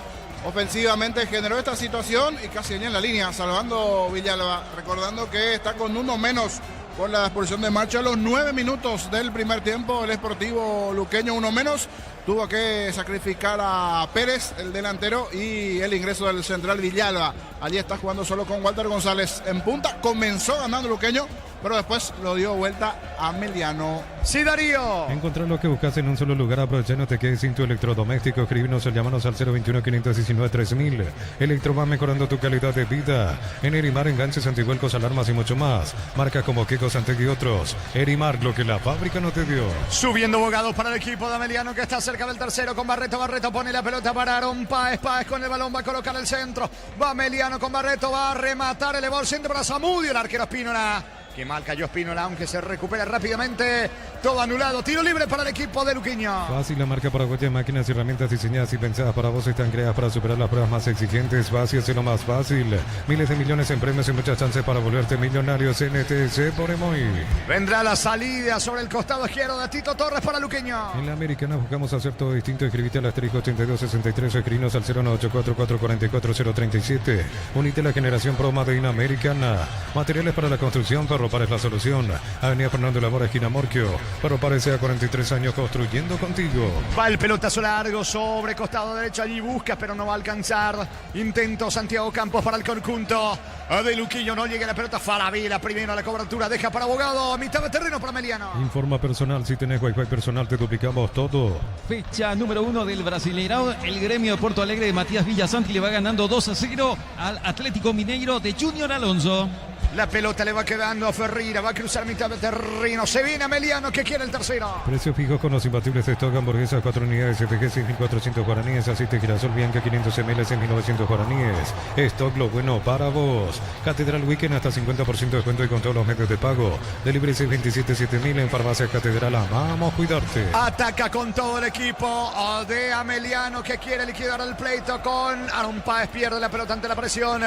ofensivamente generó esta situación y casi venía en la línea, salvando Villalba. Recordando que está con uno menos por la expulsión de Marcha a los 9 minutos del primer tiempo. El Sportivo Luqueño, uno menos. Tuvo que sacrificar a Pérez, el delantero, y el ingreso del central Villalba. Allí está jugando solo con Walter González en punta. Comenzó ganando Luqueño, pero después lo dio vuelta a Meliano. Sí, Darío. Encontrar lo que buscas en un solo lugar. Aprovecha y no te quedes sin tu electrodoméstico. Escríbenos o llámanos al 021-519-3000. Electroman, mejorando tu calidad de vida. En Erimar, enganches, antivuelcos, alarmas y mucho más. Marcas como Keko, Santec y otros. Erimar, lo que la fábrica no te dio. Subiendo Bogado para el equipo de Ameliano, que está cerca del tercero con Barreto. Barreto pone la pelota para Aaron Páez. Páez con el balón va a colocar el centro. Va Ameliano con Barreto, va a rematar, elevó el centro para Zamudio, el arquero Espínola. Qué mal cayó Espínola, aunque se recupera rápidamente. Todo anulado. Tiro libre para el equipo de Luqueño. Fácil, la marca paraguaya, máquinas y herramientas diseñadas y pensadas para vos están creadas para superar las pruebas más exigentes. Fácil, hacerlo más fácil. Miles de millones en premios y muchas chances para volverte millonario. NTC por Emoy. Vendrá la salida sobre el costado izquierdo de Tito Torres para Luqueño. En la Americana buscamos hacer todo distinto. Escribite al asterisco 8263 o escribinos al 09844444037. Unite a la generación Pro Made in Americana. Materiales para la construcción, Ferropares es la solución. Avenida Fernando Labora, esquina Morquio. Ferropares sea 43 años construyendo contigo. Va el pelotazo largo sobre costado derecho. Allí busca, pero no va a alcanzar. Intento Santiago Campos para el conjunto de Luqueño. No llega la pelota. Falabella primero a la cobertura. Deja para Bogado. A mitad de terreno para Meliano. Informa personal. Si tenés Wi-Fi personal, te duplicamos todo. Fecha número 1 del Brasileirão. El gremio de Porto Alegre de Matías Villasanti le va ganando 2-0 al Atlético Mineiro de Junior Alonso. La pelota le va quedando a Ferreira, va a cruzar mitad de terreno. Se viene Ameliano, que quiere el tercero. Precios fijos con los imbatibles de stock. Hamburguesas 4 unidades FG 6.400 guaraníes. Aceite girasol Bianca 500 ml 6.900 guaraníes. Stock, lo bueno para vos. Catedral Weekend hasta 50% de descuento y con todos los medios de pago. Delivery 627-7000 en Farmacia Catedral. Vamos a cuidarte. Ataca con todo el equipo de Ameliano, que quiere liquidar el pleito con Aaron Páez. Pierde la pelota ante la presión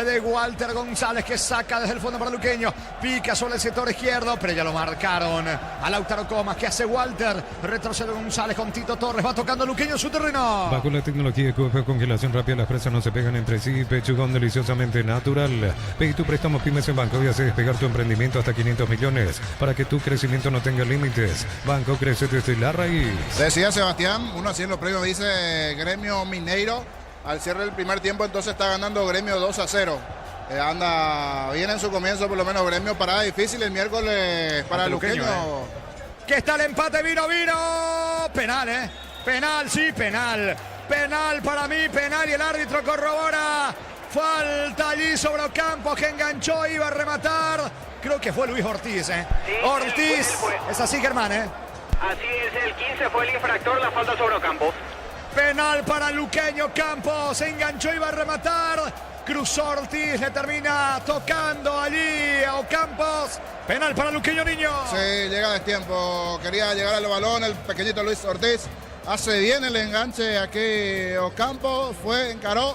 de Walter González, que saca desde el fondo para Luqueño. Pica sobre el sector izquierdo, pero ya lo marcaron a Lautaro Comas. ¿Qué hace Walter? Retrocede González con Tito Torres. Va tocando Luqueño en su terreno. Bajo la tecnología de Copa, congelación rápida, las presas no se pegan entre sí. Pechugón deliciosamente natural. Ve tu préstamo pymes en Banco y hace despegar tu emprendimiento hasta 500 millones para que tu crecimiento no tenga límites. Banco crece desde la raíz. Decía Sebastián, uno así en los premios dice Gremio Mineiro. Al cierre del primer tiempo entonces está ganando Gremio 2-0. Anda bien en su comienzo, por lo menos Gremio. Parada difícil el miércoles para Luqueño. Que está el empate, vino. Penal, penal, sí, penal. Penal para mí, penal, y el árbitro corrobora. Falta allí sobre Ocampos, que enganchó, iba a rematar. Creo que fue Luis Ortiz, Sí, Ortiz, fue. es así, Germán, Así es, el 15 fue el infractor, la falta sobre Ocampos. Penal para Luqueño. Campos se enganchó, iba a rematar. Cruzó Ortiz, le termina tocando allí a Ocampos. Penal para Luqueño, niño. Sí, llega a destiempo. Quería llegar al balón el pequeñito Luis Ortiz. Hace bien el enganche aquí Ocampos. Encaró.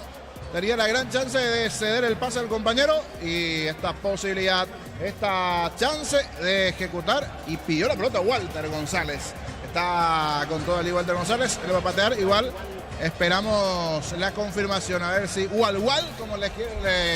Tenía la gran chance de ceder el pase al compañero. Y esta posibilidad, esta chance de ejecutar. Y pidió la pelota Walter González. Está con todo el Walter González. Él va a patear igual. Esperamos la confirmación, a ver si Wal, como le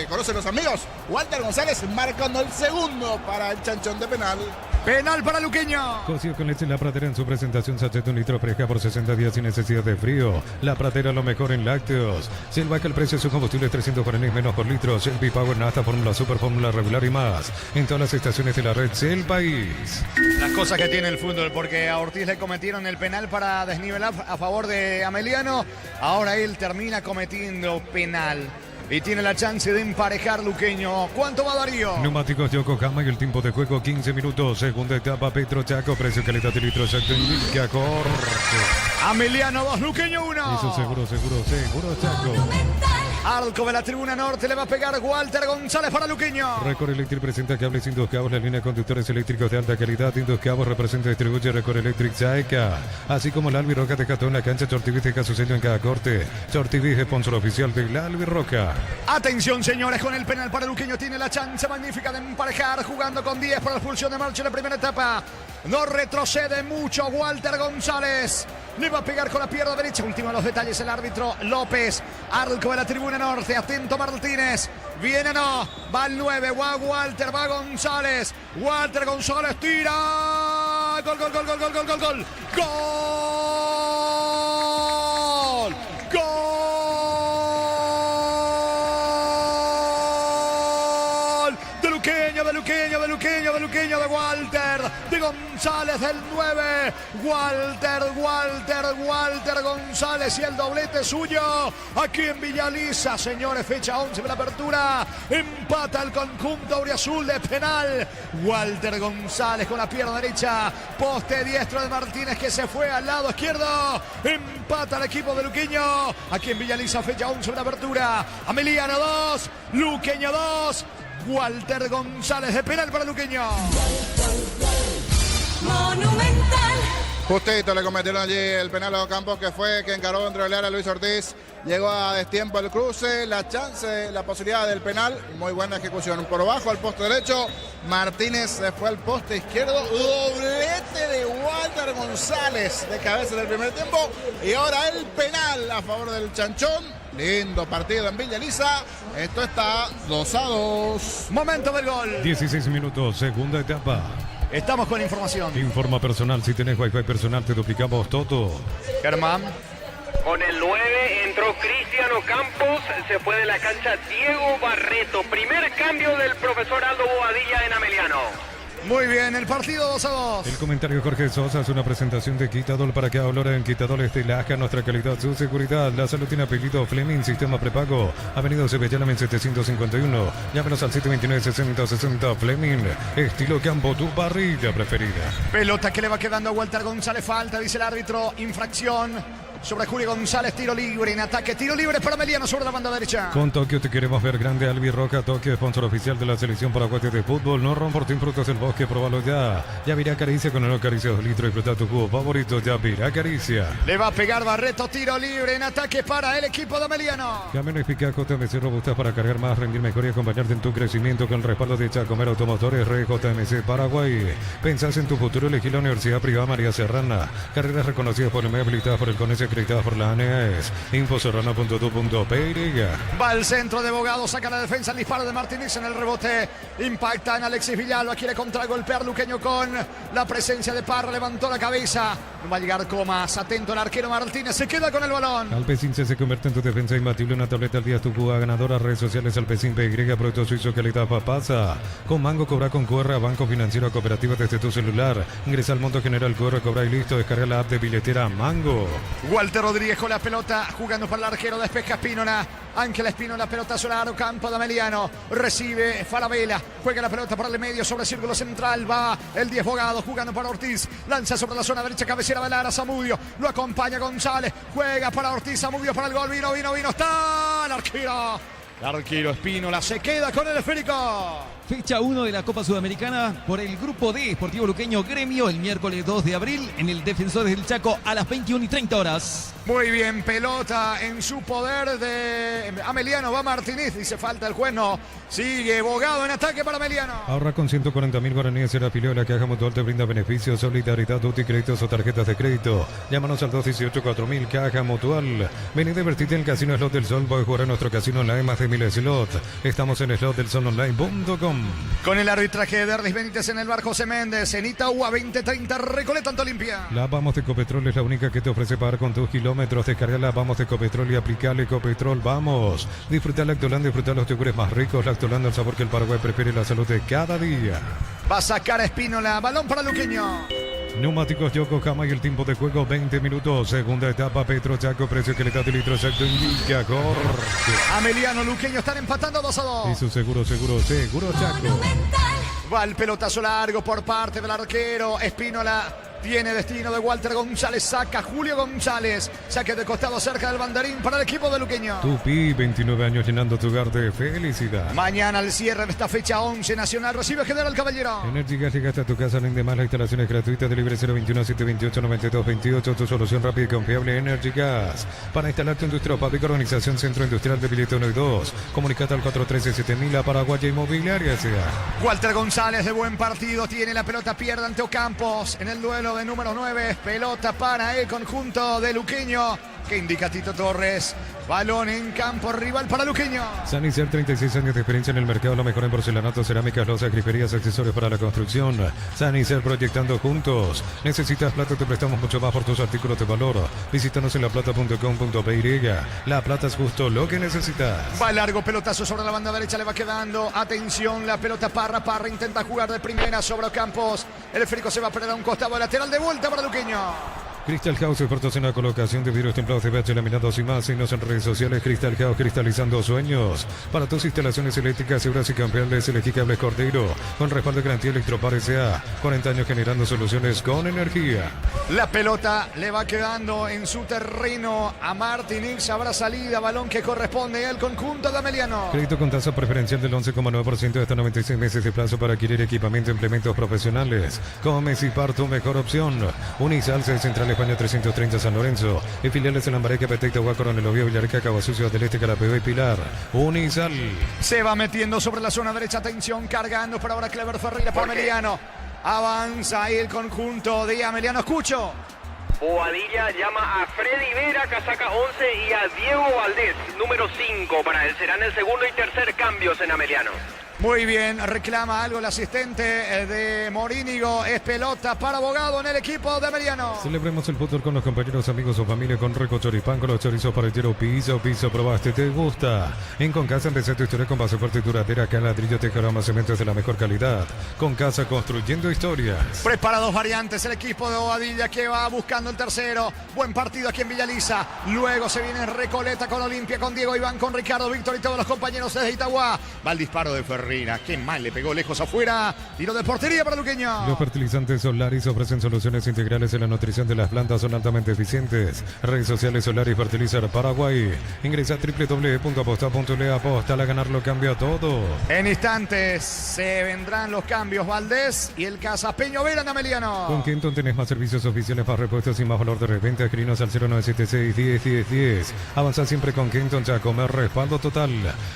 conocen los amigos, Walter González marcando el segundo para el chanchón de penal. Penal para Luqueño. Cocido con leche La Pratera en su presentación, sachet 1 litro fresca por 60 días sin necesidad de frío. La Pratera, lo mejor en lácteos. Selva, que el precio de su combustible es 340 menos por litro. Shelby Power, Nafta, Fórmula Super, Fórmula Regular y más. En todas las estaciones de la red Shell País. Las cosas que tiene el fútbol, porque a Ortiz le cometieron el penal para desnivelar a favor de Ameliano. Ahora él termina cometiendo penal. Y tiene la chance de emparejar Luqueño. ¿Cuánto va Darío? Neumáticos Yokohama y el tiempo de juego 15 minutos. Segunda etapa Petro Chaco. Precio, calidad y litros. Indica corte. Ameliano 2, Luqueño 1. Eso seguro Chaco. Arco de la tribuna norte, le va a pegar Walter González para Luqueño. Record Electric presenta cables Induscabos, la línea de conductores eléctricos de alta calidad. Induscabos representa y distribuye Record Electric Chaeca. Así como la Albi Roca de Catón en la cancha. Chortivis deja su sello en cada corte. Chortivis, sponsor oficial de la Albi Roca. Atención, señores, con el penal para Luqueño. Tiene la chance magnífica de emparejar, jugando con 10 para la expulsión de marcha en la primera etapa. No retrocede mucho Walter González. Le va a pegar con la pierna derecha. Último los detalles el árbitro López. Arco de la tribuna norte. Atento Martínez. Viene no. Va el 9. Va Walter. Va González. Walter González tira. Gol. Gol. De Walter, de González, del 9, Walter González, y el doblete suyo aquí en Villaliza, señores, fecha 11 de la apertura, empata el conjunto auriazul de penal, Walter González con la pierna derecha, poste diestro de Martínez que se fue al lado izquierdo, empata el equipo de Luqueño, aquí en Villaliza, fecha 11 de la apertura, Ameliano 2, Luqueño 2, Walter González de penal para Luqueño. Monumental. Justito le cometieron allí el penal a Ocampos, que encaró entre el área a Luis Ortiz. Llegó a destiempo el cruce, la chance, la posibilidad del penal. Muy buena ejecución. Por bajo al poste derecho. Martínez se fue al poste izquierdo. Doblete de Walter González de cabeza en el primer tiempo. Y ahora el penal a favor del Chanchón. Lindo partido en Villaliza. Esto está 2-2. Momento del gol. 16 minutos, segunda etapa. Estamos con información. Informa personal, si tenés Wi-Fi personal te duplicamos todo. Germán. Con el 9 entró Cristiano Campos, se fue de la cancha Diego Barreto. Primer cambio del profesor Aldo Bobadilla en Ameliano. Muy bien, el partido 2-2. El comentario de Jorge Sosa es una presentación de Quitadol. Para que ahora en Quitadol esté Laja, nuestra calidad, su seguridad. La salud tiene apellido Fleming, sistema prepago. Avenida Sevillana 751. Llámenos al 729-6060 Fleming. Estilo campo, tu parrilla preferida. Pelota que le va quedando a Walter González. Falta, dice el árbitro. Infracción. sobre Julio González, tiro libre en ataque, tiro libre para Meliano sobre la banda derecha. Con Tokio te queremos ver grande, Albi Roca, Tokio, sponsor oficial de la selección paraguaya de fútbol. No ron por ti, frutos del bosque, probalo ya. Yavirá Caricia con el Caricia 2 litros y fruta tu jugo favorito, Yavirá Caricia. Le va a pegar Barreto, tiro libre en ataque para el equipo de Meliano. Camiones Pica JMC robustas para cargar más, rendir mejor y acompañarte en tu crecimiento con el respaldo de Chacomer Automotores JMC Paraguay. Pensás en tu futuro, elegí la Universidad Privada María Serrana. Carreras reconocidas por el MEP, habilitadas por el CONES, acreditadas por la ANES. Infoserrana.tu.py. Va al centro de Bogado, saca la defensa, el disparo de Martínez en el rebote. Impacta en Alexis Villalba, quiere contragolpear Luqueño con la presencia de Parra, levantó la cabeza. No va a llegar Comas, atento el arquero Martínez, se queda con el balón. Alpecin se convierte en tu defensa imbatible, una tableta al día, tu Cuba ganadora, redes sociales Alpecin PY, producto suizo que le da pasa. Con Mango cobra con QR, Banco Financiero Cooperativa desde tu celular. Ingresa al monto general QR, cobra y listo, descarga la app de billetera Mango. Walter Rodríguez con la pelota, jugando para el arquero, despeja Espínola. Ángel Espínola, pelota solaro, campo de Meliano. Recibe Falabella, juega la pelota por el medio sobre el círculo central. Va el 10 Bogado, jugando para Ortiz. Lanza sobre la zona derecha, cabecera de Lara, Zamudio. Lo acompaña González, juega para Ortiz, Zamudio para el gol. Vino, está el arquero. El arquero Espínola se queda con el esférico. Fecha 1 de la Copa Sudamericana por el Grupo D, Sportivo Luqueño Gremio, el miércoles 2 de abril en el Defensores del Chaco a las 21:30 horas. Muy bien, pelota en su poder de Ameliano, va Martínez, dice falta el juez, no. Sigue Bogado en ataque para Ameliano. Ahorra con 140.000 guaraníes en la afiliado de la Caja Mutual, te brinda beneficios, solidaridad, UTI, créditos o tarjetas de crédito. Llámanos al 218-4000 Caja Mutual. Ven y divertite en el Casino Slot del Sol, puedes jugar en nuestro casino online, más de 1000 slots. Estamos en slotdelsolonline.com. Con el arbitraje de Derlis Benítez en el bar José Méndez, en Itagua 2030, Recoleta Antolimpia. La Vamos de Ecopetrol es la única que te ofrece pagar con tus kilómetros. Descarga la Vamos de Ecopetrol y aplicale Ecopetrol. Vamos. Disfruta Lactolanda, disfruta los yogures más ricos. Lactolanda, el sabor que el Paraguay prefiere, la salud de cada día. Va a sacar a Espínola, balón para Luqueño. Neumáticos Yokohama y el tiempo de juego 20 minutos. Segunda etapa, Petro Chaco, precio que le da de litro exacto indica corte. Ameliano, Luqueño están empatando 2-2. Y su seguro Chaco. Va el pelotazo largo por parte del arquero. Espínola tiene destino de Walter González. Saca Julio González. Saque de costado cerca del banderín para el equipo de Luqueño. Tupi, 29 años llenando tu hogar de felicidad. Mañana al cierre de esta fecha 11 nacional recibe General Caballero. Energy Gas llega hasta tu casa, de más, la instalación es gratuita. Delivery 021-728-9228. Tu solución rápida y confiable, Energy Gas. Para instalar tu industria Opavic, Organización Centro Industrial de Billete 1 y 2. Comunicate al 413-7000, la Paraguaya Inmobiliaria sea. Walter González de buen partido, tiene la pelota, pierde ante Ocampos en el duelo de número 9, pelota para el conjunto de Luqueño, que indica Tito Torres. Balón en campo rival para Luqueño. Sanicel, 36 años de experiencia en el mercado, lo mejor en porcelanato, cerámicas, losas, griferías, accesorios para la construcción. Sanicel, proyectando juntos. Necesitas plata, te prestamos mucho más por tus artículos de valor. Visítanos en laplata.com.py. La Plata es justo lo que necesitas. Va largo, pelotazo sobre la banda derecha, le va quedando. Atención, la pelota Parra intenta jugar de primera sobre Campos. El esférico se va a perder a un costado lateral, de vuelta para Luqueño. Crystal House, expertos en la colocación de vidrios templados de BH laminados y más. Signos en redes sociales. Crystal House, cristalizando sueños. Para tus instalaciones eléctricas, seguras y cambiables, elegí Cables Cordero. Con respaldo de garantía Electropar S.A. 40 años generando soluciones con energía. La pelota le va quedando en su terreno a Martínez. Habrá salida, balón que corresponde al conjunto de Ameliano. Crédito con tasa preferencial del 11,9% hasta 96 meses de plazo para adquirir equipamiento e implementos profesionales. Comecipar, tu mejor opción. Unisal, Central España 330 San Lorenzo. Y filiales en Lambareque, Petecta, Huácaro, Nelovío, Villarrica, Caguasucio, del Este, Carapeo y Pilar. Unisal. Se va metiendo sobre la zona derecha. Atención, cargando por ahora Clever Ferreira para Ameliano. Avanza ahí el conjunto de Ameliano. Escucho. Boadilla llama a Freddy Vera, casaca 11, y a Diego Valdés, número 5. Para él serán el segundo y tercer cambios en Ameliano. Muy bien, reclama algo el asistente de Morínigo. Es pelota para Bogado en el equipo de Ameliano. Celebremos el fútbol con los compañeros, amigos o familia con Rico Choripán, con los chorizos parrillero piso, probaste, te gusta. En Concasa empecé tu historia con base fuerte y duradera, acá en ladrillo, tejarama, cementos de la mejor calidad. Concasa, construyendo historias. Prepara dos variantes el equipo de Bobadilla, que va buscando el tercero. Buen partido aquí en Villaliza. Luego se viene Recoleta con Olimpia, con Diego Iván, con Ricardo Víctor y todos los compañeros desde Itagua. Va el disparo de Ferreira. Ferreira. Qué mal, le pegó lejos afuera. Tiro de portería para Luqueño. Los fertilizantes Solaris ofrecen soluciones integrales en la nutrición de las plantas, son altamente eficientes. Redes sociales Solaris Fertilizer Paraguay. Ingresa a www.aposta.le. Aposta a ganar lo cambia todo. En instantes se vendrán los cambios. Valdés y el Casapeño Vera Ameliano. Con Kenton tenés más servicios oficiales para repuestos y más valor de reventa. Escribinos al 0976 10 10 10. Avanza siempre con Kenton, ya comer respaldo total.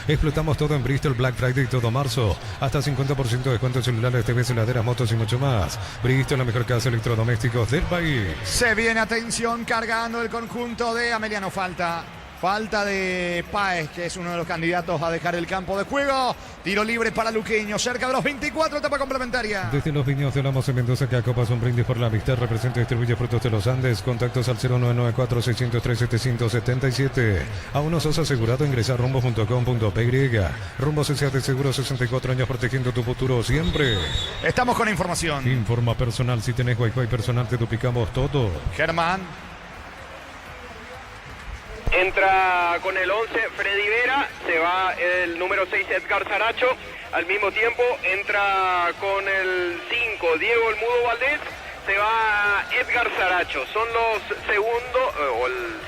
Explotamos todo en Bristol, Black Friday todo marzo. Hasta 50% de descuento en celulares, TVs, heladeras, motos y mucho más. Bristol, la mejor casa de electrodomésticos del país. Se viene, atención, cargando el conjunto de Ameliano. Falta de Páez, que es uno de los candidatos a dejar el campo de juego. Tiro libre para Luqueño, cerca de los 24, etapa complementaria. Desde los viñedos de Olamos en Mendoza, que acopas un brindis por la amistad, representa y distribuye frutos de los Andes. Contactos al 0994-603-777. Aún no sos asegurado, ingresa a rumbo.com.py. Rumbos S.A. de Seguro, 64 años protegiendo tu futuro siempre. Estamos con información. Informa personal, si tenés Wi-Fi personal te duplicamos todo. Germán. Entra con el 11 Freddy Vera, se va el número 6 Edgar Saracho, al mismo tiempo entra con el 5 Diego El Mudo Valdés, se va Edgar Saracho, son los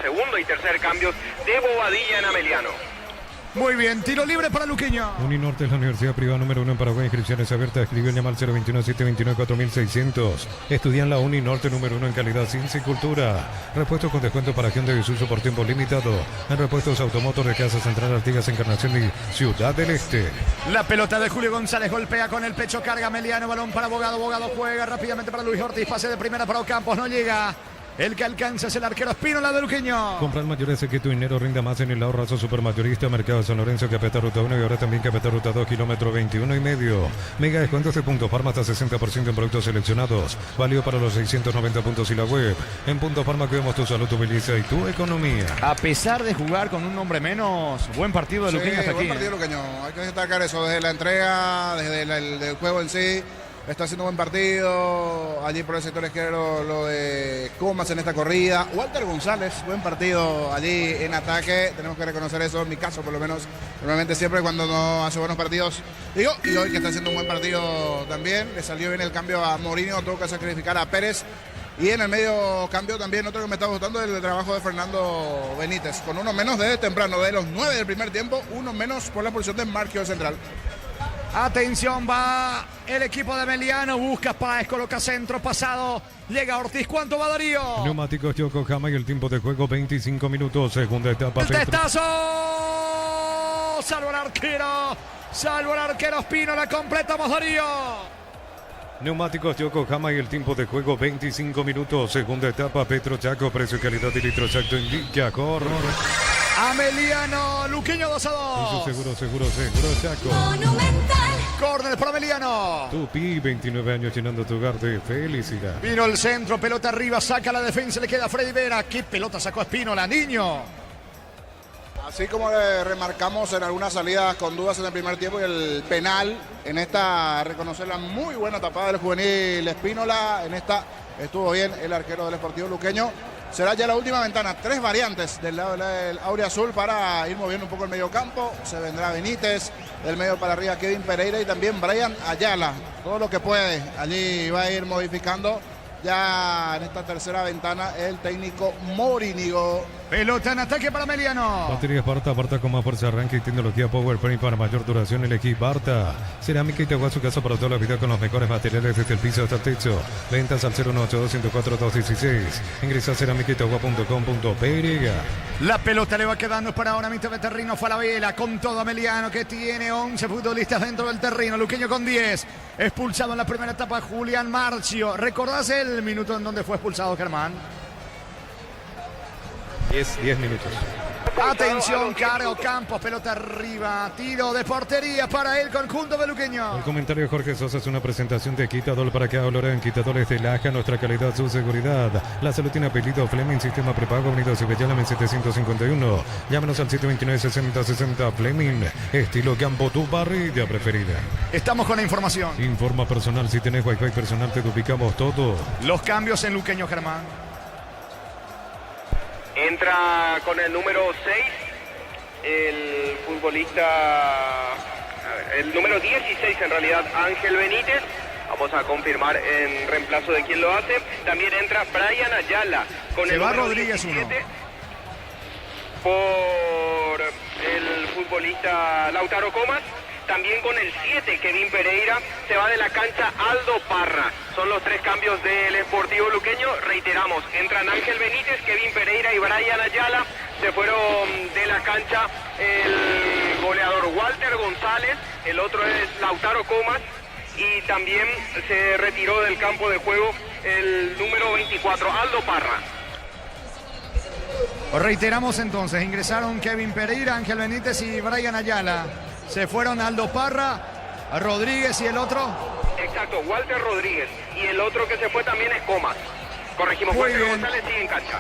segundo y tercer cambios de Bobadilla en Ameliano. Muy bien, tiro libre para Luqueño. Uninorte es la universidad privada número 1 en Paraguay. Inscripciones abiertas. Escribió, llama al 021-729-4600. Estudia en la Uninorte número 1 en calidad, ciencia y cultura. Repuestos con descuento para Hyundai de Isuzu por tiempo limitado. En repuestos automotor de Casa Central Artigas, Encarnación y Ciudad del Este. La pelota de Julio González golpea con el pecho, carga Ameliano, balón para Bogado. Bogado juega rápidamente para Luis Ortiz. Pase de primera para Ocampos, no llega. El que alcanza es el arquero Espínola de Luqueño. Comprar mayores que tu dinero rinda más en el ahorrazo supermayorista Mercado San Lorenzo, Capeta Ruta 1 y ahora también Capeta Ruta 2, kilómetro 21,5. Mega descuentos de Punto Farma hasta 60% en productos seleccionados. Válido para los 690 puntos y la web. En Punto Farma cuidamos tu salud, tu belleza y tu economía. A pesar de jugar con un hombre menos, buen partido de Luqueño hasta aquí. Buen partido de Luqueño. Hay que destacar eso desde la entrega, desde el juego en sí. Está haciendo un buen partido. Allí por el sector izquierdo lo de Comas en esta corrida. Walter González, buen partido allí en ataque. Tenemos que reconocer eso, en mi caso por lo menos. Normalmente siempre cuando no hace buenos partidos, digo, y hoy que está haciendo un buen partido también. Le salió bien el cambio a Mourinho, tuvo que sacrificar a Pérez. Y en el medio cambio también, otro que me está gustando es el trabajo de Fernando Benítez. Con uno menos desde temprano, de los 9 del primer tiempo, uno menos por la posición de Marquio central. Atención, va el equipo de Ameliano, busca Páez, coloca centro, pasado, llega Ortiz, ¿cuánto va Darío? Neumáticos Yokohama y el tiempo de juego 25 minutos, segunda etapa. El testazo, salvo el arquero Espínola, completamos Darío. Neumáticos Yokohama y el tiempo de juego 25 minutos, segunda etapa. Petro Chaco, precio, calidad y litro exacto indica corre. Ameliano, Luqueño 2-2. Seguro Chaco. Monumental. Córner para Ameliano. Tupi, 29 años llenando tu hogar de felicidad. Vino el centro, pelota arriba, saca la defensa, le queda a Freddy Vera. ¿Qué pelota sacó Espínola, niño? Así como le remarcamos en algunas salidas con dudas en el primer tiempo y el penal, en esta reconocer la muy buena tapada del juvenil Espínola, en esta estuvo bien el arquero del Sportivo Luqueño. Será ya la última ventana, 3 variantes del lado del Auriazul para ir moviendo un poco el medio campo. Se vendrá Benítez, del medio para arriba Kevin Pereira y también Brian Ayala. Todo lo que puede, allí va a ir modificando ya en esta tercera ventana el técnico Morínigo. Pelota en ataque para Ameliano. Baterías Barta con más fuerza, arranque y tecnología Power Frame para mayor duración. Elegí Barta. Cerámica y Itagua, su casa para toda la vida con los mejores materiales desde el piso hasta el techo. Ventas al 018214216. Ingresa a cerámicaitagua.com.py. La pelota le va quedando para ahora mitad de terreno Falabella con todo Ameliano, que tiene 11 futbolistas dentro del terreno. Luqueño con 10. Expulsado en la primera etapa Julián Marcio. ¿Recordás el minuto en donde fue expulsado, Germán? 10 minutos. Atención, cargo Campos, pelota arriba, tiro de portería para el conjunto de Luqueño. El comentario de Jorge Sosa es una presentación de Quitadol para que en Quitadores de Laja, nuestra calidad, su seguridad. La salud tiene apellido Fleming, sistema prepago, Avenida Cibellana, 751. Llámenos al 729-6060 Fleming, estilo campo, tu parrilla preferida. Estamos con la información. Informa personal, si tenés Wi-Fi personal te duplicamos todo. Los cambios en Luqueño, Germán. Entra con el número 6 el futbolista el número 16 en realidad, Ángel Benítez. Vamos a confirmar en reemplazo de quién lo hace. También entra Brian Ayala con el número Rodríguez 17 por el futbolista Lautaro Comas. También con el 7, Kevin Pereira, se va de la cancha Aldo Parra. Son los 3 cambios del Sportivo Luqueño. Reiteramos, entran Ángel Benítez, Kevin Pereira y Brian Ayala. Se fueron de la cancha el goleador Walter González, el otro es Lautaro Comas. Y también se retiró del campo de juego el número 24, Aldo Parra. Reiteramos entonces, ingresaron Kevin Pereira, Ángel Benítez y Brian Ayala. Se fueron Aldo Parra, Rodríguez y el otro. Exacto, Walter Rodríguez. Y el otro que se fue también es Comas. Corregimos, Walter González sigue en cancha.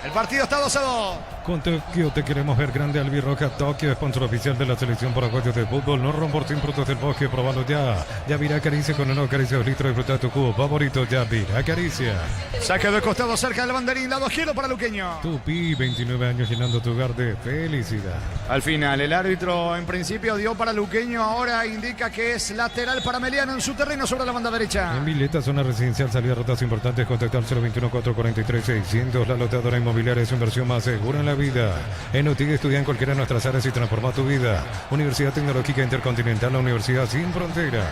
El partido está 2-2. Con Tokio te queremos ver grande. Albirroja Tokio, sponsor oficial de la selección paraguaya de fútbol. No romportín frutos del bosque, probalo ya. Yavira Acaricia con uno Acaricia 2 litros. Disfruta tu cubo favorito, Yavira Acaricia. Saque de costado cerca del banderín, lado giro para Luqueño. Tupi, 29 años llenando tu hogar de felicidad. Al final, el árbitro en principio dio para Luqueño, ahora indica que es lateral para Meliano en su terreno sobre la banda derecha. En Vileta, zona residencial, salida a rutas importantes, contactar 021-443-600. La loteadora inmobiliaria es su inversión más segura en la vida. En UTIG estudia en cualquiera de nuestras áreas y transforma tu vida. Universidad Tecnológica Intercontinental, la universidad sin fronteras.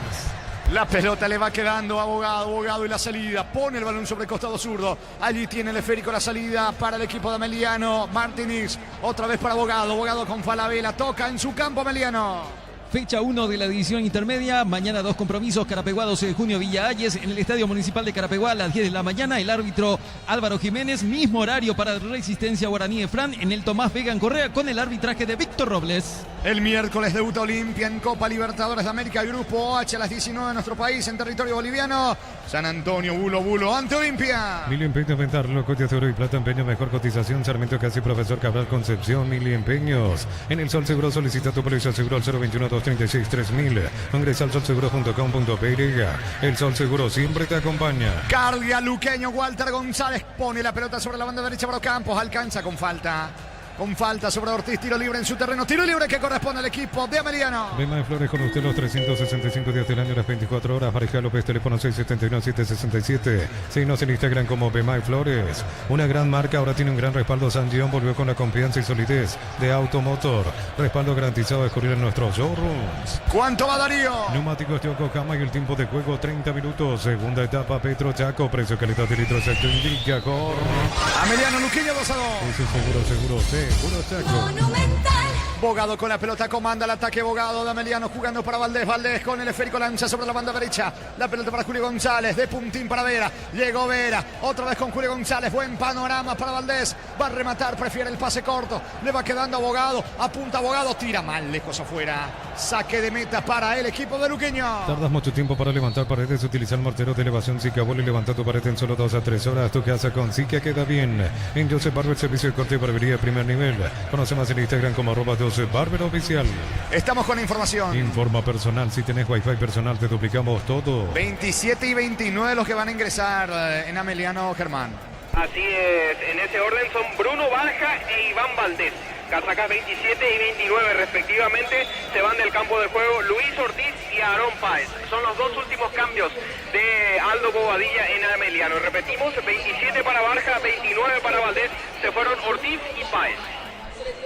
La pelota le va quedando a Abogado y la salida. Pone el balón sobre el costado zurdo. Allí tiene el esférico la salida para el equipo de Meliano. Martínez, otra vez para Abogado con Falabella. Toca en su campo Meliano. Fecha 1 de la división intermedia. Mañana 2 compromisos. Carapeguá, 12 de junio, Villa Ayes. En el Estadio Municipal de Carapeguá a las 10 de la mañana. El árbitro Álvaro Jiménez. Mismo horario para Resistencia Guaraní de Fran. En el Tomás Vega en Correa con el arbitraje de Víctor Robles. El miércoles debuta Olimpia en Copa Libertadores de América. Grupo H a las 19 de nuestro país en territorio boliviano. San Antonio, Bulo ante Olimpia. Mil Empeños Ventarlo, Coches de Oro y Plata, Empeño, mejor cotización. Sarmiento Casi, Profesor Cabral Concepción. Mil Empeños. En el Sol Seguro solicita tu póliza seguro al 021-236-3000. Ingresa al solseguro.com.py. El Sol Seguro siempre te acompaña. Carga Luqueño, Walter González pone la pelota sobre la banda derecha para Campos. Alcanza con falta. Con falta sobre Ortiz, tiro libre en su terreno. Tiro libre que corresponde al equipo de Ameliano. Bemay Flores con usted los 365 días del año, las 24 horas. María López, teléfono 671-767. Síguenos en Instagram como Bemay Flores. Una gran marca, ahora tiene un gran respaldo. San Dion volvió con la confianza y solidez de Automotor. Respaldo garantizado a descubrir en nuestros showrooms. ¿Cuánto va Darío? Neumáticos de Yokohama y el tiempo de juego 30 minutos. Segunda etapa, Petro Chaco. Precio, calidad de litro exacto indica con Ameliano Luqueño 2-2. Eso seguro, seguro Chaco. Bogado con la pelota, comanda el ataque. Bogado de Ameliano jugando para Valdés. Valdés con el esférico lanza sobre la banda derecha. La pelota para Julio González. De puntín para Vera. Llegó Vera. Otra vez con Julio González. Buen panorama para Valdés. Va a rematar. Prefiere el pase corto. Le va quedando a Bogado. Apunta a Bogado. Tira mal lejos afuera. Saque de meta para el equipo de Luqueño. Tardas mucho tiempo para levantar paredes. Utiliza el mortero de elevación Zika Bol y levanta tu pared en solo 2 a 3 horas. Tu casa con Zika queda bien. En Joseph Barber, servicio de corte y barbería de primer nivel. Conoce más en Instagram como @Joseph Barber Oficial. Estamos con información. Informa personal. Si tenés Wi-Fi personal, te duplicamos todo. 27 y 29 los que van a ingresar en Ameliano, Germán. Así es, en ese orden son Bruno Barja e Iván Valdés. Casacas 27 y 29 respectivamente. Se van del campo de juego Luis Ortiz y Aarón Páez. Son los 2 últimos cambios de Aldo Bobadilla en Ameliano. Repetimos, 27 para Barja, 29 para Valdés. Se fueron Ortiz y Páez.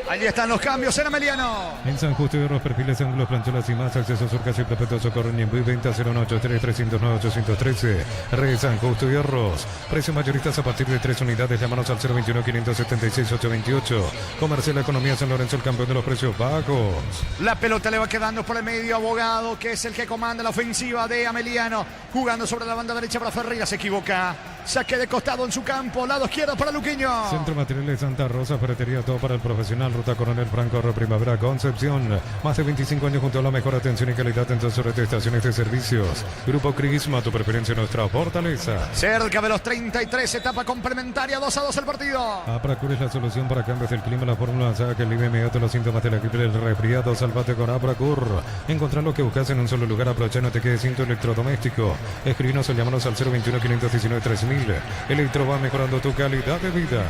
Allí están los cambios en Ameliano. En San Justo de los perfiles, ángulos, planchuelas y más. Acceso Surcas y Perpetuo Socorro en Ñembuy. Venta 093-309-813. Red San Justo y Arroz. Precios mayoristas a partir de 3 unidades. Llámanos al 021-576-828. Comercial Economía San Lorenzo, el campeón de los precios bajos. La pelota le va quedando por el medio a Bogado, que es el que comanda la ofensiva de Ameliano. Jugando sobre la banda derecha para Ferreira. Se equivoca. Saque de costado en su campo. Lado izquierdo para Luqueño. Centro Materiales Santa Rosa. Ferretería, todo para el profesional. Ruta Coronel Franco, Primavera, Concepción. Más de 25 años junto a la mejor atención y calidad en todas sus estaciones de servicios. Grupo Crisma, tu preferencia, nuestra fortaleza. Cerca de los 33, etapa complementaria, 2-2 el partido. Apracur es la solución para cambios del clima. La fórmula saca el alivio inmediato los síntomas de la gripe del resfriado. Salvate con Apracur. Encontrar lo que buscas en un solo lugar. Aprovecha, no te quedes sin tu electrodoméstico. Escribinos o llámanos al 021-519-3000. Electro va mejorando tu calidad de vida.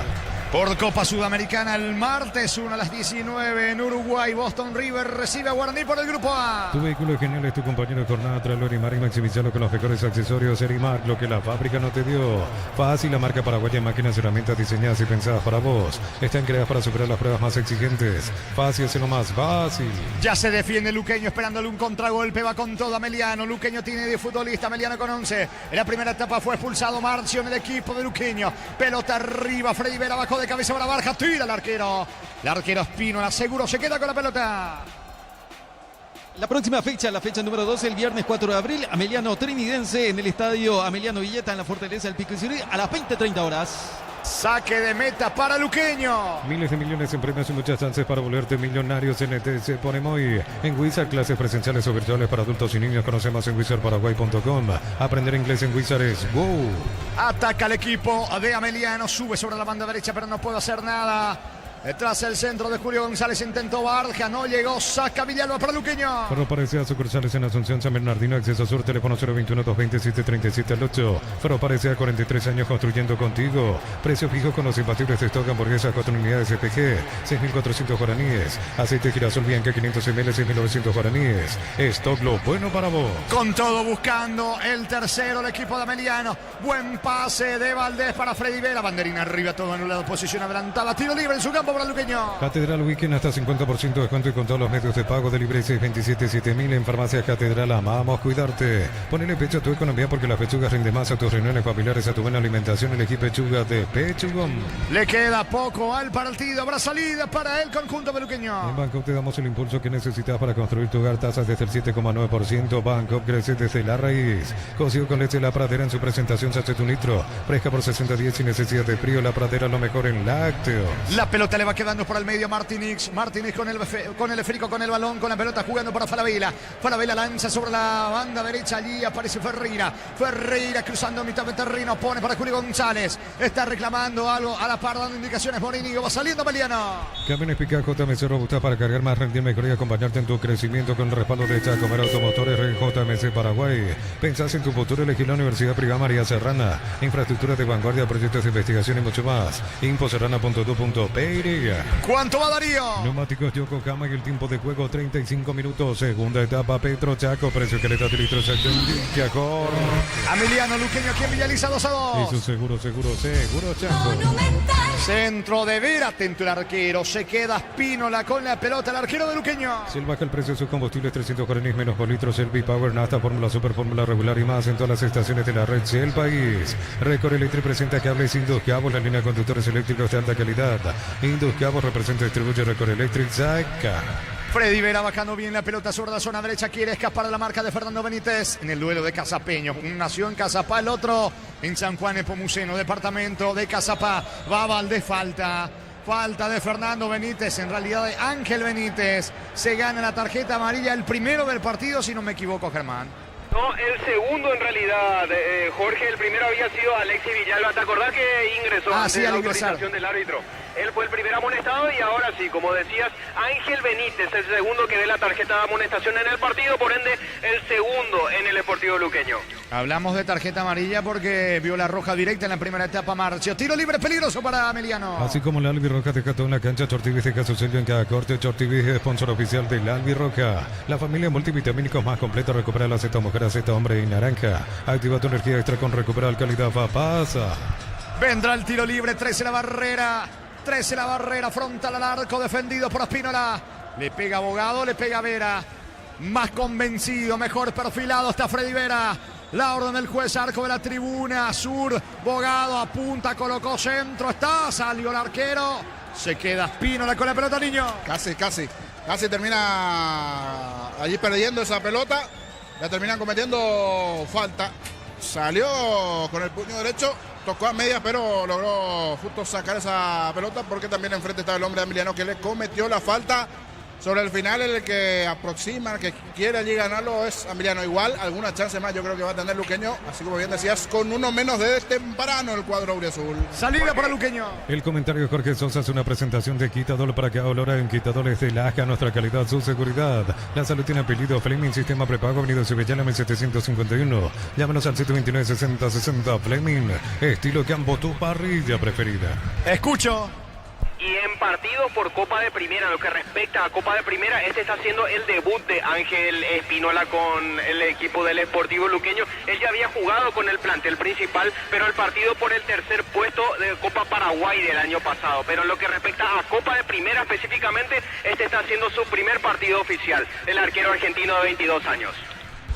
Por Copa Sudamericana el martes 1 a las 19 en Uruguay. Boston River recibe a Guaraní por el grupo A. Tu vehículo es genial, es tu compañero de jornada. Tráelo a Erimar y maximizarlo con los mejores accesorios. Erimar, lo que la fábrica no te dio. Fácil, la marca paraguaya, máquinas, herramientas diseñadas y pensadas para vos. Están creadas para superar las pruebas más exigentes. Fácil, es lo más fácil. Ya se defiende Luqueño esperándole un contragolpe. Va con todo Ameliano. Luqueño tiene 10 futbolistas. Ameliano con 11. En la primera etapa fue expulsado Marcio en el equipo de Luqueño. Pelota arriba. Freddy Vera bajó de cabeza para Barja. Tira el arquero. El arquero Espínola seguro se queda con la pelota. La próxima fecha, la fecha número 12, el viernes 4 de abril, Ameliano Trinidense en el estadio Ameliano Villeta en la Fortaleza del Pico y Ciudad a las 20:30 horas. Saque de meta para Luqueño. Miles de millones en premios y muchas chances para volverte millonarios. NTC pone muy en Wizard, clases presenciales o virtuales para adultos y niños. Conoce más en wizardparaguay.com. Aprender inglés en Wizard es wow. Ataca el equipo de Ameliano, sube sobre la banda derecha pero no puede hacer nada. Detrás el centro de Julio González, intentó Barja, no llegó, saca Villalba para Luqueño. Ferroparecía sucursales en Asunción, San Bernardino, acceso sur, teléfono 021-227-37 Ferroparecía 43 años construyendo contigo. Precio fijo con los imbatibles de stock, hamburguesas 4 unidades CPG, 6.400 guaraníes. Aceite girasol Bianca 500 ml, 6.900 guaraníes. Stock lo bueno para vos. Con todo buscando el tercero, el equipo de Ameliano. Buen pase de Valdés para Freddy Vera. Banderina arriba, todo anulado, posición adelantada. Tiro libre en su campo para Luqueño. Catedral Weekend hasta 50% de descuento y con todos los medios de pago de libre 627-7000 en Farmacias Catedral. Amamos cuidarte. Ponele pecho a tu economía porque las pechugas rinden más a tus reuniones familiares, a tu buena alimentación. Elegí pechugas de Pechugón. Le queda poco al partido. Habrá salida para el conjunto de Luqueño. En Bangkok te damos el impulso que necesitas para construir tu hogar. Tasas desde el 7,9%. Bangkok crece desde la raíz. Cocido con leche La Pradera en su presentación Sachet un litro. Fresca por 60 sin necesidad de frío. La Pradera lo mejor en lácteos. La pelota le va quedando por el medio Martínez. Martínez con el esférico, con el balón, con la pelota jugando para Falabella. Falabella lanza sobre la banda derecha. Allí aparece Ferreira. Ferreira cruzando mitad de terreno. Pone para Julio González. Está reclamando algo a la par, dando indicaciones. Morini va saliendo Ameliano. Camiones Pica JMC Robusta para cargar más, rendir mejor y acompañarte en tu crecimiento con el respaldo de Chacomer Automotores JMC Paraguay. Pensás en tu futuro, elegí la Universidad Privada María Serrana. Infraestructura de vanguardia, proyectos de investigación y mucho más. Infoserrana.tu.pe. ¿Cuánto va Darío? Neumáticos Yokohama y el tiempo de juego 35 minutos. Segunda etapa Petro Chaco. Precio que le da litro Chaco. Ameliano Luqueño aquí en Villaliza 2-2. Eso seguro Chaco. Centro de Vera, atento el arquero. Se queda Espínola con la pelota. El arquero de Luqueño. Si él baja el precio de sus combustibles 300 guaraníes menos por litro. Shell V-Power, Nafta, Fórmula Super, Fórmula Regular y más en todas las estaciones de la red Shell País. Record Electric presenta cables Induscabos, la línea de conductores eléctricos de alta calidad. Induscabos representa y distribuye Record Electric. Saca. Freddy Vera bajando bien la pelota sobre la zona derecha. Quiere escapar de la marca de Fernando Benítez en el duelo de Casapeño. Uno nació en Cazapá, el otro en San Juan Nepomuceno, departamento de Cazapá. Va Valdés, falta de Fernando Benítez, en realidad de Ángel Benítez. Se gana la tarjeta amarilla, el primero del partido, si no me equivoco, Germán. No, el segundo en realidad, Jorge, el primero había sido Alexis Villalba. ¿Te acordás que ingresó sí, la al autorización del árbitro? Él fue el primer amonestado y ahora sí, como decías, Ángel Benítez, el segundo que dé la tarjeta de amonestación en el partido, por ende, el segundo en el Deportivo Luqueño. Hablamos de tarjeta amarilla porque vio la roja directa en la primera etapa, Marcio. Tiro libre peligroso para Ameliano. Así como la Albirroja deja todo en la cancha, Chortivis deja su sello en cada corte. Chortivis es sponsor oficial de la Albirroja. La familia multivitamínicos más completa. Recupera la Z mujer, Z hombre y naranja. Activa tu energía extra con Recuperal Calidad Papasa. Vendrá el tiro libre, 13 la barrera, frontal al arco, defendido por Espínola. Le pega Bogado, le pega Vera. Más convencido, mejor perfilado está Freddy Vera. La orden del juez, arco de la tribuna sur. Bogado apunta, colocó centro, salió el arquero. Se queda Espínola con la pelota, niño. Casi termina allí perdiendo esa pelota. La terminan cometiendo falta. Salió con el puño derecho. Tocó a medias, pero logró justo sacar esa pelota porque también enfrente estaba el hombre de Emiliano que le cometió la falta. Sobre el final, el que aproxima, el que quiere allí ganarlo es Emiliano. Igual, alguna chance más yo creo que va a tener Luqueño, así como bien decías, con uno menos de temprano el cuadro auriazul. Salida para Luqueño. El comentario de Jorge Sosa es una presentación de Quitadol para que olora en Quitadores de Laja, nuestra calidad, su seguridad. La salud tiene apellido Fleming, sistema prepago, avenida Cibellana, 1751. Llámanos al 729-6060 Fleming, estilo campo, tu parrilla preferida. Escucho. Y en partido por Copa de Primera, lo que respecta a Copa de Primera, este está haciendo el debut de Ángel Espinola con el equipo del Sportivo Luqueño. Él ya había jugado con el plantel principal, pero el partido por el tercer puesto de Copa Paraguay del año pasado. Pero en lo que respecta a Copa de Primera específicamente, este está haciendo su primer partido oficial, el arquero argentino de 22 años.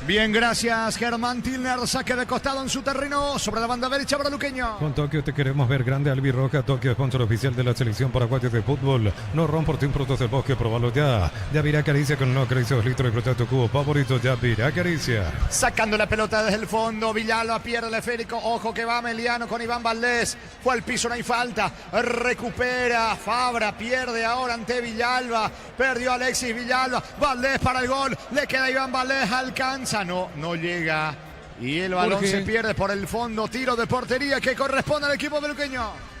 Bien, gracias Germán Tilner, saque de costado en su terreno, sobre la banda derecha para Luqueño. Con Tokio te queremos ver grande, Albirroja, Tokio, sponsor oficial de la selección paraguaya de fútbol. No ron por ti, productos del bosque, probalo ya. Yavirá Caricia con no acaricia 2 litros de proyecto cubo favorito, Yavirá Caricia. Sacando la pelota desde el fondo, Villalba pierde el esférico, ojo que va Meliano con Iván Valdés, fue al piso, no hay falta, recupera, Fabra pierde ahora ante Villalba, perdió Alexis Villalba, Valdés para el gol, le queda Iván Valdés, alcanza. No llega y el balón Jorge. se pierde por el fondo, tiro de portería que corresponde al equipo de Luqueño.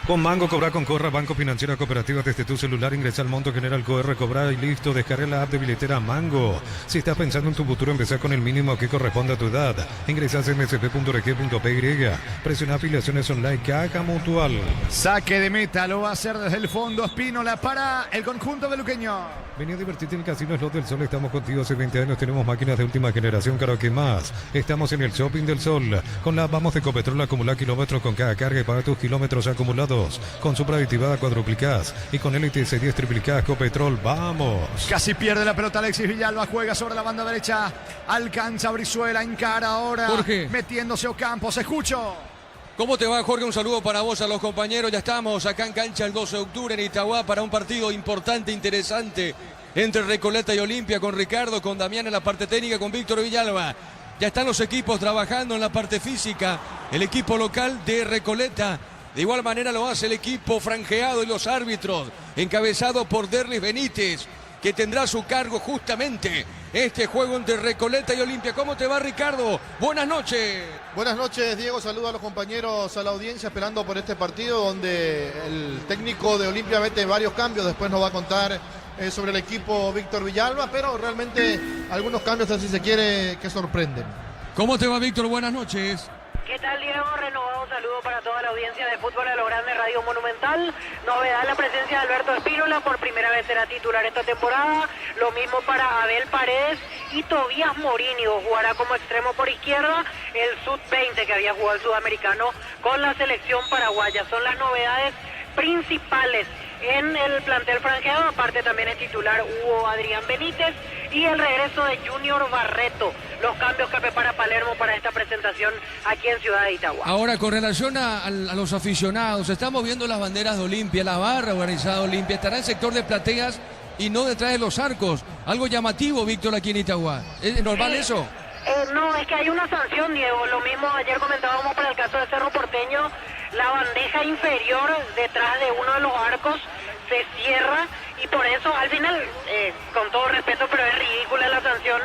Con Mango, cobra con Corra, Banco Financiera Cooperativa desde tu celular, ingresa al monto general QR, cobra y listo, descarga la app de billetera Mango. Si estás pensando en tu futuro, empezá con el mínimo que corresponde a tu edad. Ingresa a msp.rg.py, presiona afiliaciones online, Caja Mutual. Saque de meta, lo va a hacer desde el fondo Espínola para el conjunto de Luqueño. Vení a divertirte en el Casino Slot del Sol, estamos contigo hace 20 años, tenemos máquinas de última generación, claro que más. Estamos en el Shopping del Sol, con la Vamos de Ecopetrol, acumula kilómetros con cada carga y paga tus kilómetros acumulados. Con Supra aditivada cuadruplicás y con LTC 10 triplicás Copetrol, vamos. Casi pierde la pelota Alexis Villalba, juega sobre la banda derecha, alcanza Brizuela, encara ahora, Jorge. metiéndose Ocampos, escucho. ¿Cómo te va, Jorge? Un saludo para vos, a los compañeros. Ya estamos acá en cancha el 12 de octubre en Itagua para un partido importante, interesante, entre Recoleta y Olimpia, con Ricardo, con Damián en la parte técnica, con Víctor Villalba. Ya están los equipos trabajando en la parte física, el equipo local de Recoleta. De igual manera lo hace el equipo franjeado y los árbitros, encabezado por Derlis Benítez, que tendrá a su cargo justamente este juego entre Recoleta y Olimpia. ¿Cómo te va, Ricardo? Buenas noches. Buenas noches, Diego. Saludo a los compañeros, a la audiencia, esperando por este partido donde el técnico de Olimpia mete varios cambios. Después nos va a contar sobre el equipo Víctor Villalba, pero realmente algunos cambios, así se quiere, que sorprenden. ¿Cómo te va, Víctor? Buenas noches. ¿Qué tal, Diego? Renovado saludo para toda la audiencia de Fútbol a lo Grande, Radio Monumental. Novedad la presencia de Alberto Espínola, por primera vez será titular esta temporada. Lo mismo para Abel Paredes y Tobías Morínigo, jugará como extremo por izquierda, el sub-20 que había jugado el sudamericano con la selección paraguaya. Son las novedades principales en el plantel franjeado. Aparte también es titular Hugo Adrián Benítez y el regreso de Junior Barreto. Los cambios que prepara Palermo para esta presentación aquí en Ciudad de Itagua. Ahora, con relación a los aficionados, estamos viendo las banderas de Olimpia, la barra organizada de Olimpia, estará en el sector de plateas y no detrás de los arcos. Algo llamativo, Víctor, aquí en Itagua. ¿Es normal eso? No, es que hay una sanción, Diego. Lo mismo ayer comentábamos para el caso de Cerro Porteño. La bandeja inferior detrás de uno de los arcos se cierra y por eso al final, con todo respeto, pero es ridícula la sanción,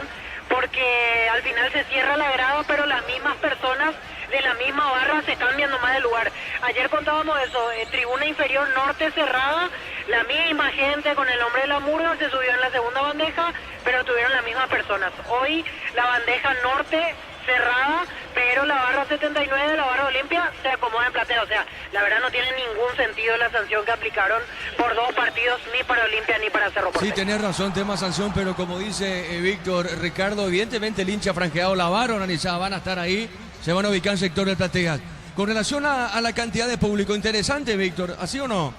porque al final se cierra la grada, pero las mismas personas de la misma barra se cambian nomás de lugar. Ayer contábamos eso, tribuna inferior norte cerrada, la misma gente con el nombre de la murga se subió en la segunda bandeja, pero tuvieron las mismas personas. Hoy la bandeja norte cerrada, pero la barra 79 de la barra Olimpia se acomoda en platea. O sea, la verdad no tiene ningún sentido la sanción que aplicaron por dos partidos, ni para Olimpia ni para Cerro Porteño. Sí, tenés razón, tema sanción, pero como dice Víctor, Ricardo, evidentemente el hincha franjeado, la barra organizada, van a estar ahí, se van a ubicar en sector de plateas. Con relación a la cantidad de público, interesante, Víctor, ¿así o no?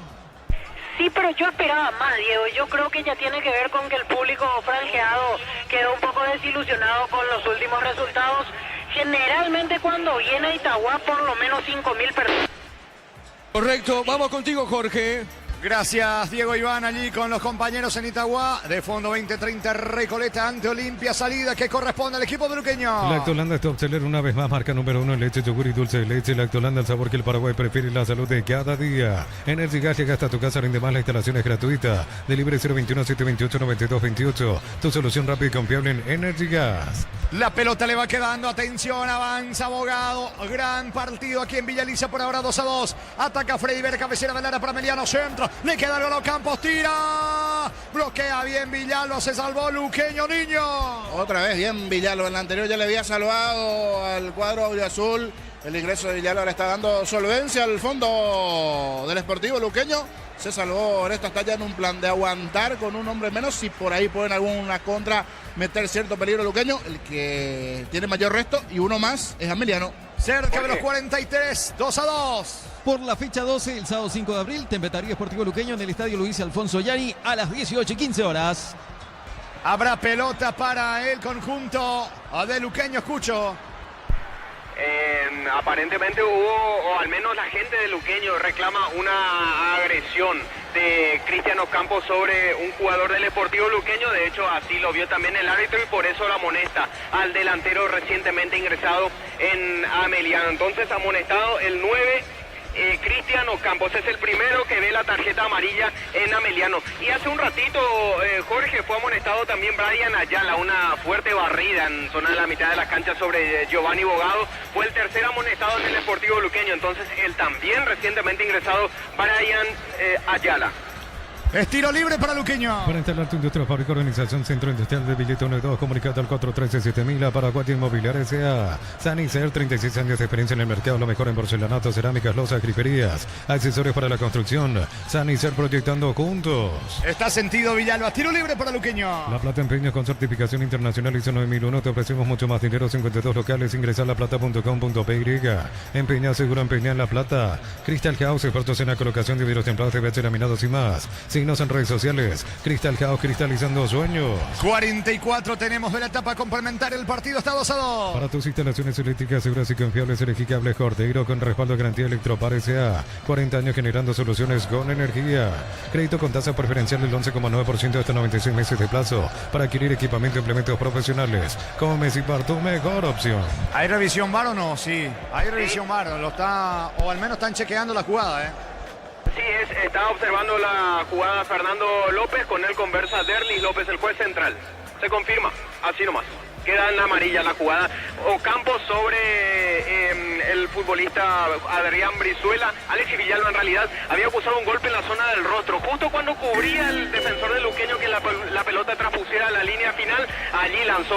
Sí, pero yo esperaba más, Diego. Yo creo que ya tiene que ver con que el público franjeado quedó un poco desilusionado con los últimos resultados. Generalmente cuando viene a Itagua, por lo menos 5.000 personas. Correcto, vamos contigo, Jorge. Gracias, Diego Iván, allí con los compañeros en Itagua. De fondo 20-30, Recoleta ante Olimpia. Salida que corresponde al equipo luqueño. Lactolanda es top seller una vez más, marca número 1 en leche, yogur y dulce de leche. Lactolanda, el sabor que el Paraguay prefiere y la salud de cada día. Energy Gas llega hasta tu casa, rinde más, la instalación es gratuita. Delivery 021-728-9228. Tu solución rápida y confiable en Energy Gas. La pelota le va quedando, atención, avanza Abogado. Gran partido aquí en Villaliza, por ahora 2-2. Ataca Freddy Ver, cabecera del área para Emiliano, centro. Le queda el gol, Campos, tira. Bloquea bien Villalba, se salvó Luqueño, niño. Otra vez bien Villalba, en la anterior ya le había salvado al cuadro auriazul. El ingreso de Villalba le está dando solvencia al fondo del Sportivo Luqueño. Se salvó en esta, está ya en un plan de aguantar con un hombre menos. Si por ahí pueden alguna contra meter cierto peligro Luqueño, el que tiene mayor resto y uno más es Emiliano. Cerca de los 43, 2-2. Por la fecha 12, el sábado 5 de abril, Tempetaría Sportivo Luqueño en el Estadio Luis Alfonso Yani a las 18:15 horas. Habrá pelota para el conjunto de Luqueño, escucho. Aparentemente hubo, o al menos la gente de Luqueño reclama una agresión de Cristiano Campos sobre un jugador del Sportivo Luqueño. De hecho, así lo vio también el árbitro y por eso la amonesta al delantero recientemente ingresado en Ameliano. Entonces, amonestado el 9. Cristiano Campos es el primero que ve la tarjeta amarilla en Ameliano. Y hace un ratito, Jorge, fue amonestado también Brian Ayala, una fuerte barrida en zona de la mitad de la cancha sobre Giovanni Bogado. Fue el tercer amonestado en el Sportivo Luqueño. Entonces, el también recientemente ingresado Brian Ayala. Es tiro libre para Luqueño. Para instalar tu industria, fábrica, organización, centro industrial de billete 1 y 2, comunicado al 413-7000, Paraguay Inmobiliaria S.A. Sanicer, 36 años de experiencia en el mercado, lo mejor en porcelanato, cerámicas, losas, griferías, accesorios para la construcción. Sanicer, proyectando juntos. Está sentido Villalba, tiro libre para Luqueño. La Plata Empeños con certificación internacional ISO 9001, te ofrecemos mucho más dinero, 52 locales, ingresa a laplata.com.py. Empeña, seguro, empeña en La Plata. Crystal House, expertos en la colocación de vidrios templados, TVH laminados y más. Síguenos en redes sociales. Crystal House, cristalizando sueños. 44 tenemos de la etapa complementaria. El partido está 2-2. Para tus instalaciones eléctricas seguras y confiables, elegí Cable Cordeiro con respaldo de garantía Electropar S.A. 40 años generando soluciones con energía. Crédito con tasa preferencial del 11,9% hasta 96 meses de plazo para adquirir equipamiento e implementos profesionales. Come Mecipar, tu mejor opción. ¿Hay revisión VAR o no? Sí, hay revisión VAR. Lo está, o al menos están chequeando la jugada, Sí, está observando la jugada Fernando López, con él conversa Derlis López, el juez central. Se confirma, así nomás. Queda en la amarilla la jugada. Ocampos sobre el futbolista Adrián Brizuela. Alexis Villalba en realidad había acusado un golpe en la zona del rostro. Justo cuando cubría el defensor de Luqueño que la pelota transpusiera la línea final, allí lanzó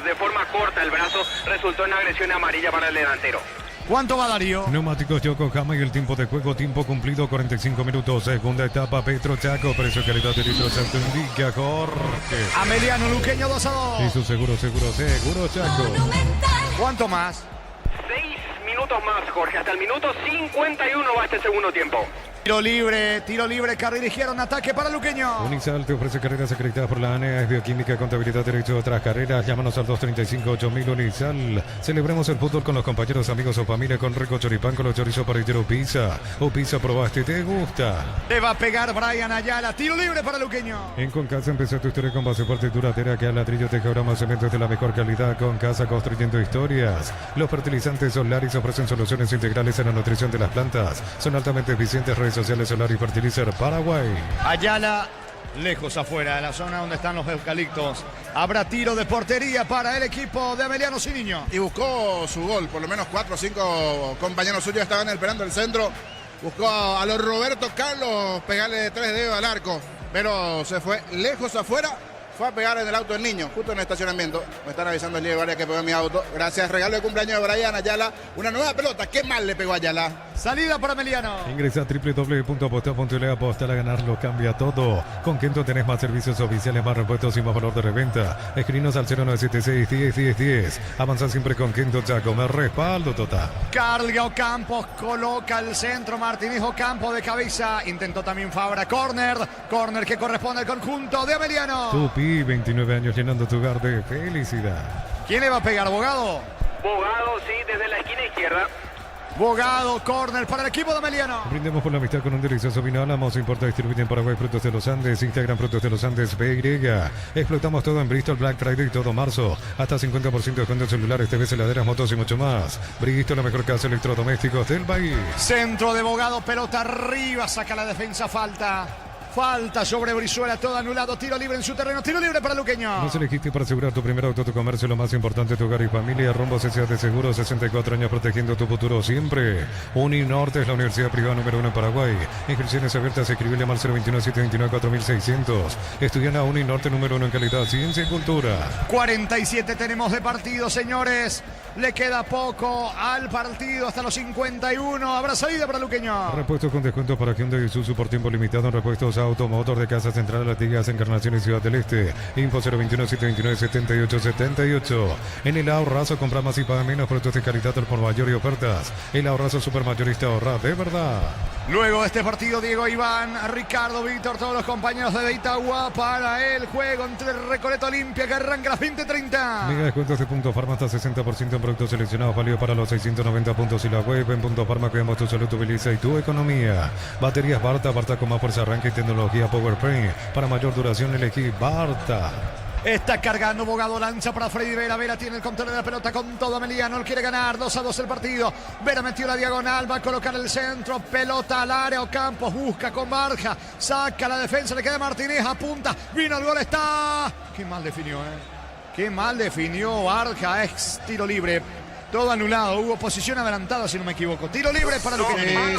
de forma corta el brazo. Resultó en agresión amarilla para el delantero. ¿Cuánto va Darío? Neumáticos Yokohama y el tiempo de juego, tiempo cumplido 45 minutos. Segunda etapa, Petro Chaco, precio calidad de litro Chaco indica Jorge. Ameliano Luqueño 2-2. Y su seguro Chaco. ¿Cuánto más? 6 minutos más, Jorge. Hasta el minuto 51 va este segundo tiempo. Tiro libre, carril izquierdo, un ataque para Luqueño. Unizal te ofrece carreras acreditadas por la ANEA, es bioquímica, contabilidad, derecho a otras carreras. Llámanos al 235-8000 Unizal. Celebremos el fútbol con los compañeros, amigos o familia con Rico Choripán, con los chorizos parrillero Pizza. O Pizza probaste, ¿te gusta? Te va a pegar Brian Ayala, tiro libre para Luqueño. En Concasa empezó tu historia con base fuerte y duradera que al ladrillo te más cementos de la mejor calidad. Concasa, construyendo historias. Los fertilizantes Solaris ofrecen soluciones integrales en la nutrición de las plantas. Son altamente eficientes. Redes sociales Solar y Fertilizer Paraguay. Ayala, lejos afuera de la zona donde están los eucaliptos. Habrá tiro de portería para el equipo de Ameliano Ciniño. Y buscó su gol, por lo menos 4 o 5 compañeros suyos estaban esperando el centro. Buscó a los Roberto Carlos pegarle de 3 dedos al arco, pero se fue lejos afuera. Fue a pegar en el auto del niño, justo en el estacionamiento. Me están avisando el Diego Varias que pegó en mi auto. Gracias, regalo de cumpleaños de Brian Ayala. Una nueva pelota, ¿qué mal le pegó a Ayala? Salida para Emiliano. Ingresa a www.aposta.le, apostar a ganar lo cambia todo. Con Kento tenés más servicios oficiales, más repuestos y más valor de reventa. Escribinos al 0976-10-10-10. Avanza siempre con Kento Chaco, me respaldo total. Carga Ocampos, coloca el centro, Martínez Ocampo de cabeza. Intentó también Fabra, corner que corresponde al conjunto de Emiliano. Tupi, 29 años llenando tu hogar de felicidad. ¿Quién le va a pegar, Bogado? Bogado, sí, desde la esquina izquierda. Bogado, córner para el equipo de Ameliano. Brindemos por la amistad con un delicioso vino Álamos. Importa y distribuye en Paraguay Frutos de los Andes. Instagram Frutos de los Andes BY. Explotamos todo en Bristol, Black Friday y todo marzo. Hasta 50% de descuento en celulares, TVs, heladeras, motos y mucho más. Bristol, la mejor casa de electrodomésticos del país. Centro de Bogado, pelota arriba, saca la defensa, falta. Falta sobre Brizuela, todo anulado, tiro libre en su terreno, tiro libre para Luqueño. Nos elegiste para asegurar tu primer auto, tu comercio, lo más importante, tu hogar y familia. Rumbo CCA de Seguros, 64 años protegiendo tu futuro siempre. Uninorte es la universidad privada número 1 en Paraguay. Inscripciones abiertas, escribirle al 021-729-4600. Estudia en la Uninorte número 1 en calidad, ciencia y cultura. 47 tenemos de partido, señores. Le queda poco al partido, hasta los 51. Habrá salida para Luqueño. Repuestos con descuentos para Hyundai y Isuzu por tiempo limitado en repuestos Automotor de Casa Central, Latigas, Encarnación y Ciudad del Este. Info 021-729-7878. En el Ahorrazo compra más y paga menos, productos de calidad al por mayor y ofertas. El Ahorrazo Supermayorista, ahorra de verdad. Luego de este partido, Diego, Iván, Ricardo, Víctor, todos los compañeros de Itagua para el juego entre Recoleta Olimpia que arranca a las 20:30. Mega descuentos de Punto Farma hasta 60% en productos seleccionados, válido para los 690 puntos y la web en Punto Farma. Cuidamos tu salud, tu belleza y tu economía. Baterías Barta con más fuerza, arranque y tecnología PowerPrint. Para mayor duración, elegí Barta. Está cargando Bogado, lanza para Freddy Vera. Vera tiene el control de la pelota con todo Ameliano. Él quiere ganar 2-2 el partido. Vera metió la diagonal, va a colocar el centro. Pelota al área. Ocampos busca con Barja. Saca la defensa, le queda Martínez, apunta. Vino el gol, está. Qué mal definió, Qué mal definió Barja. Es tiro libre. Todo anulado. Hubo posición adelantada, si no me equivoco. Tiro libre para lo que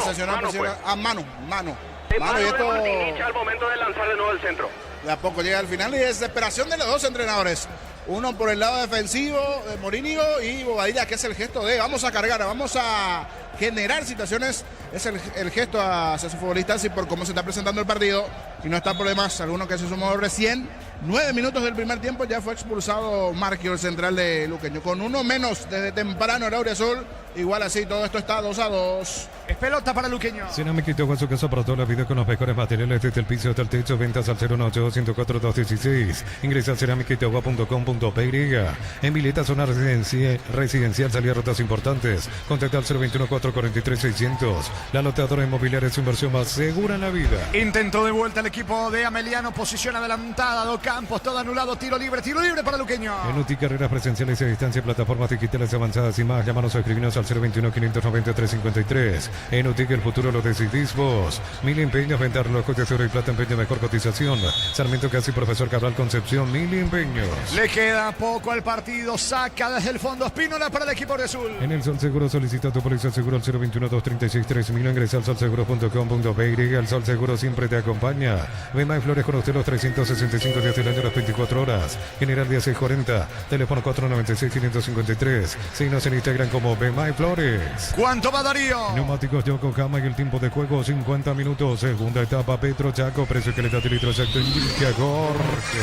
mano, mano. Y esto... Martínez al momento de lanzar de nuevo el centro. De a poco llega al final y desesperación de los dos entrenadores. Uno por el lado defensivo de Morínigo y Bobadilla, que es el gesto de vamos a cargar, vamos a generar situaciones. Es el gesto hacia sus futbolistas y por cómo se está presentando el partido. Y no está por demás, alguno que se sumó recién. 9 minutos del primer tiempo ya fue expulsado Marquio, el central de Luqueño. Con uno menos desde temprano el Auriazul. Igual así, todo esto está 2-2. Es pelota para Luqueño. Cerámica Itagua, su casa para toda la vida con los mejores materiales desde el piso hasta el techo. Ventas al 018-104-216. Ingresa a cerámicaitagua.com.py. En Vileta, zona residencial, salida de rutas importantes. Contacta al 021-443-600. La loteadora inmobiliaria es su inversión más segura en la vida. Intentó de vuelta el equipo de Ameliano. Posición adelantada. Do Campos, todo anulado. Tiro libre para Luqueño. En UTI, carreras presenciales a distancia, plataformas digitales avanzadas y más. Llámanos o escribinos al 021-590-353. En UTIC el futuro lo decidís vos. Mil empeños, venta relojes de oro y plata, empeño mejor cotización. Sarmiento Casi, Profesor Cabral Concepción, Mil empeños. Le queda poco al partido, saca desde el fondo Espínola para el equipo de Azul. En el Sol Seguro solicita tu póliza seguro al 021-236-3000. Ingresa al solseguro.com.py. El Sol Seguro siempre te acompaña. Bemay Flores con usted los 365 días del año, las 24 horas. General 1640, teléfono 496-553. Síguenos en Instagram como Bemay Flores. ¿Cuánto va Darío? Neumáticos Yokohama y el tiempo de juego 50 minutos. Segunda etapa Petro Chaco, precio que le da litro exacto en Indica Jorge.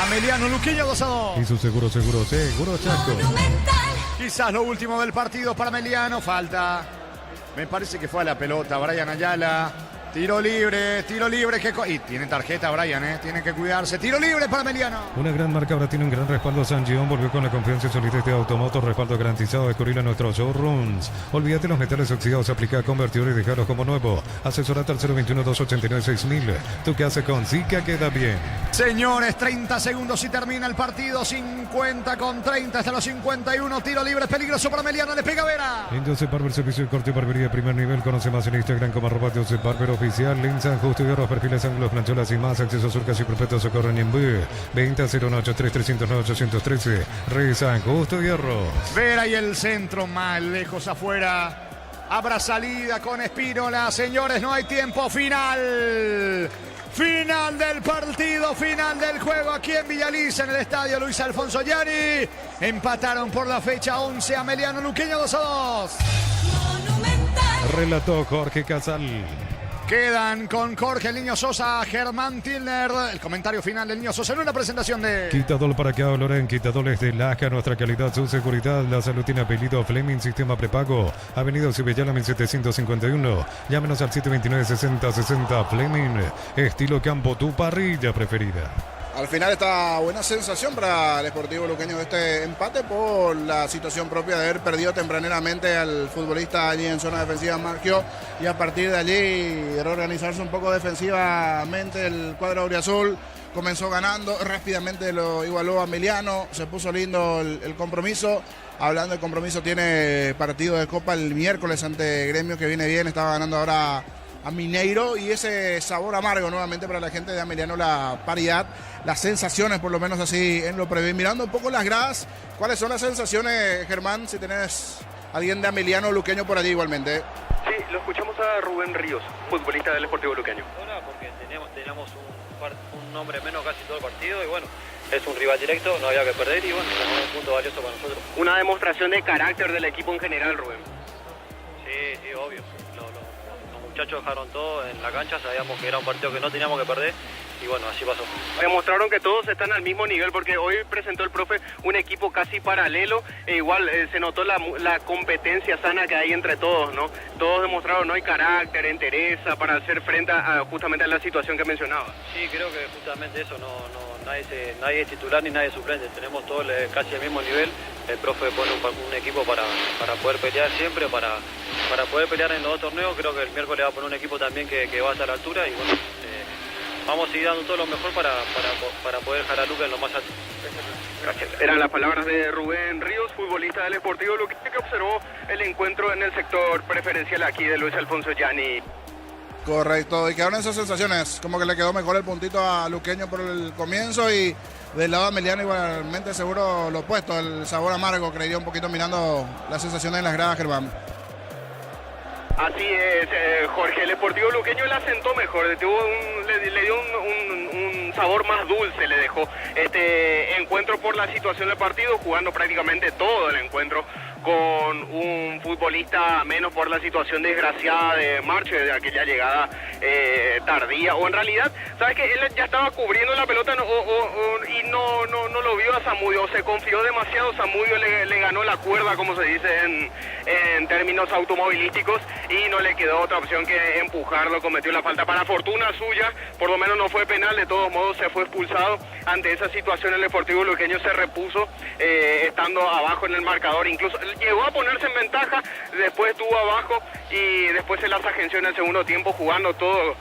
Ameliano Luqueño 2-2. Y su seguro Chaco. Quizás lo último del partido para Ameliano. Falta. Me parece que fue a la pelota Brian Ayala. Tiro libre y tiene tarjeta Brian, tiene que cuidarse. Tiro libre para Ameliano. Una gran marca ahora tiene un gran respaldo. San Gion volvió con la confianza y solidez de Automotor, respaldo garantizado. Descubrirlo en nuestros showrooms. Olvídate los metales oxidados, aplica convertidor y dejarlos como nuevo. Asesorate al 021-289-6000. Tu casa con Zika queda bien. Señores, 30 segundos y termina el partido. 50-30 hasta los 51. Tiro libre peligroso para Ameliano. Le pega Vera. En Joseph Barber, servicio de corte y barbería de primer nivel. Conoce más en Instagram como @Joseph Barber oficial. Linsan, justo y los perfiles, ángulos, plancholas y más. Acceso a surcas y perfectos socorro en Yembú. Venta 083-309-813. Rizan, justo hierro. Vera y el centro mal lejos afuera. Habrá salida con Espínola. Señores, no hay tiempo. Final del partido, final del juego aquí en Villaliza, en el estadio Luis Alfonso Gianni. Empataron por la fecha 11 Ameliano Luqueño 2-2. Relató Jorge Casal. Quedan con Jorge el Niño Sosa, Germán Tilner. El comentario final del Niño Sosa en una presentación de... Quitadol para que Loren, Quitadoles de Laja, nuestra calidad, su seguridad. La salud tiene apellido Fleming, sistema prepago. Avenida Cibellala 1751. Llámenos al 729-6060 Fleming. Estilo campo, tu parrilla preferida. Al final esta buena sensación para el Sportivo Luqueño de este empate por la situación propia de haber perdido tempraneramente al futbolista allí en zona defensiva Marquio, y a partir de allí reorganizarse un poco defensivamente el cuadro auriazul. Comenzó ganando, rápidamente lo igualó a Emiliano, se puso lindo el compromiso. Hablando de compromiso, tiene partido de Copa el miércoles ante Gremio, que viene bien, estaba ganando ahora a Mineiro, y ese sabor amargo nuevamente para la gente de Emiliano, la paridad, las sensaciones por lo menos así en lo previo. Mirando un poco las gradas, ¿cuáles son las sensaciones, Germán, si tenés alguien de Emiliano Luqueño por allí igualmente? Sí, lo escuchamos a Rubén Ríos, futbolista del Sportivo Luqueño. Porque teníamos un nombre menos casi todo el partido y bueno, es un rival directo, no había que perder y bueno, es un punto valioso para nosotros. Una demostración de carácter del equipo en general, Rubén. Sí, obvio. Los muchachos dejaron todo en la cancha, sabíamos que era un partido que no teníamos que perder y bueno, así pasó. Demostraron que todos están al mismo nivel porque hoy presentó el profe un equipo casi paralelo e igual se notó la competencia sana que hay entre todos, ¿no? Todos demostraron, ¿no? Hay carácter, entereza para hacer frente justamente a la situación que mencionaba. Sí, creo que justamente eso, nadie es titular ni nadie es suplente, tenemos todos casi el mismo nivel. El profe pone un equipo para poder pelear siempre, para poder pelear en los dos torneos. Creo que el miércoles va a poner un equipo también que va a estar a la altura y bueno, vamos a seguir dando todo lo mejor para poder dejar a Luca en lo más alto. Gracias. Eran las palabras de Rubén Ríos, futbolista del Sportivo Luqueño, que observó el encuentro en el sector preferencial aquí de Luis Alfonso Gianni. Correcto, y quedaron esas sensaciones, como que le quedó mejor el puntito a Luqueño por el comienzo, y del lado de Emiliano igualmente seguro lo opuesto, el sabor amargo, creería un poquito mirando las sensaciones en las gradas, Germán. Así es, Jorge, el Sportivo Luqueño la sentó mejor, le dio un sabor más dulce, le dejó este encuentro por la situación del partido, jugando prácticamente todo el encuentro con un futbolista menos por la situación desgraciada de Marche, de aquella llegada tardía, o en realidad, ¿sabes qué? Él ya estaba cubriendo la pelota y no lo vio a Zamudio, o se confió demasiado, Zamudio le ganó la cuerda, como se dice en términos automovilísticos, y no le quedó otra opción que empujarlo, cometió la falta. Para fortuna suya, por lo menos no fue penal, de todos modos se fue expulsado. Ante esa situación el Sportivo Luqueño se repuso, estando abajo en el marcador, incluso llegó a ponerse en ventaja, después estuvo abajo y después se las agenció en el segundo tiempo, jugando todo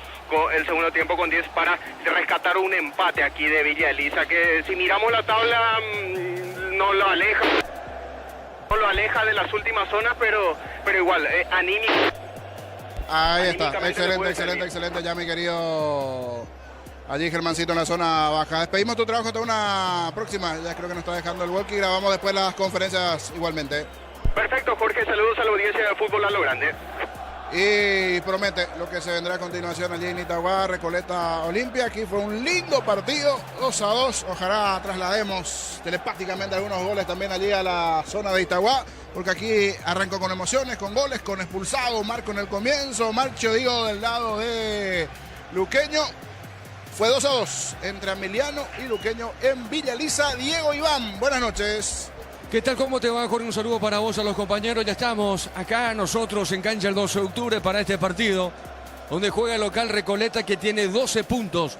el segundo tiempo con 10 para rescatar un empate aquí de Villa Elisa, que si miramos la tabla no lo aleja de las últimas zonas, pero igual, anímico. Ahí está, excelente, ya mi querido allí Germancito en la zona baja. Despedimos tu trabajo hasta una próxima, ya creo que nos está dejando el walkie, grabamos después las conferencias igualmente. Perfecto, Jorge, saludos a la audiencia de Fútbol a lo Grande. Y promete lo que se vendrá a continuación allí en Itagua, Recoleta Olimpia. Aquí fue un lindo partido, 2-2. Ojalá traslademos telepáticamente algunos goles también allí a la zona de Itagua, porque aquí arrancó con emociones, con goles, con expulsado, Marco en el comienzo, Marcho digo del lado de Luqueño. Fue 2-2 entre Emiliano y Luqueño en Villa Elisa. Diego Iván, buenas noches. ¿Qué tal? ¿Cómo te va, Jorge? Un saludo para vos, a los compañeros. Ya estamos acá nosotros en cancha el 12 de octubre para este partido, donde juega el local Recoleta, que tiene 12 puntos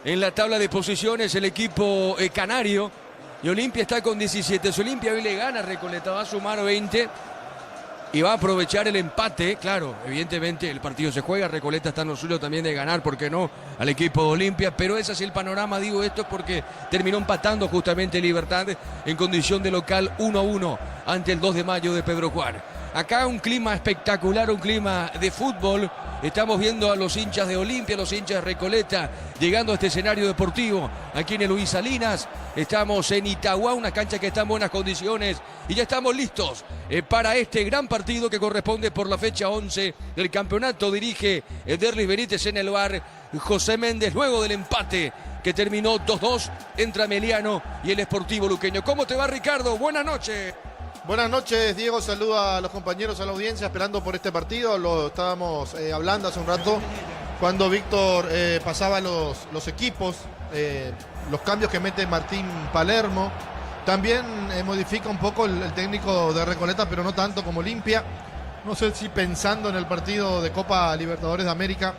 en la tabla de posiciones, el equipo canario, y Olimpia está con 17. Si Olimpia hoy le gana a Recoleta, va a sumar 20 y va a aprovechar el empate. Claro, evidentemente el partido se juega, Recoleta está en lo suyo también de ganar, ¿por qué no?, al equipo de Olimpia, pero ese es el panorama. Digo esto porque terminó empatando justamente Libertad en condición de local 1-1 ante el 2 de mayo de Pedro Juan. Acá un clima espectacular, un clima de fútbol. Estamos viendo a los hinchas de Olimpia, a los hinchas de Recoleta, llegando a este escenario deportivo aquí en el Luis Salinas. Estamos en Itagua, una cancha que está en buenas condiciones, y ya estamos listos para este gran partido que corresponde por la fecha 11 del campeonato. Dirige Derlis Benítez, en el bar José Méndez, luego del empate que terminó 2-2 entre Emiliano y el Sportivo Luqueño. ¿Cómo te va, Ricardo? Buenas noches. Buenas noches, Diego. Saluda a los compañeros, a la audiencia, esperando por este partido. Lo estábamos hablando hace un rato, cuando Víctor pasaba los equipos, los cambios que mete Martín Palermo. También modifica un poco el técnico de Recoleta, pero no tanto como Olimpia. No sé si pensando en el partido de Copa Libertadores de América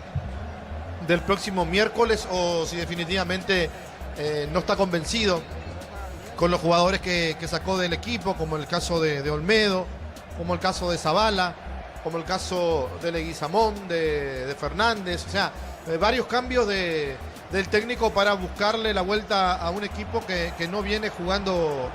del próximo miércoles, o si definitivamente no está convencido con los jugadores que sacó del equipo, como el caso de Olmedo, como el caso de Zavala, como el caso de Leguizamón, de Fernández. O sea, varios cambios del técnico para buscarle la vuelta a un equipo que no viene jugando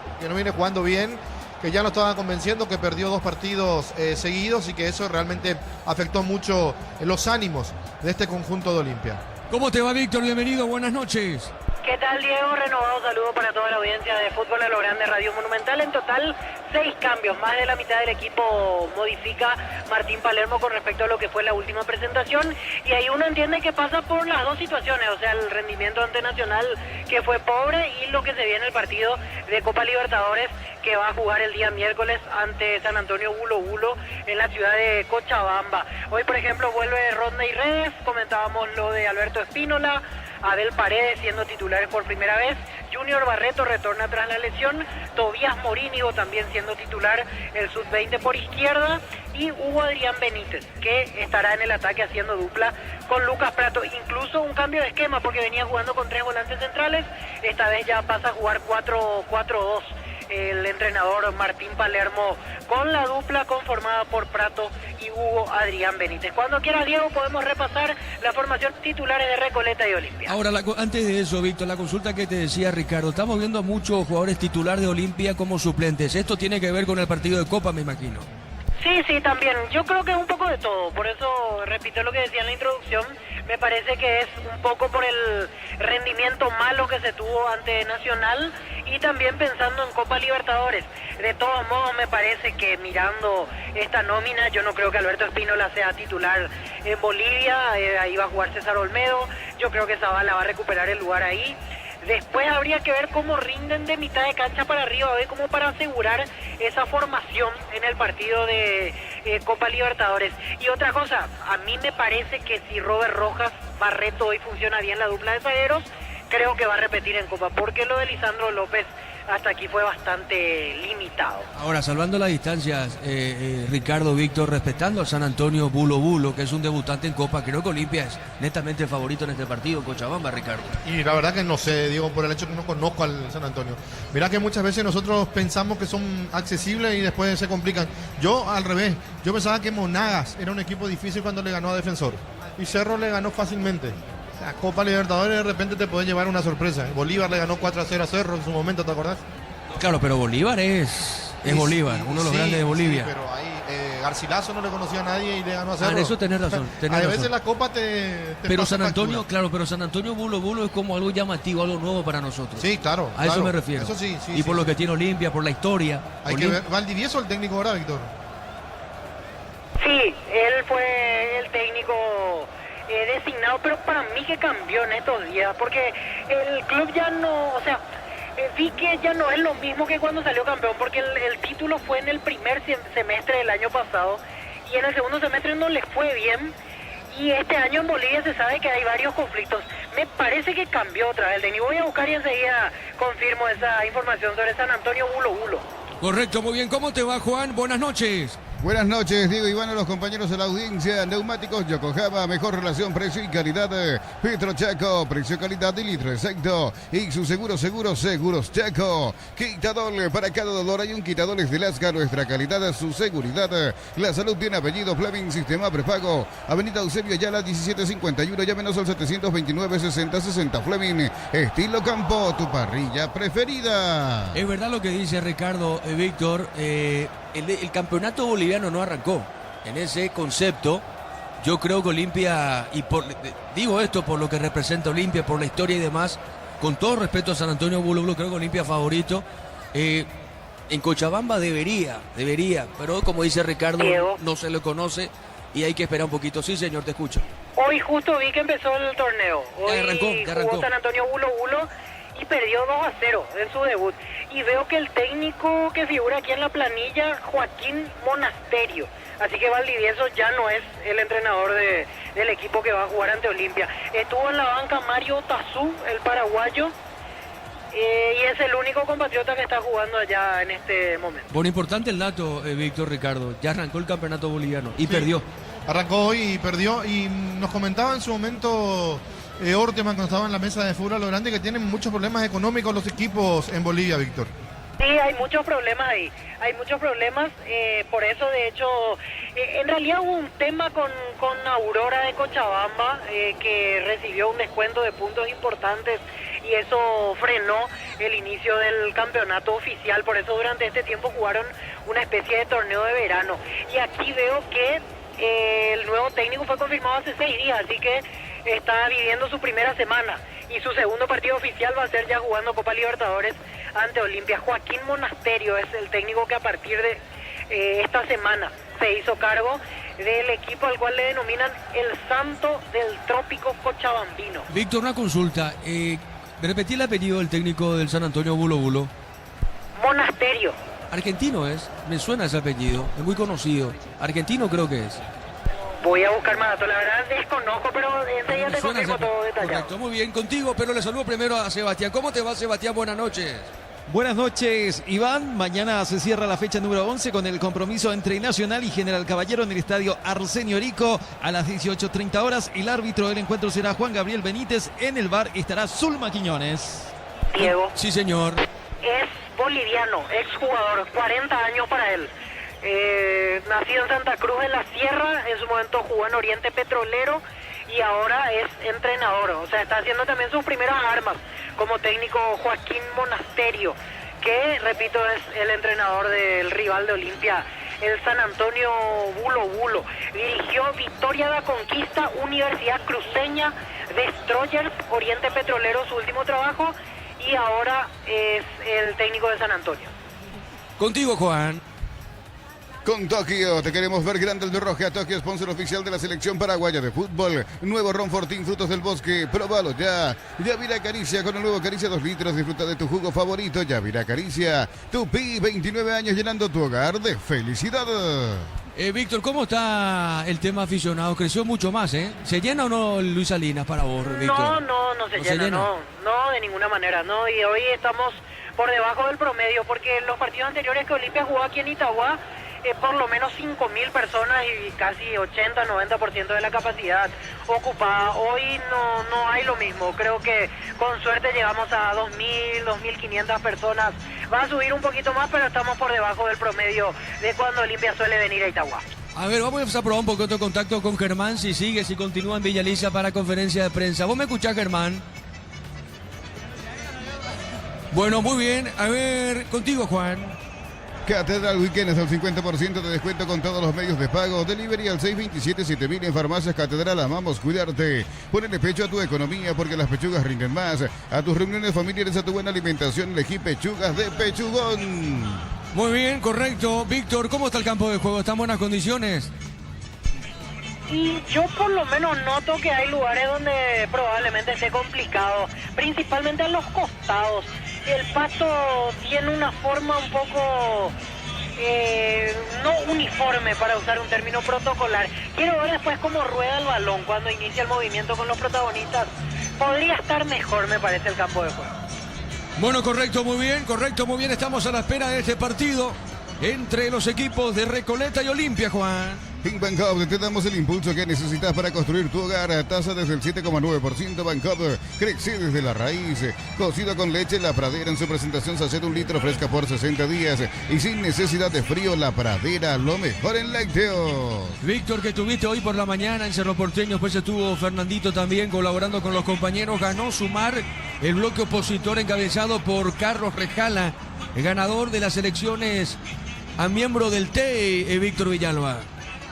bien, que ya no estaba convenciendo, que perdió 2 partidos seguidos y que eso realmente afectó mucho los ánimos de este conjunto de Olimpia. ¿Cómo te va, Víctor? Bienvenido, buenas noches. ¿Qué tal, Diego? Renovado saludo para toda la audiencia de Fútbol a lo Grande Radio Monumental. En total, 6 cambios. Más de la mitad del equipo modifica Martín Palermo con respecto a lo que fue la última presentación. Y ahí uno entiende que pasa por las dos situaciones. O sea, el rendimiento ante Nacional, que fue pobre, y lo que se viene el partido de Copa Libertadores, que va a jugar el día miércoles ante San Antonio Bulo Bulo en la ciudad de Cochabamba. Hoy, por ejemplo, vuelve Rodney Redes. Comentábamos lo de Alberto Espínola. Abel Paredes siendo titulares por primera vez, Junior Barreto retorna tras la lesión, Tobías Morínigo también siendo titular, el sub-20 por izquierda, y Hugo Adrián Benítez, que estará en el ataque haciendo dupla con Lucas Prato. Incluso un cambio de esquema, porque venía jugando con 3 volantes centrales, esta vez ya pasa a jugar 4-4-2. El entrenador Martín Palermo con la dupla conformada por Prato y Hugo Adrián Benítez. Cuando quiera, Diego, podemos repasar la formación titulares de Recoleta y Olimpia. Ahora, antes de eso, Víctor, la consulta que te decía Ricardo, estamos viendo muchos jugadores titulares de Olimpia como suplentes. Esto tiene que ver con el partido de Copa, me imagino. Sí, también. Yo creo que es un poco de todo. Por eso, repito lo que decía en la introducción, me parece que es un poco por el rendimiento malo que se tuvo ante Nacional y también pensando en Copa Libertadores. De todos modos, me parece que mirando esta nómina, yo no creo que Alberto Espínola sea titular en Bolivia. Ahí va a jugar César Olmedo. Yo creo que Zavala va a recuperar el lugar ahí. Después habría que ver cómo rinden de mitad de cancha para arriba, ¿ve? Como para asegurar esa formación en el partido de Copa Libertadores. Y otra cosa, a mí me parece que si Robert Rojas Barreto hoy funciona bien la dupla de zagueros, creo que va a repetir en Copa, porque lo de Lisandro López hasta aquí fue bastante limitado. Ahora, salvando las distancias, Ricardo, Víctor, respetando a San Antonio Bulo Bulo, que es un debutante en Copa, creo que Olimpia es netamente el favorito en este partido, Cochabamba, Ricardo. Y la verdad que no sé, digo, por el hecho que no conozco al San Antonio. Mirá que muchas veces nosotros pensamos que son accesibles y después se complican. Yo, al revés, yo pensaba que Monagas era un equipo difícil cuando le ganó a Defensor. Y Cerro le ganó fácilmente. La Copa Libertadores de repente te puede llevar una sorpresa. Bolívar le ganó 4-0 a Cerro en su momento, ¿te acordás? Claro, pero Bolívar es Bolívar, uno de los grandes de Bolivia. Sí, pero ahí Garcilaso no le conocía a nadie y le ganó a Cerro. En eso tenés razón. A veces la Copa te pero pasa San Antonio, factura. claro, pero San Antonio Bulo Bulo es como algo llamativo, algo nuevo para nosotros. Sí, claro. A eso me refiero. Eso sí, y por lo que tiene Olimpia, por la historia. Hay que ver. Valdivieso el técnico ahora, Víctor. Sí, él fue el técnico designado, pero para mí que cambió en estos días, porque el club ya no, o sea, vi que ya no es lo mismo que cuando salió campeón, porque el título fue en el primer semestre del año pasado y en el segundo semestre no le fue bien, y este año en Bolivia se sabe que hay varios conflictos. Me parece que cambió otra vez el técnico. Voy a buscar y enseguida confirmo esa información sobre San Antonio Bulo Bulo. Correcto, muy bien. ¿Cómo te va, Juan? Buenas noches. Buenas noches, Diego Iván, a los compañeros de la audiencia. Neumáticos Yokohama, mejor relación precio y calidad. Petro Chaco, precio, calidad y litro exacto. Y su seguros Chaco. Quitador, para cada dolor hay un quitador de Lasca, nuestra calidad, su seguridad. La salud tiene apellido, Fleming, sistema prepago. Avenida Eusebio Ayala, 1751, llámenos al 729-6060. Fleming, estilo campo, tu parrilla preferida. Es verdad lo que dice Ricardo, Víctor. El campeonato boliviano no arrancó. En ese concepto, yo creo que Olimpia, y digo esto por lo que representa Olimpia, por la historia y demás, con todo respeto a San Antonio Bulo Bulo, creo que Olimpia favorito. En Cochabamba debería, pero como dice Ricardo, Diego, no se le conoce y hay que esperar un poquito. Sí, señor, te escucho. Hoy justo vi que empezó el torneo. Hoy ya arrancó. Jugó San Antonio Bulo Bulo y perdió 2-0 en su debut. Y veo que el técnico que figura aquí en la planilla, Joaquín Monasterio. Así que Valdivieso ya no es el entrenador del equipo que va a jugar ante Olimpia. Estuvo en la banca Mario Tazú, el paraguayo, y es el único compatriota que está jugando allá en este momento. Bueno, importante el dato, Víctor, Ricardo. Ya arrancó el campeonato boliviano y perdió. Arrancó hoy y perdió. Y nos comentaba en su momento Orteman cuando estaba en la mesa de fútbol a lo grande, que tienen muchos problemas económicos los equipos en Bolivia, Víctor. Sí, hay muchos problemas ahí, hay muchos problemas, por eso de hecho, en realidad hubo un tema con Aurora de Cochabamba, que recibió un descuento de puntos importantes y eso frenó el inicio del campeonato oficial, por eso durante este tiempo jugaron una especie de torneo de verano. Y aquí veo que el nuevo técnico fue confirmado hace 6 días, así que está viviendo su primera semana y su segundo partido oficial va a ser ya jugando Copa Libertadores ante Olimpia. Joaquín Monasterio es el técnico que a partir de esta semana se hizo cargo del equipo al cual le denominan el Santo del Trópico Cochabambino. Víctor, una consulta. Repetí el apellido del técnico del San Antonio Bulo Bulo. Monasterio. Argentino es, me suena ese apellido, es muy conocido. Argentino creo que es. Voy a buscar más datos, la verdad desconozco, pero enseguida te confirmo todo detallado. Correcto, muy bien, contigo, pero le saludo primero a Sebastián. ¿Cómo te va, Sebastián? Buenas noches. Buenas noches, Iván. Mañana se cierra la fecha número 11 con el compromiso entre Nacional y General Caballero en el estadio Arsenio Rico a las 18:30 horas. El árbitro del encuentro será Juan Gabriel Benítez. En el VAR estará Zulma Quiñones. Diego. Sí, señor. Es boliviano, exjugador, 40 años para él. Nacido en Santa Cruz de la Sierra, en su momento jugó en Oriente Petrolero y ahora es entrenador, o sea, está haciendo también sus primeras armas como técnico. Joaquín Monasterio, que repito es el entrenador del rival de Olimpia, el San Antonio Bulo Bulo. Dirigió Victoria da Conquista, Universidad Cruceña, Destroyers, Oriente Petrolero, su último trabajo, y ahora es el técnico de San Antonio. Contigo, Juan. Con Tokio, te queremos ver grande el de Roja. Tokio, sponsor oficial de la selección paraguaya de fútbol. Nuevo Ron Fortín, frutos del bosque, próbalo ya. Yavira Caricia, con el nuevo Caricia 2 litros, disfruta de tu jugo favorito. Yavira Caricia, Tupi, 29 años llenando tu hogar de felicidad. Víctor, ¿cómo está el tema aficionado? Creció mucho más, ¿eh? ¿Se llena o no Luis Salinas para vos, Víctor? No se llena, no, de ninguna manera, no. Y hoy estamos por debajo del promedio, porque en los partidos anteriores que Olimpia jugó aquí en Itagua, por lo menos 5.000 personas y casi 80-90% de la capacidad ocupada. Hoy no hay lo mismo, creo que con suerte llegamos a 2.000, 2.500 personas. Va a subir un poquito más, pero estamos por debajo del promedio de cuando Olimpia suele venir a Itagua. A ver, vamos a probar un poquito de contacto con Germán, si sigue, si continúa en Villa Alicia para conferencia de prensa. ¿Vos me escuchás, Germán? Bueno, muy bien. A ver, contigo, Juan. Catedral Weekend es al 50% de descuento con todos los medios de pago. Delivery al 627-7000 en Farmacias Catedral. Amamos cuidarte. Ponele pecho a tu economía porque las pechugas rinden más. A tus reuniones familiares, a tu buena alimentación, elegí pechugas de Pechugón. Muy bien, correcto. Víctor, ¿cómo está el campo de juego? ¿Está en buenas condiciones? Y yo por lo menos noto que hay lugares donde probablemente esté complicado, principalmente en los costados. El pasto tiene una forma un poco no uniforme, para usar un término protocolar. Quiero ver después cómo rueda el balón cuando inicia el movimiento con los protagonistas. Podría estar mejor, me parece, el campo de juego. Bueno, correcto, muy bien. Estamos a la espera de este partido entre los equipos de Recoleta y Olimpia, Juan. En Bancob te damos el impulso que necesitas para construir tu hogar. Tasa desde el 7,9%. Bancob crece desde la raíz. Cocido con leche La Pradera en su presentación sachet 1 litro, fresca por 60 días. Y sin necesidad de frío, La Pradera, lo mejor en lácteos. Víctor, que tuviste hoy por la mañana en Cerro Porteño, después estuvo Fernandito también colaborando con los compañeros. Ganó Sumar, el bloque opositor encabezado por Carlos Rejala, el ganador de las elecciones a miembro del TEI, Víctor Villalba.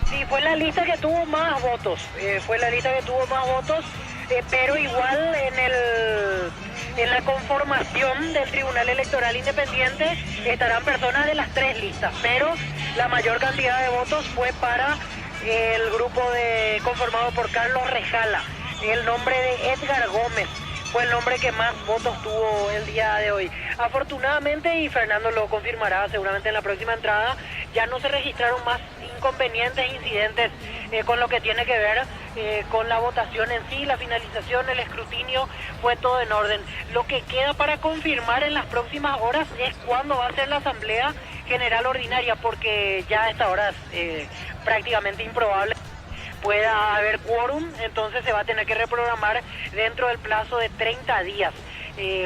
Sí, fue la lista que tuvo más votos, pero igual en la conformación del Tribunal Electoral Independiente estarán personas de las 3 listas, pero la mayor cantidad de votos fue para el grupo conformado por Carlos Rejala. El nombre de Edgar Gómez fue el nombre que más votos tuvo el día de hoy. Afortunadamente, y Fernando lo confirmará seguramente en la próxima entrada, ya no se registraron más inconvenientes, incidentes con lo que tiene que ver con la votación en sí, la finalización, el escrutinio, fue todo en orden. Lo que queda para confirmar en las próximas horas es cuándo va a ser la Asamblea General Ordinaria, porque ya a esta hora es prácticamente improbable. pueda haber quórum, entonces se va a tener que reprogramar dentro del plazo de 30 días.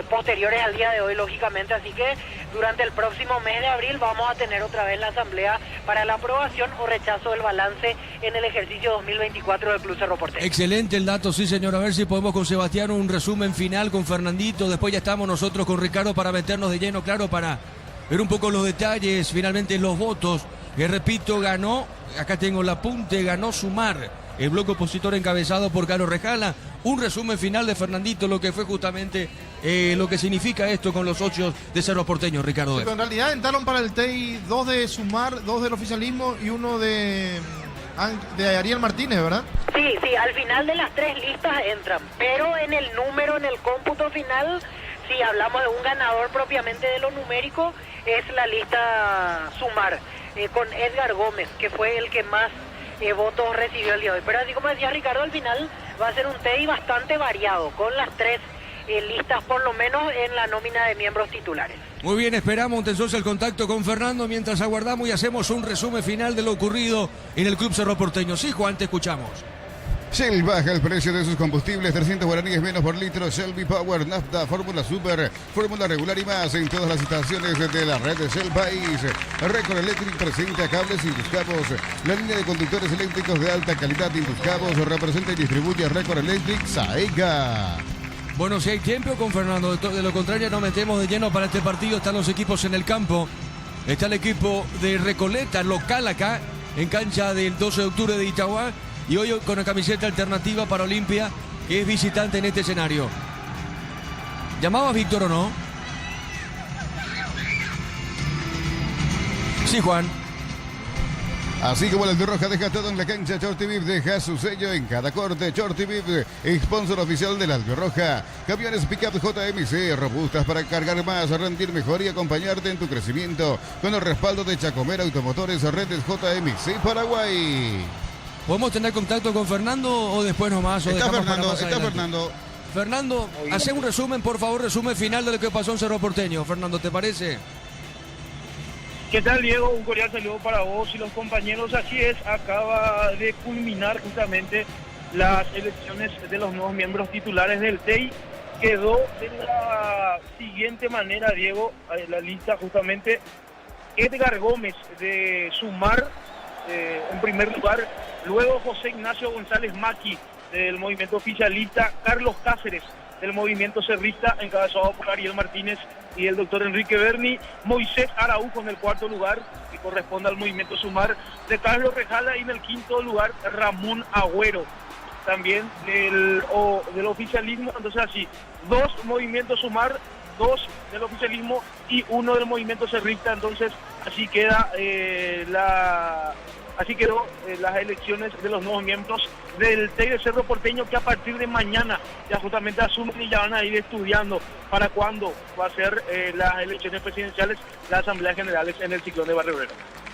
Posteriores al día de hoy, lógicamente, así que durante el próximo mes de abril vamos a tener otra vez la asamblea para la aprobación o rechazo del balance en el ejercicio 2024 del Club Cerro Porteño. Excelente el dato, sí señor, a ver si podemos con Sebastián un resumen final con Fernandito, después ya estamos nosotros con Ricardo para meternos de lleno, claro, para ver un poco los detalles, finalmente los votos, que repito, ganó, acá tengo el apunte, ganó Sumar, el bloque opositor encabezado por Carlos Rejala. Un resumen final de Fernandito, lo que fue justamente lo que significa esto con los 8 de Cerro Porteño, Ricardo. Sí, pero en realidad entraron para el TEI 2 de Sumar, 2 del oficialismo y uno de Ariel Martínez, ¿verdad? Sí, al final de las 3 listas entran, pero en el número, en el cómputo final, si hablamos de un ganador propiamente de lo numérico, es la lista Sumar, con Edgar Gómez, que fue el que más votos recibió el día de hoy. Pero así como decía Ricardo, al final va a ser un TEI bastante variado, con las 3 listas por lo menos en la nómina de miembros titulares. Muy bien, esperamos entonces el contacto con Fernando mientras aguardamos y hacemos un resumen final de lo ocurrido en el Club Cerro Porteño. Sí, Juan, te escuchamos. Shell baja el precio de sus combustibles, 300 guaraníes menos por litro. Shell V-Power, Nafta, Fórmula Super, Fórmula Regular y más en todas las estaciones de la red de Shell País. Record Electric presenta cables Induscabos, la línea de conductores eléctricos de alta calidad Induscabos. Representa y distribuye Record Electric Saega. Bueno, si hay tiempo con Fernando, de lo contrario nos metemos de lleno para este partido. Están los equipos en el campo. Está el equipo de Recoleta, local acá, en cancha del 12 de octubre de Itagua. Y hoy con la camiseta alternativa para Olimpia, que es visitante en este escenario. ¿Llamabas Víctor o no? Sí, Juan. Así como la Roja deja todo en la cancha, Chortivip deja su sello en cada corte. Chortivip, sponsor oficial de la Roja. Camiones Pickup JMC, robustas para cargar más, rendir mejor y acompañarte en tu crecimiento. Con el respaldo de Chacomera Automotores, redes JMC Paraguay. ¿Podemos tener contacto con Fernando o después nomás? Está Fernando. Fernando, hace un resumen, por favor, resumen final de lo que pasó en Cerro Porteño. Fernando, ¿te parece? ¿Qué tal, Diego? Un cordial saludo para vos y los compañeros. Así es, acaba de culminar justamente las elecciones de los nuevos miembros titulares del TEI. Quedó de la siguiente manera, Diego, la lista justamente: Edgar Gómez de Sumar en primer lugar, luego José Ignacio González Maqui del movimiento oficialista, Carlos Cáceres del movimiento cerrista encabezado por Ariel Martínez y el doctor Enrique Berni, Moisés Araujo en el cuarto lugar, que corresponde al movimiento Sumar, de Carlos Rejala, y en el quinto lugar Ramón Agüero, también del oficialismo. Entonces así, 2 movimientos Sumar, 2 del oficialismo y 1 del movimiento cerrista. Entonces así queda así quedó las elecciones de los nuevos miembros del TEI de Cerro Porteño, que a partir de mañana ya justamente asumen y ya van a ir estudiando para cuándo va a ser las elecciones presidenciales, las asambleas generales en el ciclón de Barrio Obrero.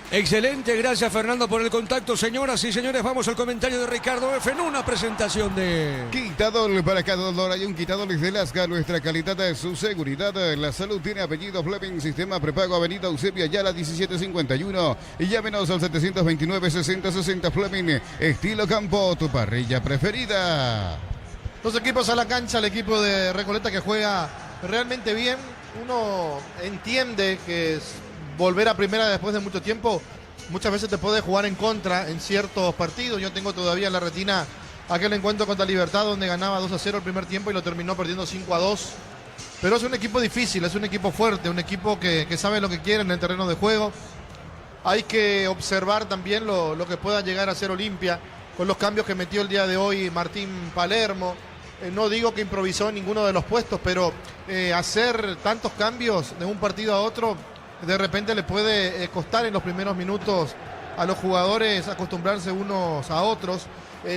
Excelente, gracias Fernando por el contacto. Señoras y señores, vamos al comentario de Ricardo F. en una presentación de... Quitadol, para cada dolor hay un Quitadol de Lasca. Nuestra calidad es su seguridad. La salud tiene apellido Fleming, sistema prepago, avenida Eusebia Yala 1751. Y llámenos al 729-6060 Fleming. Estilo campo, tu parrilla preferida. Los equipos a la cancha, el equipo de Recoleta que juega realmente bien. Uno entiende que es volver a primera después de mucho tiempo muchas veces te puede jugar en contra en ciertos partidos. Yo tengo todavía en la retina aquel encuentro contra Libertad donde ganaba 2-0 el primer tiempo y lo terminó perdiendo 5-2. Pero es un equipo difícil, es un equipo fuerte, un equipo que sabe lo que quiere en el terreno de juego. Hay que observar también lo que pueda llegar a ser Olimpia con los cambios que metió el día de hoy Martín Palermo. No digo que improvisó en ninguno de los puestos, pero hacer tantos cambios de un partido a otro de repente le puede costar en los primeros minutos a los jugadores acostumbrarse unos a otros.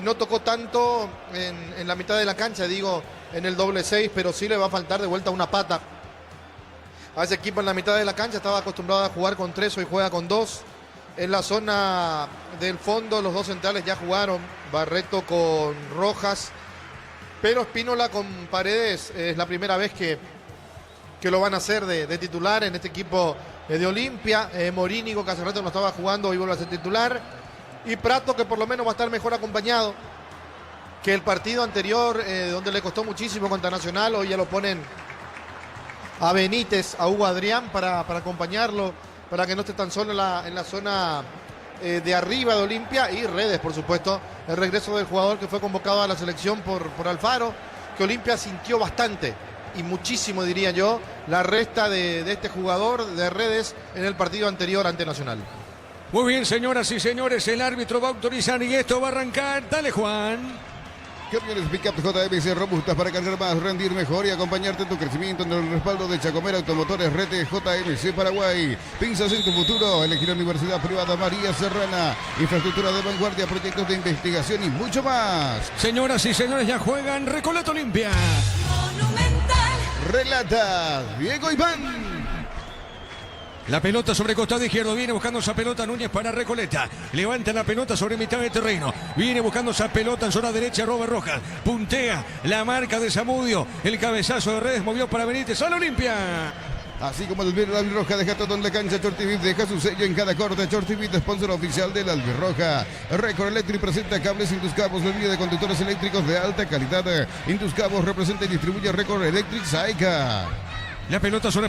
No tocó tanto en la mitad de la cancha, digo, en el doble 6, pero sí le va a faltar de vuelta una pata a ese equipo en la mitad de la cancha. Estaba acostumbrado a jugar con 3, hoy juega con 2. En la zona del fondo los 2 centrales ya jugaron, Barreto con Rojas, pero Espínola con Paredes es la primera vez que lo van a hacer de titular en este equipo de Olimpia. Morínigo, que hace rato no estaba jugando, hoy vuelve a ser titular. y Prato, que por lo menos va a estar mejor acompañado que el partido anterior, donde le costó muchísimo contra Nacional. Hoy ya lo ponen a Benítez, a Hugo Adrián para acompañarlo, para que no esté tan solo en la zona de arriba de Olimpia. Y Redes, por supuesto, el regreso del jugador que fue convocado a la selección por Alfaro, que Olimpia sintió bastante y muchísimo, diría yo, la resta de este jugador de Redes en el partido anterior ante Nacional. Muy bien, señoras y señores, el árbitro va a autorizar y esto va a arrancar. Dale, Juan. Camiones Pickup JMC robustas para cargar más, rendir mejor y acompañarte en tu crecimiento en el respaldo de Chacomera Automotores Rete JMC Paraguay. Piensas en tu futuro, elegir la Universidad Privada María Serrana, infraestructura de vanguardia, proyectos de investigación y mucho más. Señoras y señores, ya juegan Recoleta Olimpia. Relata Diego Iván. La pelota sobre costado izquierdo, viene buscando esa pelota Núñez para Recoleta. Levanta la pelota sobre mitad de terreno. Viene buscando esa pelota en zona derecha Robert Rojas. Puntea la marca de Zamudio. El cabezazo de Redes movió para Benítez. ¡Al Olimpia! Así como el Albirroja deja todo en la cancha, Chortivit deja su sello en cada corte. Chortivit, sponsor oficial del Albirroja. Record Electric presenta cables Induscabos, la línea de conductores eléctricos de alta calidad. Induscabos representa y distribuye Record Electric Saika. La pelota sobre